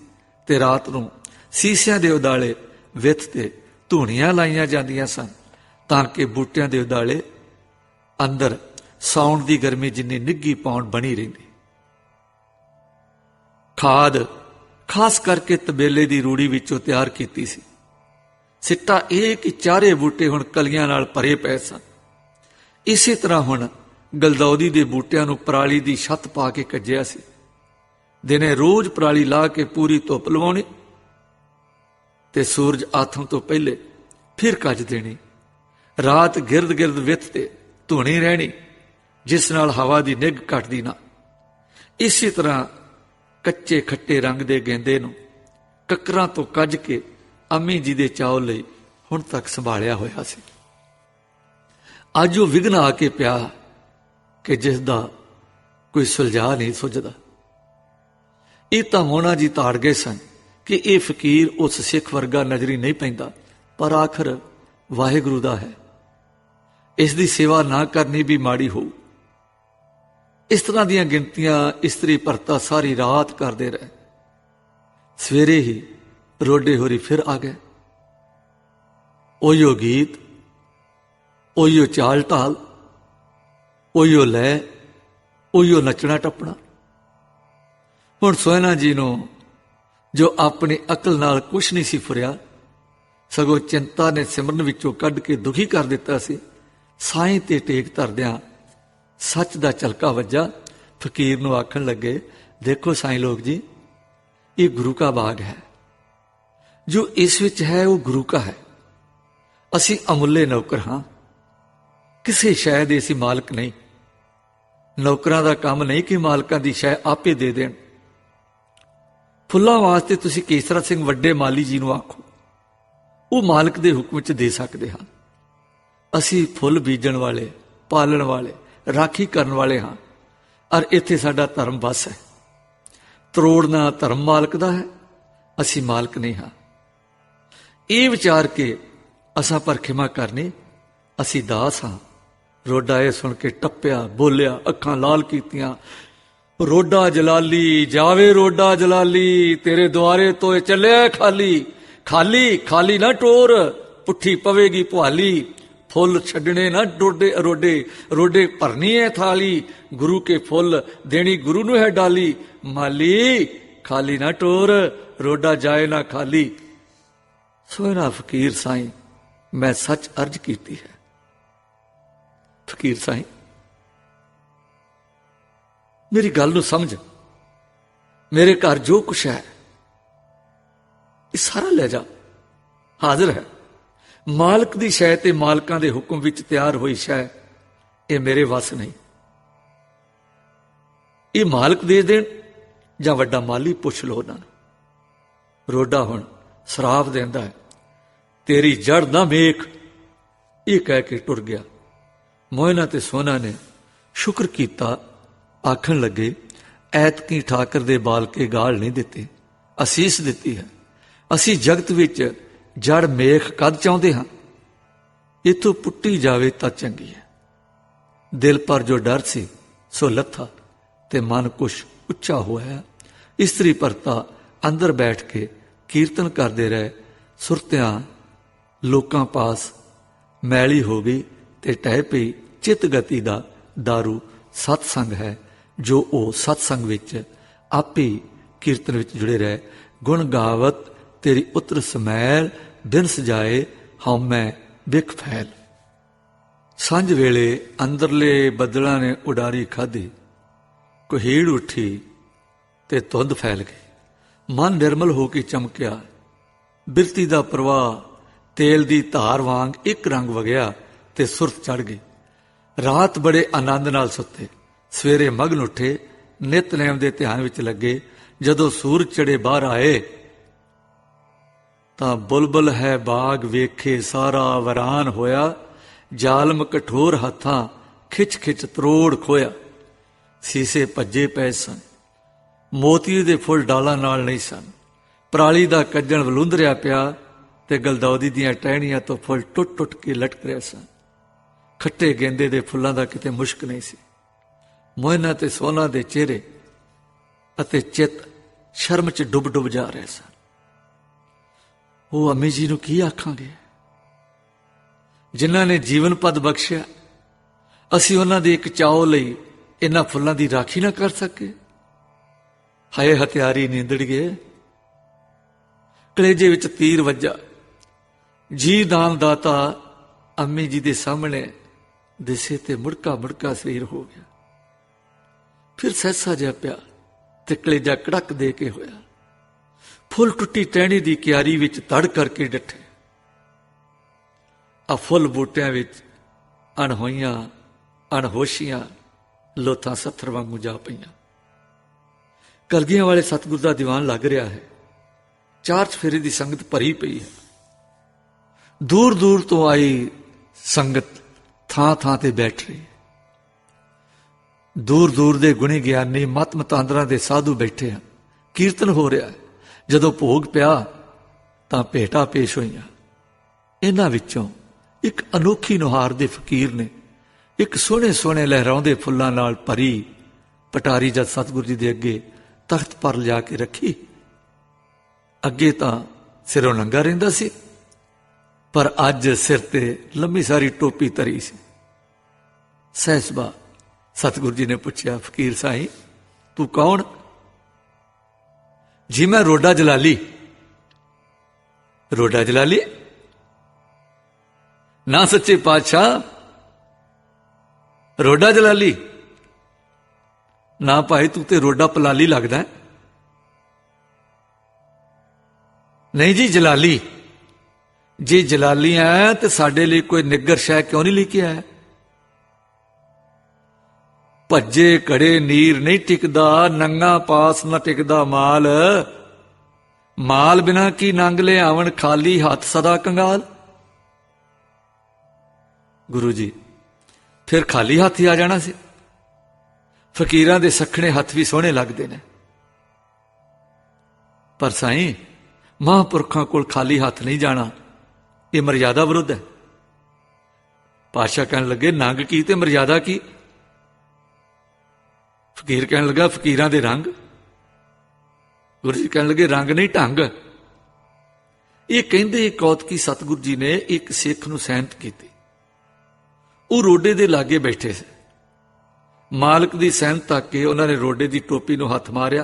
ते रात नूं सीसियां दे उदाले विथ ते धूणियां लाईयां जांदियां सन तां कि बूटियां दे उदाले अंदर साउण दी गर्मी जिन्नी निੱਘी पौण बनी रहिंदी। खाद खास करके तबेले दी रूड़ी विचों तैयार कीती सी। सिट्टा यह कि चारे बूटे हुण कलियां नाल भरे पए सन। इसे तरह हुण गलदौदी दे बूटियां नूं पराली दी छत पा के कज्जिया सी। दिने रोज पराली ला के पूरी धुप लवाउणी ते सूरज आथण तो पहले फिर कज देनी। रात गिरद गिरद विथ ते धूणी रहनी जिस नाल हवा दी निग घटदी ना। इसी तरह कच्चे खट्टे रंग दे गेंदे नूं ककरां तो कज के अम्मी जी दे चाव लई हुण तक संभालिया होया सी। अज वो विघन आके पिया कि जिसदा कोई सुलझा नहीं सुझदा। ये तां मोना जी ताड़ गए सन कि ये फकीर उस सिख वर्गा नजरी नहीं पैंदा, पर आखिर वाहिगुरू दा है, इसकी सेवा ना करनी भी माड़ी हो। इस तरह दीयां गिनतियां इस्त्री भरता सारी रात करते रहे। सवेरे ही रोडे होरी फिर आ गए। ओयो गीत, ओयो चाल ढाल, ओयो लै, ओयो नचना टपना। हुण सोहना जी नूं जो अपनी अकल नाल कुछ नहीं सी फुरिया, सगों चिंता ने सिमरन विचों कढ के दुखी कर दिता सी। साईं ते टेक धरदियां सच दा झलका वज्जा। फकीर नूं आखण लगे, देखो साईं लोग जी, ये गुरु का बाग है, जो इस विच है वो गुरु का है। असी अमुल्ले नौकर हां, किसी शै दे असी मालक नहीं। नौकरां दा काम नहीं कि मालकां दी शै आपे दे देण। फुल्लां वास्ते तुसी केसरा सिंह वड्डे माली जी नूं आखो, वो मालक दे हुक्म च दे सकदे हां। असी फुल बीजण वाले, पालण वाले, राखी करन वाले हां, और इत्थे साडा धर्म बस है। तरोड़ना धर्म मालक दा है, असी मालक नहीं हां। ਇਹ ਵਿਚਾਰ ਕੇ ਅਸਾਂ ਪਰ ਖਿਮਾ ਕਰਨੀ, ਅਸੀਂ ਦਾਸ ਹਾਂ। ਰੋਡਾ ਇਹ ਸੁਣ ਕੇ ਟੱਪਿਆ, ਬੋਲਿਆ, ਅੱਖਾਂ ਲਾਲ ਕੀਤੀਆਂ, ਰੋਡਾ ਜਲਾਲੀ ਜਾਵੇ, ਰੋਡਾ ਜਲਾਲੀ, ਤੇਰੇ ਦੁਆਰੇ ਤੋਂ ਇਹ ਚੱਲਿਆ ਖਾਲੀ। ਖਾਲੀ ਖਾਲੀ ਨਾ ਟੋਰ, ਪੁੱਠੀ ਪਵੇਗੀ ਪੁਹਾਲੀ। ਫੁੱਲ ਛੱਡਣੇ ਨਾ ਡੋਡੇ ਰੋਡੇ, ਰੋਡੇ ਭਰਨੀ ਹੈ ਥਾਲੀ। ਗੁਰੂ ਕੇ ਫੁੱਲ ਦੇਣੀ ਗੁਰੂ ਨੂੰ ਹੈ ਡਾਲੀ। ਮਾਲੀ ਖਾਲੀ ਨਾ ਟੋਰ, ਰੋਡਾ ਜਾਏ ਨਾ ਖਾਲੀ। ਸੋਹਣਾ ਫਕੀਰ ਸਾਈਂ, ਮੈਂ ਸੱਚ ਅਰਜ ਕੀਤੀ ਹੈ। ਫਕੀਰ ਸਾਈਂ, ਮੇਰੀ ਗੱਲ ਨੂੰ ਸਮਝ। ਮੇਰੇ ਘਰ ਜੋ ਕੁਛ ਹੈ ਇਹ ਸਾਰਾ ਲੈ ਜਾ, ਹਾਜ਼ਰ ਹੈ। ਮਾਲਕ ਦੀ ਸ਼ੈ ਤੇ ਮਾਲਕਾਂ ਦੇ ਹੁਕਮ ਵਿੱਚ ਤਿਆਰ ਹੋਈ ਸ਼ੈ ਇਹ ਮੇਰੇ ਵੱਸ ਨਹੀਂ। ਇਹ ਮਾਲਕ ਦੇ ਦੇਣ ਜਾਂ ਵੱਡਾ ਮਾਲੀ, ਪੁੱਛ ਲਓ ਉਹਨਾਂ ਨੂੰ। ਰੋਡਾ ਹੁਣ ਸਰਾਪ ਦਿੰਦਾ ਹੈ, ਤੇਰੀ ਜੜ ਨਾ ਵੇਖ, ਇਹ ਕਹਿ ਕੇ ਟੁਰ ਗਿਆ। ਮੋਇਨਾ ਤੇ ਸੋਨਾ ਨੇ ਸ਼ੁਕਰ ਕੀਤਾ, ਆਖਣ ਲੱਗੇ, ਐਤਕੀ ਠਾਕਰ ਦੇ ਬਾਲਕੇ ਗਾਲ ਨਹੀਂ ਦਿੱਤੇ, ਅਸੀਸ ਦਿੱਤੀ ਹੈ। ਅਸੀਂ ਜਗਤ ਵਿੱਚ ਜੜ ਮੇਖ ਕਦ ਚਾਹੁੰਦੇ ਹਾਂ, ਇਥੋਂ ਪੁੱਟੀ ਜਾਵੇ ਤਾਂ ਚੰਗੀ ਹੈ। ਦਿਲ ਪਰ ਜੋ ਡਰ ਸੀ ਸੋ ਲੱਥਾ, ਤੇ ਮਨ ਕੁਛ ਉੱਚਾ ਹੋਇਆ। ਇਸਤਰੀ ਭਰਤਾ ਅੰਦਰ ਬੈਠ ਕੇ ਕੀਰਤਨ ਕਰਦੇ ਰਹੇ। ਸੁਰਤਿਆਂ ਲੋਕਾਂ ਪਾਸ ਮੈਲੀ ਹੋ ਗਈ ਤੇ ਟਹਿ ਪਈ। ਚਿੱਤ ਗਤੀ ਦਾ ਦਾਰੂ ਸਤਸੰਗ ਹੈ, ਜੋ ਉਹ ਸਤਸੰਗ ਵਿੱਚ ਆਪੇ ਕੀਰਤਨ ਵਿੱਚ ਜੁੜੇ ਰਹੇ। ਗੁਣ ਗਾਵਤ ਤੇਰੀ ਉਤਰ ਸਮੈਲ, ਦਿਨ ਸਜਾਏ ਹਉਮੈ ਵਿਖ ਫੈਲ। ਸਾਂਝ ਵੇਲੇ ਅੰਦਰਲੇ ਬੱਦਲਾਂ ਨੇ ਉਡਾਰੀ ਖਾਧੀ, ਕੁਹੀੜ ਉੱਠੀ ਤੇ ਧੁੰਦ ਫੈਲ ਗਈ। ਮਨ ਨਿਰਮਲ ਹੋ ਕੇ ਚਮਕਿਆ, ਬਿਰਤੀ ਦਾ ਪ੍ਰਵਾਹ ਤੇਲ ਦੀ ਧਾਰ ਵਾਂਗ ਇੱਕ ਰੰਗ ਵਗਿਆ ਤੇ ਸੁਰਤ ਚੜ ਗਈ। ਰਾਤ ਬੜੇ ਆਨੰਦ ਨਾਲ ਸੁੱਤੇ, ਸਵੇਰੇ ਮਗਨ ਉੱਠੇ, ਨਿਤਨੇਮ ਦੇ ਧਿਆਨ ਵਿੱਚ ਲੱਗੇ। ਜਦੋਂ ਸੂਰਜ ਚੜੇ ਬਾਹਰ ਆਏ ਤਾਂ ਬੁਲਬੁਲ ਹੈ ਬਾਗ ਵੇਖੇ ਸਾਰਾ ਵਰਾਨ ਹੋਇਆ। ਜ਼ਾਲਮ ਕਠੋਰ ਹੱਥਾਂ ਖਿੱਚ ਖਿੱਚ ਤਰੋੜ ਖੋਇਆ। ਸੀਸੇ ਭੱਜੇ ਪਏ ਸਨ, ਮੋਤੀ ਦੇ ਫੁੱਲ ਡਾਲਾਂ ਨਾਲ ਨਹੀਂ ਸਨ। ਪਰਾਲੀ ਦਾ ਕੱਜਣ ਵਲੂੰਦਰਿਆ ਪਿਆ ਤੇ ਗਲਦੌਦੀ ਦੀਆਂ ਟਹਿਣੀਆਂ ਤੋਂ ਫੁੱਲ ਟੁੱਟ ਟੁੱਟ ਕੇ ਲਟਕ ਰਹੇ ਸਨ। ਖੱਟੇ ਗੇਂਦੇ ਦੇ ਫੁੱਲਾਂ ਦਾ ਕਿਤੇ ਮੁਸ਼ਕ ਨਹੀਂ ਸੀ। ਮੋਇਨਾ ਤੇ ਸੋਨਾ ਦੇ ਚਿਹਰੇ ਅਤੇ ਚਿੱਤ ਸ਼ਰਮ 'ਚ ਡੁੱਬ ਡੁੱਬ ਜਾ ਰਹੇ ਸਨ। ਉਹ ਅੰਮੀ ਜੀ ਨੂੰ ਕੀ ਆਖਾਂਗੇ, ਜਿਨ੍ਹਾਂ ਨੇ ਜੀਵਨ ਪਦ ਬਖਸ਼ਿਆ। ਅਸੀਂ ਉਹਨਾਂ ਦੇ ਇੱਕ ਚਾਉ ਲਈ ਇਹਨਾਂ ਫੁੱਲਾਂ ਦੀ ਰਾਖੀ ਨਾ ਕਰ ਸਕੇ। ਹਾਏ ਹਥਿਆਰੀ ਨੀਂਦੜੀਏ, ਕਲੇਜੇ ਵਿੱਚ ਤੀਰ ਵੱਜਾ। ਜੀ ਦਾਨ ਦਾਤਾ ਅੰਮੀ ਜੀ ਦੇ ਸਾਹਮਣੇ ਦਿਸੇ ਤੇ ਮੁੜਕਾ ਮੁੜਕਾ ਸਰੀਰ ਹੋ ਗਿਆ। ਫਿਰ ਸਹਿਸਾ ਜਿਹਾ ਪਿਆ ਤੇ ਕਲੇਜਾ ਕੜਕ ਦੇ ਕੇ ਹੋਇਆ। ਫੁੱਲ ਟੁੱਟੀ ਟਹਿਣੀ ਦੀ ਕਿਆਰੀ ਵਿੱਚ ਤੜ ਕਰਕੇ ਡਿੱਠੇ। ਆ ਫੁੱਲ ਬੂਟਿਆਂ ਵਿੱਚ ਅਣਹੋਈਆਂ ਅਣਹੋਸ਼ੀਆਂ ਲੋਥਾਂ ਸੱਥਰ ਵਾਂਗੂ ਜਾ ਪਈਆਂ। ਕਲਗੀਆਂ ਵਾਲੇ ਸਤਿਗੁਰ ਦਾ ਦੀਵਾਨ ਲੱਗ ਰਿਹਾ ਹੈ। ਚਾਰ ਚਫੇਰੇ ਦੀ ਸੰਗਤ ਭਰੀ ਪਈ ਹੈ। ਦੂਰ ਦੂਰ ਤੋਂ ਆਈ ਸੰਗਤ ਥਾਂ ਥਾਂ ਤੇ ਬੈਠ ਰਹੀ ਹੈ। ਦੂਰ ਦੂਰ ਦੇ ਗੁਣੀ ਗਿਆਨੀ ਮਤ ਮਤਾਂਦਰਾਂ ਦੇ ਸਾਧੂ ਬੈਠੇ ਹਨ। ਕੀਰਤਨ ਹੋ ਰਿਹਾ ਹੈ। ਜਦੋਂ ਭੋਗ ਪਿਆ ਤਾਂ ਭੇਟਾਂ ਪੇਸ਼ ਹੋਈਆਂ। ਇਹਨਾਂ ਵਿੱਚੋਂ ਇੱਕ ਅਨੋਖੀ ਨੁਹਾਰ ਦੇ ਫਕੀਰ ਨੇ ਇੱਕ ਸੋਹਣੇ ਸੋਹਣੇ ਲਹਿਰਾਉਂਦੇ ਫੁੱਲਾਂ ਨਾਲ ਭਰੀ ਪਟਾਰੀ ਜਦ ਸਤਿਗੁਰ ਜੀ ਦੇ ਅੱਗੇ ਤਖਤ ਪਰ ਲਿਜਾ ਕੇ ਰੱਖੀ। ਅੱਗੇ ਤਾਂ ਸਿਰੋਂ ਨੰਗਾ ਰਹਿੰਦਾ ਸੀ, ਪਰ ਅੱਜ ਸਿਰ ਤੇ ਲੰਮੀ ਸਾਰੀ ਟੋਪੀ ਧਰੀ ਸੀ। ਸਹਿਸਬਾ ਸਤਿਗੁਰ ਜੀ ਨੇ ਪੁੱਛਿਆ, ਫਕੀਰ ਸਾਈਂ ਤੂੰ ਕੌਣ? ਜੀ ਮੈਂ ਰੋਡਾ ਜਲਾਲੀ। ਰੋਡਾ ਜਲਾਲੀ ਨਾ ਸੱਚੇ ਪਾਤਸ਼ਾਹ, ਰੋਡਾ ਜਲਾਲੀ ਨਾ ਭਾਈ, ਤੂੰ ਤੇ ਰੋਡਾ ਪਲਾਲੀ ਲੱਗਦਾ। ਨਹੀਂ ਜੀ ਜਲਾਲੀ। ਜੇ ਜਲਾਲੀ ਆ ਤੇ ਸਾਡੇ ਲਈ ਕੋਈ ਨਿੱਗਰ ਸ਼ੈ ਕਿਉਂ ਨਹੀਂ ਲੈ ਕੇ ਆਇਆ? ਭੱਜੇ ਘੜੇ ਨੀਰ ਨਹੀਂ ਟਿਕਦਾ, ਨੰਗਾ ਪਾਸ ਨਾ ਟਿਕਦਾ ਮਾਲ। ਮਾਲ ਬਿਨਾ ਕੀ ਨੰਗ ਲਿਆਵਣ, ਖਾਲੀ ਹੱਥ ਸਦਾ ਕੰਗਾਲ। ਗੁਰੂ ਜੀ ਫਿਰ ਖਾਲੀ ਹੱਥ ਹੀ ਆ ਜਾਣਾ ਸੀ। ਫਕੀਰਾਂ ਦੇ ਸੱਖਣੇ ਹੱਥ ਵੀ ਸੋਹਣੇ ਲੱਗਦੇ ਨੇ, ਪਰ ਸਾਈਂ महापुरखों कोल खाली हाथ नहीं जाना, ये मर्यादा विरुद्ध है। पातशाह कहने लगे नंग की ते मर्यादा की। फकीर कहने लगा फकीरां दे रंग। गुरु जी कहने लगे रंग नहीं ढंग। ये कहंदे कौतकी सतगुरु जी ने एक सिख नूं सैनत कीती। वो रोडे दे लागे बैठे से, मालक दी सैनत तक के उन्होंने रोडे दी टोपी नूं हथ मारिया,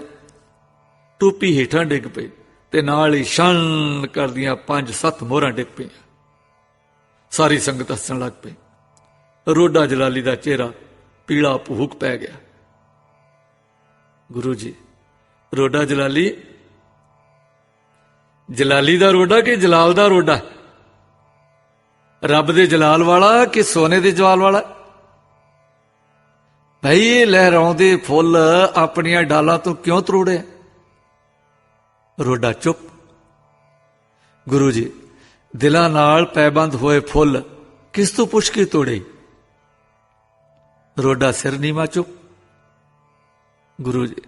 टोपी हेठां डिग पई ते नाल ही छन कर दियां 5-7 मोहरां डिग पईयां। सारी संगत हसन लग पई। रोडा जलाली दा चेहरा पीला भूख पै गया। गुरु जी रोडा जलाली, जलाली दा रोडा कि जलाल दा रोडा? रब दे जलाल वाला कि सोने दे जवाल वाला? भाई ये लहराउंदे फुल अपनियां डालां तो क्यों तरोड़े? रोडा चुप। गुरु जी दिलां नाल पैबंद होए फुल किस तो पुछ के तोड़े? रोडा सिर नीवा चुप। गुरु जी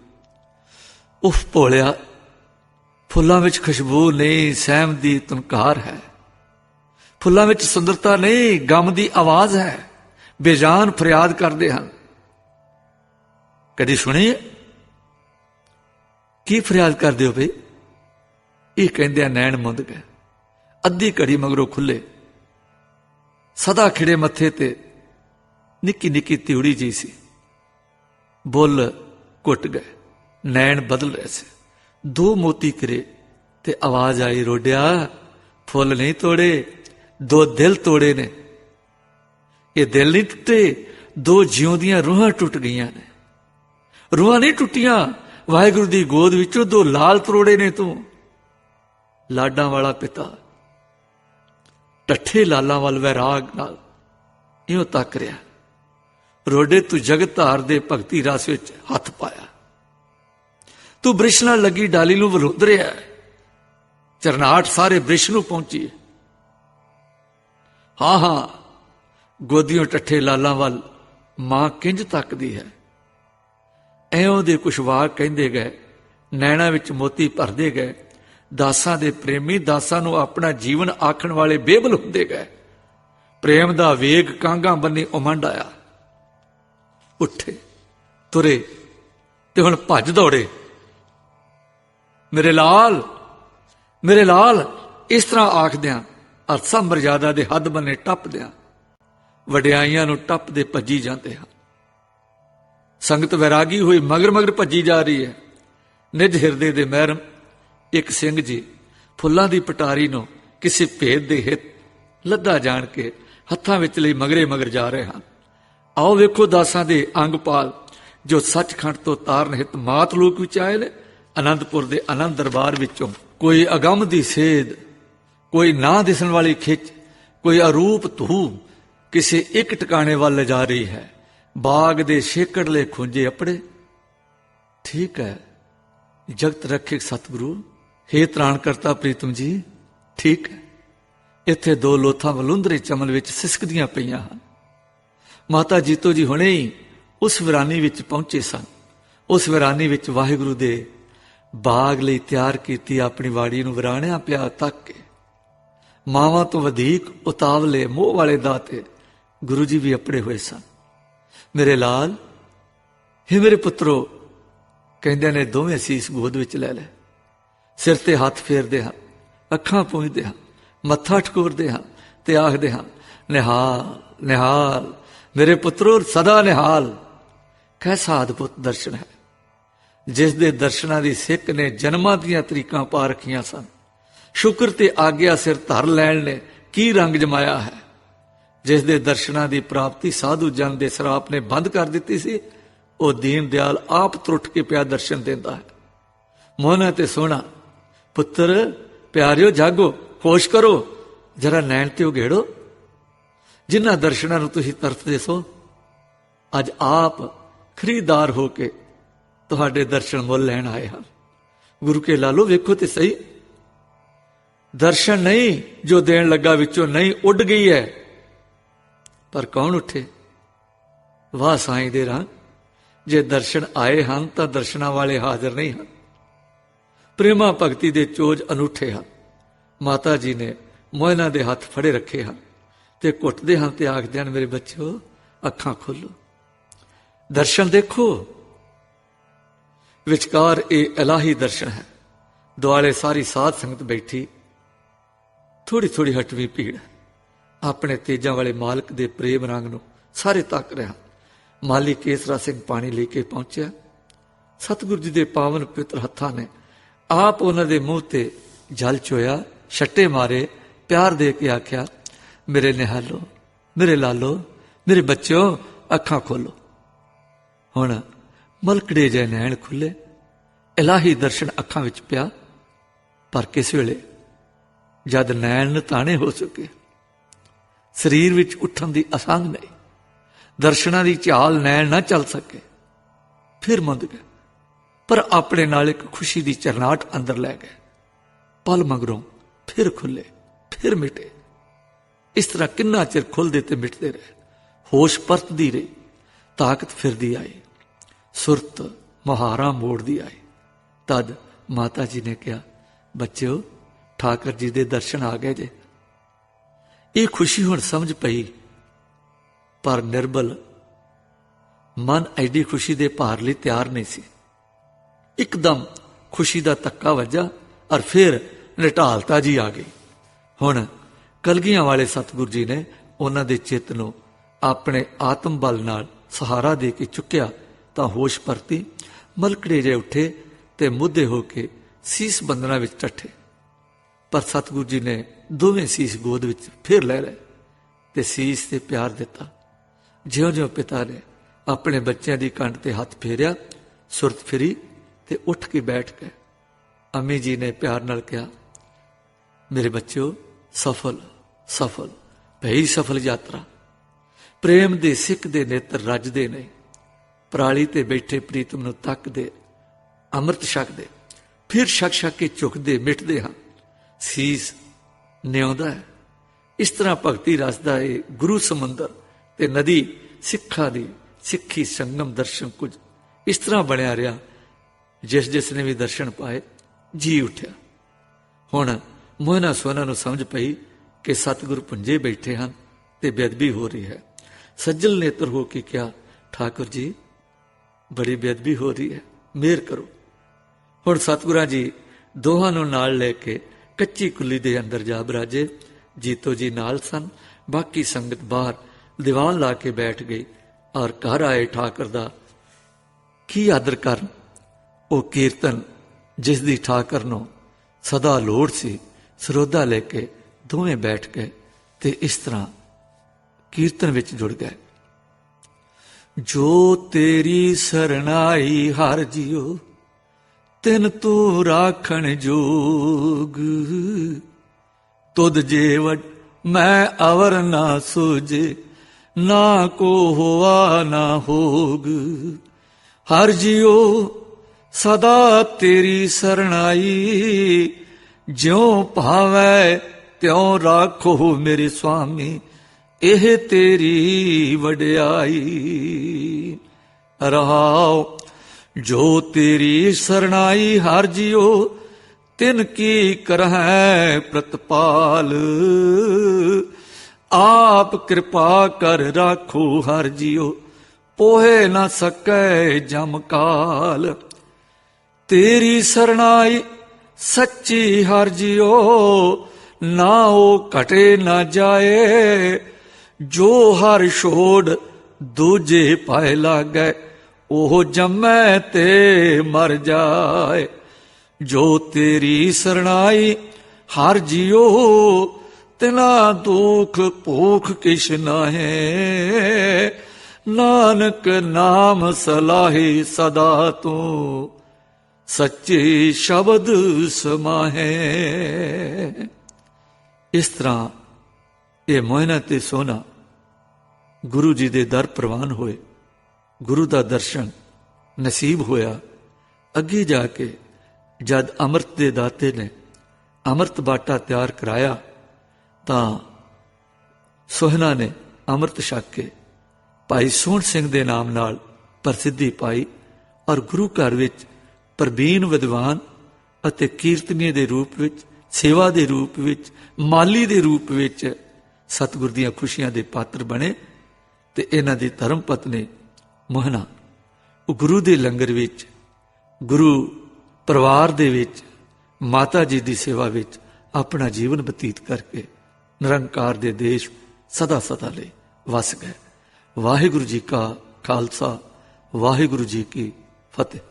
उफ भोलिया, फुल्लां विच खुशबू नहीं, सहम दी तुनकार है। फुल्लां विच सुंदरता नहीं, गम दी आवाज है। बेजान फरियाद करदे हन। कदी सुनी की फरियाद करदे हो बई? ये कहंदे नैन मुंद गए, अद्धी घड़ी मगरों खुले। सदा खिड़े मत्थे ते निक्की निक्की तिउड़ी जी सी। बुल घुट गए, नैन बदल रहे से। 2 मोती करे ते आवाज आई, रोडिया फुल नहीं तोड़े, 2 दिल तोड़े ने। ये दिल नहीं टुटे, 2 जिउंदियां रूहां टुट गईयां ने। रूहां नहीं टुटियां, वाहिगुरू दी गोद विचों 2 लाल तरोड़े ने तू। लाडां वाला पिता टठे लालां वाल वैराग नाल इउं तक रिहा। रोडे तू जगत धार दे भगती रस विच हथ पाया। तू बृछ नाल लगी डाली नूं वलोंद रिहा। चरनाहट सारे बृछ नूं पहुंची। हाँ हाँ गोदियों टठे लालां वाल मां किंज तकदी है। ਐਉਂ ਦੇ ਕੁਛ ਵਾਕ ਕਹਿੰਦੇ ਗਏ, ਨੈਣਾ ਵਿੱਚ ਮੋਤੀ ਭਰਦੇ ਗਏ। ਦਾਸਾਂ ਦੇ ਪ੍ਰੇਮੀ ਦਾਸਾਂ ਨੂੰ ਆਪਣਾ ਜੀਵਨ ਆਖਣ ਵਾਲੇ ਬੇਬਲ ਹੁੰਦੇ ਗਏ। ਪ੍ਰੇਮ ਦਾ ਵੇਗ ਕਾਂਗਾਂ ਬੰਨੇ ਉਮੰਡ ਆਇਆ। ਉੱਠੇ ਤੁਰੇ ਤੇ ਹੁਣ ਭੱਜ ਦੌੜੇ। ਮੇਰੇ ਲਾਲ, ਮੇਰੇ ਲਾਲ, ਇਸ ਤਰ੍ਹਾਂ ਆਖਦਿਆਂ ਅਰਸਾ ਮਰਜ਼ਾਦਾ ਦੇ ਹੱਦ ਬੰਨੇ ਟੱਪਦਿਆਂ ਵਡਿਆਈਆਂ ਨੂੰ ਟੱਪਦੇ ਭੱਜੀ ਜਾਂਦੇ ਹਨ। संगत वैरागी हुई मगर मगर भजी जा रही है। निज हिरदे दे महरम एक सिंह जी फुल्लां दी पटारी नूं किसी भेद दे हित लद्दा जान के हत्थां विच लई मगरे मगर जा रहे हैं। आओ वेखो दासां दे अंगपाल जो सचखंड तो तारन हित मात लोक विच आए ने। आनंदपुर दे आनंद दरबार विचों कोई अगम दी सेध, कोई ना दिसण वाली खिच, कोई अरूप धू किसी एक ठिकाने वाल ले जा रही है। बाग दे शेकड़ले खुंजे अपड़े। ठीक है जगत रखे सतगुरु, हे त्राण करता प्रीतम जी, ठीक है। इत्थे 2 लोथां वलुंदरे चमन विच सिसकदियां पईयां हन। माता जीतो जी हुणे ही उस विरानी विच पहुंचे सन। उस विरानी विच वाहिगुरू दे बाग लई तैयार कीती अपनी वाड़ी नूं विराणिया पिया तक के। मावां तो वधीक उतावले मोह वाले दाते गुरु जी भी अपड़े हुए सन। मेरे लाल, हे मेरे पुत्रो, कहंदे ने दोवें सीस गोद विच ले ले। सिर ते हथ फेरदे हन, अखां पूंझदे हन, मत्था ठकोरदे हन ते आखदे हन, निहाल निहाल मेरे पुत्रो, सदा निहाल। कैसा अद्भुत दर्शन है, जिस दे दर्शनां दी सिख ने जन्मां दीयां तरीकां पा रखियां सन। शुक्र ते आग्या सिर धर लैण ने की रंग जमाया है। जिस दे दर्शनां दी प्राप्ति साधु जन दे सराप ने बंद कर दिती सी, ਉਹ दीन दयाल आप त्रुट के पिया दर्शन देंदा है। मोहना ते सोना पुत्र प्यारियो जागो, होश करो, जरा नैन ते उघेड़ो। जिन्हां दर्शनां नूं तुसीं तरसदे सो, अज आप खरीदार हो के तुहाडे दर्शन मुल लैण आए हैं। गुरु के लालो वेखो ते सही, दर्शन नहीं जो देण लगा विचों नहीं उड गई है। पर कौन उठे? वाह साईं दे रंग, जे दर्शन आए हैं तो दर्शनां वाले हाजिर नहीं हैं। ਪ੍ਰੇਮਾ ਭਗਤੀ ਦੇ ਚੋਜ ਅਨੂਠੇ ਹਨ। ਮਾਤਾ ਜੀ ਨੇ ਮੋਹਨਾਂ ਦੇ ਹੱਥ ਫੜੇ ਰੱਖੇ ਹਨ ਤੇ ਘੁੱਟਦੇ ਹਨ ਤੇ ਆਖਦੇ ਹਨ, ਮੇਰੇ ਬੱਚਿਓ ਅੱਖਾਂ ਖੋਲੋ, ਦਰਸ਼ਨ ਦੇਖੋ। ਵਿਚਕਾਰ ਇਹ ਇਲਾਹੀ ਦਰਸ਼ਨ ਹੈ। ਦੁਆਲੇ ਸਾਰੀ ਸਾਧ ਸੰਗਤ ਬੈਠੀ, ਥੋੜੀ ਥੋੜੀ ਹਟਵੀਂ ਭੀੜ ਆਪਣੇ ਤੇਜਾਂ ਵਾਲੇ ਮਾਲਕ ਦੇ ਪ੍ਰੇਮ ਰੰਗ ਨੂੰ ਸਾਰੇ ਤੱਕ ਰਿਹਾ। ਮਾਲੀ ਕੇਸਰਾ ਸਿੰਘ ਪਾਣੀ ਲੈ ਕੇ ਪਹੁੰਚਿਆ। ਸਤਿਗੁਰੂ ਜੀ ਦੇ ਪਾਵਨ ਪਵਿੱਤਰ ਹੱਥਾਂ ਨੇ ਆਪ ਉਹਨਾਂ ਦੇ ਮੂੰਹ ਤੇ ਜਲ ਚੋਇਆ, ਛੱਟੇ ਮਾਰੇ, ਪਿਆਰ ਦੇ ਕੇ ਆਖਿਆ, ਮੇਰੇ ਨਿਹਾਲੋ, ਮੇਰੇ ਲਾਲੋ, ਮੇਰੇ ਬੱਚਿਓ ਅੱਖਾਂ ਖੋਲੋ। ਹੁਣ ਮਲਕੜੇ ਜਿਹੇ ਨੈਣ ਖੁੱਲੇ, ਇਲਾਹੀ ਦਰਸ਼ਨ ਅੱਖਾਂ ਵਿੱਚ ਪਿਆ। ਪਰ ਕਿਸ ਵੇਲੇ ਜਦ ਨੈਣ ਨਿਤਾਣੇ ਹੋ ਚੁੱਕੇ, ਸਰੀਰ ਵਿੱਚ ਉੱਠਣ ਦੀ ਅਸੰਗ ਨਹੀਂ, ਦਰਸ਼ਨਾਂ ਦੀ ਝਾਲ ਨੈਣ ਨਾ ਚੱਲ ਸਕੇ, ਫਿਰ ਮੁੰਦ ਗਏ। ਪਰ ਆਪਣੇ ਨਾਲ ਇੱਕ ਖੁਸ਼ੀ ਦੀ ਚਰਨਾਟ ਅੰਦਰ ਲੈ ਗਏ। ਪਲ ਮਗਰੋਂ ਫਿਰ ਖੁੱਲੇ, ਫਿਰ ਮਿਟੇ। ਇਸ ਤਰ੍ਹਾਂ ਕਿੰਨਾ ਚਿਰ ਖੁੱਲਦੇ ਤੇ ਮਿਟਦੇ ਰਹੇ। ਹੋਸ਼ ਪਰਤਦੀ ਰਹੀ, ਤਾਕਤ ਫਿਰਦੀ ਆਈ, ਸੁਰਤ ਮੁਹਾਰਾਂ ਮੋੜਦੀ ਆਈ। ਤਦ ਮਾਤਾ ਜੀ ਨੇ ਕਿਹਾ, ਬੱਚਿਓ ਠਾਕਰ ਜੀ ਦੇ ਦਰਸ਼ਨ ਆ ਗਏ ਜੇ। ਇਹ ਖੁਸ਼ੀ ਹੁਣ ਸਮਝ ਪਈ, ਪਰ ਨਿਰਬਲ ਮਨ ਐਡੀ ਖੁਸ਼ੀ ਦੇ ਭਾਰ ਲਈ ਤਿਆਰ ਨਹੀਂ ਸੀ। ਇੱਕਦਮ ਖੁਸ਼ੀ ਦਾ ਧੱਕਾ ਵੱਜਾ ਔਰ ਫਿਰ ਨਿਟਾਲਤਾ ਜੀ ਆ ਗਈ। ਹੁਣ ਕਲਗੀਆਂ ਵਾਲੇ ਸਤਿਗੁਰੂ ਜੀ ਨੇ ਉਹਨਾਂ ਦੇ ਚਿੱਤ ਨੂੰ ਆਪਣੇ ਆਤਮ ਬਲ ਨਾਲ ਸਹਾਰਾ ਦੇ ਕੇ ਚੁੱਕਿਆ ਤਾਂ ਹੋਸ਼ ਪਰਤੀ। ਮਲਕੜੇ ਜੇ ਉੱਠੇ ਤੇ ਮੁੱਧੇ ਹੋ ਕੇ ਸੀਸ ਬੰਦਨਾ ਵਿੱਚ ਟੱਠੇ। ਪਰ ਸਤਿਗੁਰੂ ਜੀ ਨੇ ਦੋਵੇਂ ਸੀਸ ਗੋਦ ਵਿੱਚ ਫਿਰ ਲੈ ਲਏ ਤੇ ਸੀਸ ਤੇ ਪਿਆਰ ਦਿੱਤਾ। ਜਿਉਂ-ਜਿਉਂ ਪਿਤਾ ਨੇ ਆਪਣੇ ਬੱਚਿਆਂ ਦੀ ਕੰਧ ਤੇ ਹੱਥ ਫੇਰਿਆ, ਸੁਰਤ ਫਿਰੀ ਤੇ ਉੱਠ ਕੇ ਬੈਠ ਗਏ। ਅੰਮੀ ਜੀ ਨੇ ਪਿਆਰ ਨਾਲ ਕਿਹਾ, ਮੇਰੇ ਬੱਚਿਓ ਸਫਲ ਸਫਲ ਭਈ ਸਫਲ ਯਾਤਰਾ। ਪ੍ਰੇਮ ਦੇ ਸਿੱਖ ਦੇ ਨੇਤਰ ਰੱਜਦੇ ਨੇ, ਪਰਾਲੀ ਤੇ ਬੈਠੇ ਪ੍ਰੀਤਮ ਨੂੰ ਤੱਕਦੇ, ਅੰਮ੍ਰਿਤ ਛਕਦੇ, ਫਿਰ ਛਕ ਛਕ ਕੇ ਝੁਕਦੇ ਮਿਟਦੇ ਹਨ। ਸੀਸ ਨਿਉਂਦਾ ਹੈ। ਇਸ ਤਰ੍ਹਾਂ ਭਗਤੀ ਰਸ ਦਾ ਇਹ ਗੁਰੂ ਸਮੁੰਦਰ ਤੇ ਨਦੀ ਸਿੱਖਾਂ ਦੀ ਸਿੱਖੀ ਸੰਗਮ ਦਰਸ਼ਨ ਕੁਝ ਇਸ ਤਰ੍ਹਾਂ ਬਣਿਆ ਰਿਹਾ। ਜਿਸ ਨੇ ਵੀ ਦਰਸ਼ਨ ਪਾਏ ਜੀ ਉੱਠਿਆ। ਹੁਣ ਮੋਹਨਾ ਸੋਹਨਾ ਨੂੰ ਸਮਝ ਪਈ ਕਿ ਸਤਿਗੁਰੂ ਪੁੰਜੇ ਬੈਠੇ ਹਨ ਤੇ ਬੇਅਦਬੀ ਹੋ ਰਹੀ ਹੈ। ਸੱਜਲ ਨੇਤਰ ਹੋ ਕੇ ਕਿਹਾ, ਠਾਕੁਰ ਜੀ ਬੜੀ ਬੇਅਦਬੀ ਹੋ ਰਹੀ ਹੈ, ਮਿਹਰ ਕਰੋ। ਹੁਣ ਸਤਿਗੁਰਾਂ ਜੀ ਦੋਹਾਂ ਨੂੰ ਨਾਲ ਲੈ ਕੇ ਕੱਚੀ ਕੁੱਲੀ ਦੇ ਅੰਦਰ ਜਾ ਬਰਾਜੇ। ਜੀਤੋ ਜੀ ਨਾਲ ਸਨ, ਬਾਕੀ ਸੰਗਤ ਬਾਹਰ ਦੀਵਾਨ ਲਾ ਕੇ ਬੈਠ ਗਈ ਔਰ ਘਰ ਆਏ ਠਾਕਰ ਦਾ ਕੀ ਆਦਰ ਕਰਨ। ਉਹ ਕੀਰਤਨ ਜਿਸ ਦੀ ਠਾਕਰ ਨੂੰ ਸਦਾ ਲੋੜ ਸੀ, ਸਰੋਦਾ ਲੈ ਕੇ ਦੋਵੇਂ ਬੈਠ ਗਏ ਤੇ ਇਸ ਤਰ੍ਹਾਂ ਕੀਰਤਨ ਵਿੱਚ ਜੁੜ ਗਏ। ਜੋ ਤੇਰੀ ਸਰਣਾਈ ਹਰ ਜੀਓ, ਤਿਨ ਤੂੰ ਰਾਖਣ ਜੋਗ। ਤੁਧ ਜੇ ਵਡ ਮੈਂ ਅਵਰ ਨਾ ਸੂਝੇ, ਨਾ ਕੋ ਹੋਆ ਨਾ ਹੋਗ। ਹਰ ਜੀਓ ਸਦਾ ਤੇਰੀ ਸਰਣਾਈ, ਜਿਉ ਭਾਵੈ ਤਿਉ ਰਾਖੋ ਮੇਰੇ ਸੁਆਮੀ। ਇਹ ਤੇਰੀ ਵਡਿਆਈ। ਰਹਾਉ ਜੋ ਤੇਰੀ ਸਰਣਾਈ ਹਰ ਜੀਓ, ਤਿਨ ਕੀ ਕਰਹਿ ਪ੍ਰਤਪਾਲ। ਆਪ ਕਿਰਪਾ ਕਰ ਰਾਖੋ ਹਰ ਜੀਓ, ਪੋਹੇ ਨਾ ਸਕੈ ਜਮ ਕਾਲ। ਤੇਰੀ ਸਰਣਾਈ ਸੱਚੀ ਹਰ ਜੀਓ, ਨਾ ਉਹ ਘਟੇ ਨਾ ਜਾਏ। ਜੋ ਹਰ ਛੋੜ ਦੂਜੇ ਪਾਏ ਲਾਗੈ, ਉਹ ਜੰਮੈ ਤੇ ਮਰ ਜਾਏ। ਜੋ ਤੇਰੀ ਸਰਣਾਈ ਹਰ ਜੀਓ, ਤਿਨਾ ਦੁਖ ਭੂਖ ਕਿਛ ਨਾਹੀ। ਨਾਨਕ ਨਾਮ ਸਲਾਹੀ ਸਦਾ ਤੂੰ, ਸੱਚੇ ਸ਼ਬਦ ਸਮਾਹੇ। ਇਸ ਤਰ੍ਹਾਂ ਇਹ ਮੋਹਨਾ ਤੇ ਸੋਹਨਾ ਗੁਰੂ ਜੀ ਦੇ ਦਰ ਪ੍ਰਵਾਨ ਹੋਏ। ਗੁਰੂ ਦਾ ਦਰਸ਼ਨ ਨਸੀਬ ਹੋਇਆ। ਅੱਗੇ ਜਾ ਕੇ ਜਦ ਅੰਮ੍ਰਿਤ ਦੇ ਦਾਤੇ ਨੇ ਅੰਮ੍ਰਿਤ ਬਾਟਾ ਤਿਆਰ ਕਰਾਇਆ ਤਾਂ ਸੋਹਨਾ ਨੇ ਅੰਮ੍ਰਿਤ ਛਕ ਕੇ ਭਾਈ ਸੋਹਣ ਸਿੰਘ ਦੇ ਨਾਮ ਨਾਲ ਪ੍ਰਸਿੱਧੀ ਪਾਈ ਔਰ ਗੁਰੂ ਘਰ ਵਿੱਚ ਪ੍ਰਬੀਨ ਵਿਦਵਾਨ ਅਤੇ ਕੀਰਤਨੀਏ ਦੇ ਰੂਪ ਵਿੱਚ, ਸੇਵਾ ਦੇ ਰੂਪ ਵਿੱਚ, ਮਾਲੀ ਦੇ ਰੂਪ ਵਿੱਚ ਸਤਿਗੁਰ ਦੀਆਂ ਖੁਸ਼ੀਆਂ ਦੇ ਪਾਤਰ ਬਣੇ। ਤੇ ਇਹਨਾਂ ਦੀ ਧਰਮ ਪਤਨੀ ਮੋਹਨਾ ਉਹ ਗੁਰੂ ਦੇ ਲੰਗਰ ਵਿੱਚ, ਗੁਰੂ ਪਰਿਵਾਰ ਦੇ ਵਿੱਚ, ਮਾਤਾ ਜੀ ਦੀ ਸੇਵਾ ਵਿੱਚ ਆਪਣਾ ਜੀਵਨ ਬਤੀਤ ਕਰਕੇ ਨਿਰੰਕਾਰ ਦੇ ਦੇਸ਼ ਸਦਾ ਸਦਾ ਲਈ ਵਸ ਗਏ। ਵਾਹਿਗੁਰੂ ਜੀ ਕਾ ਖਾਲਸਾ, ਵਾਹਿਗੁਰੂ ਜੀ ਕੀ ਫਤਿਹ।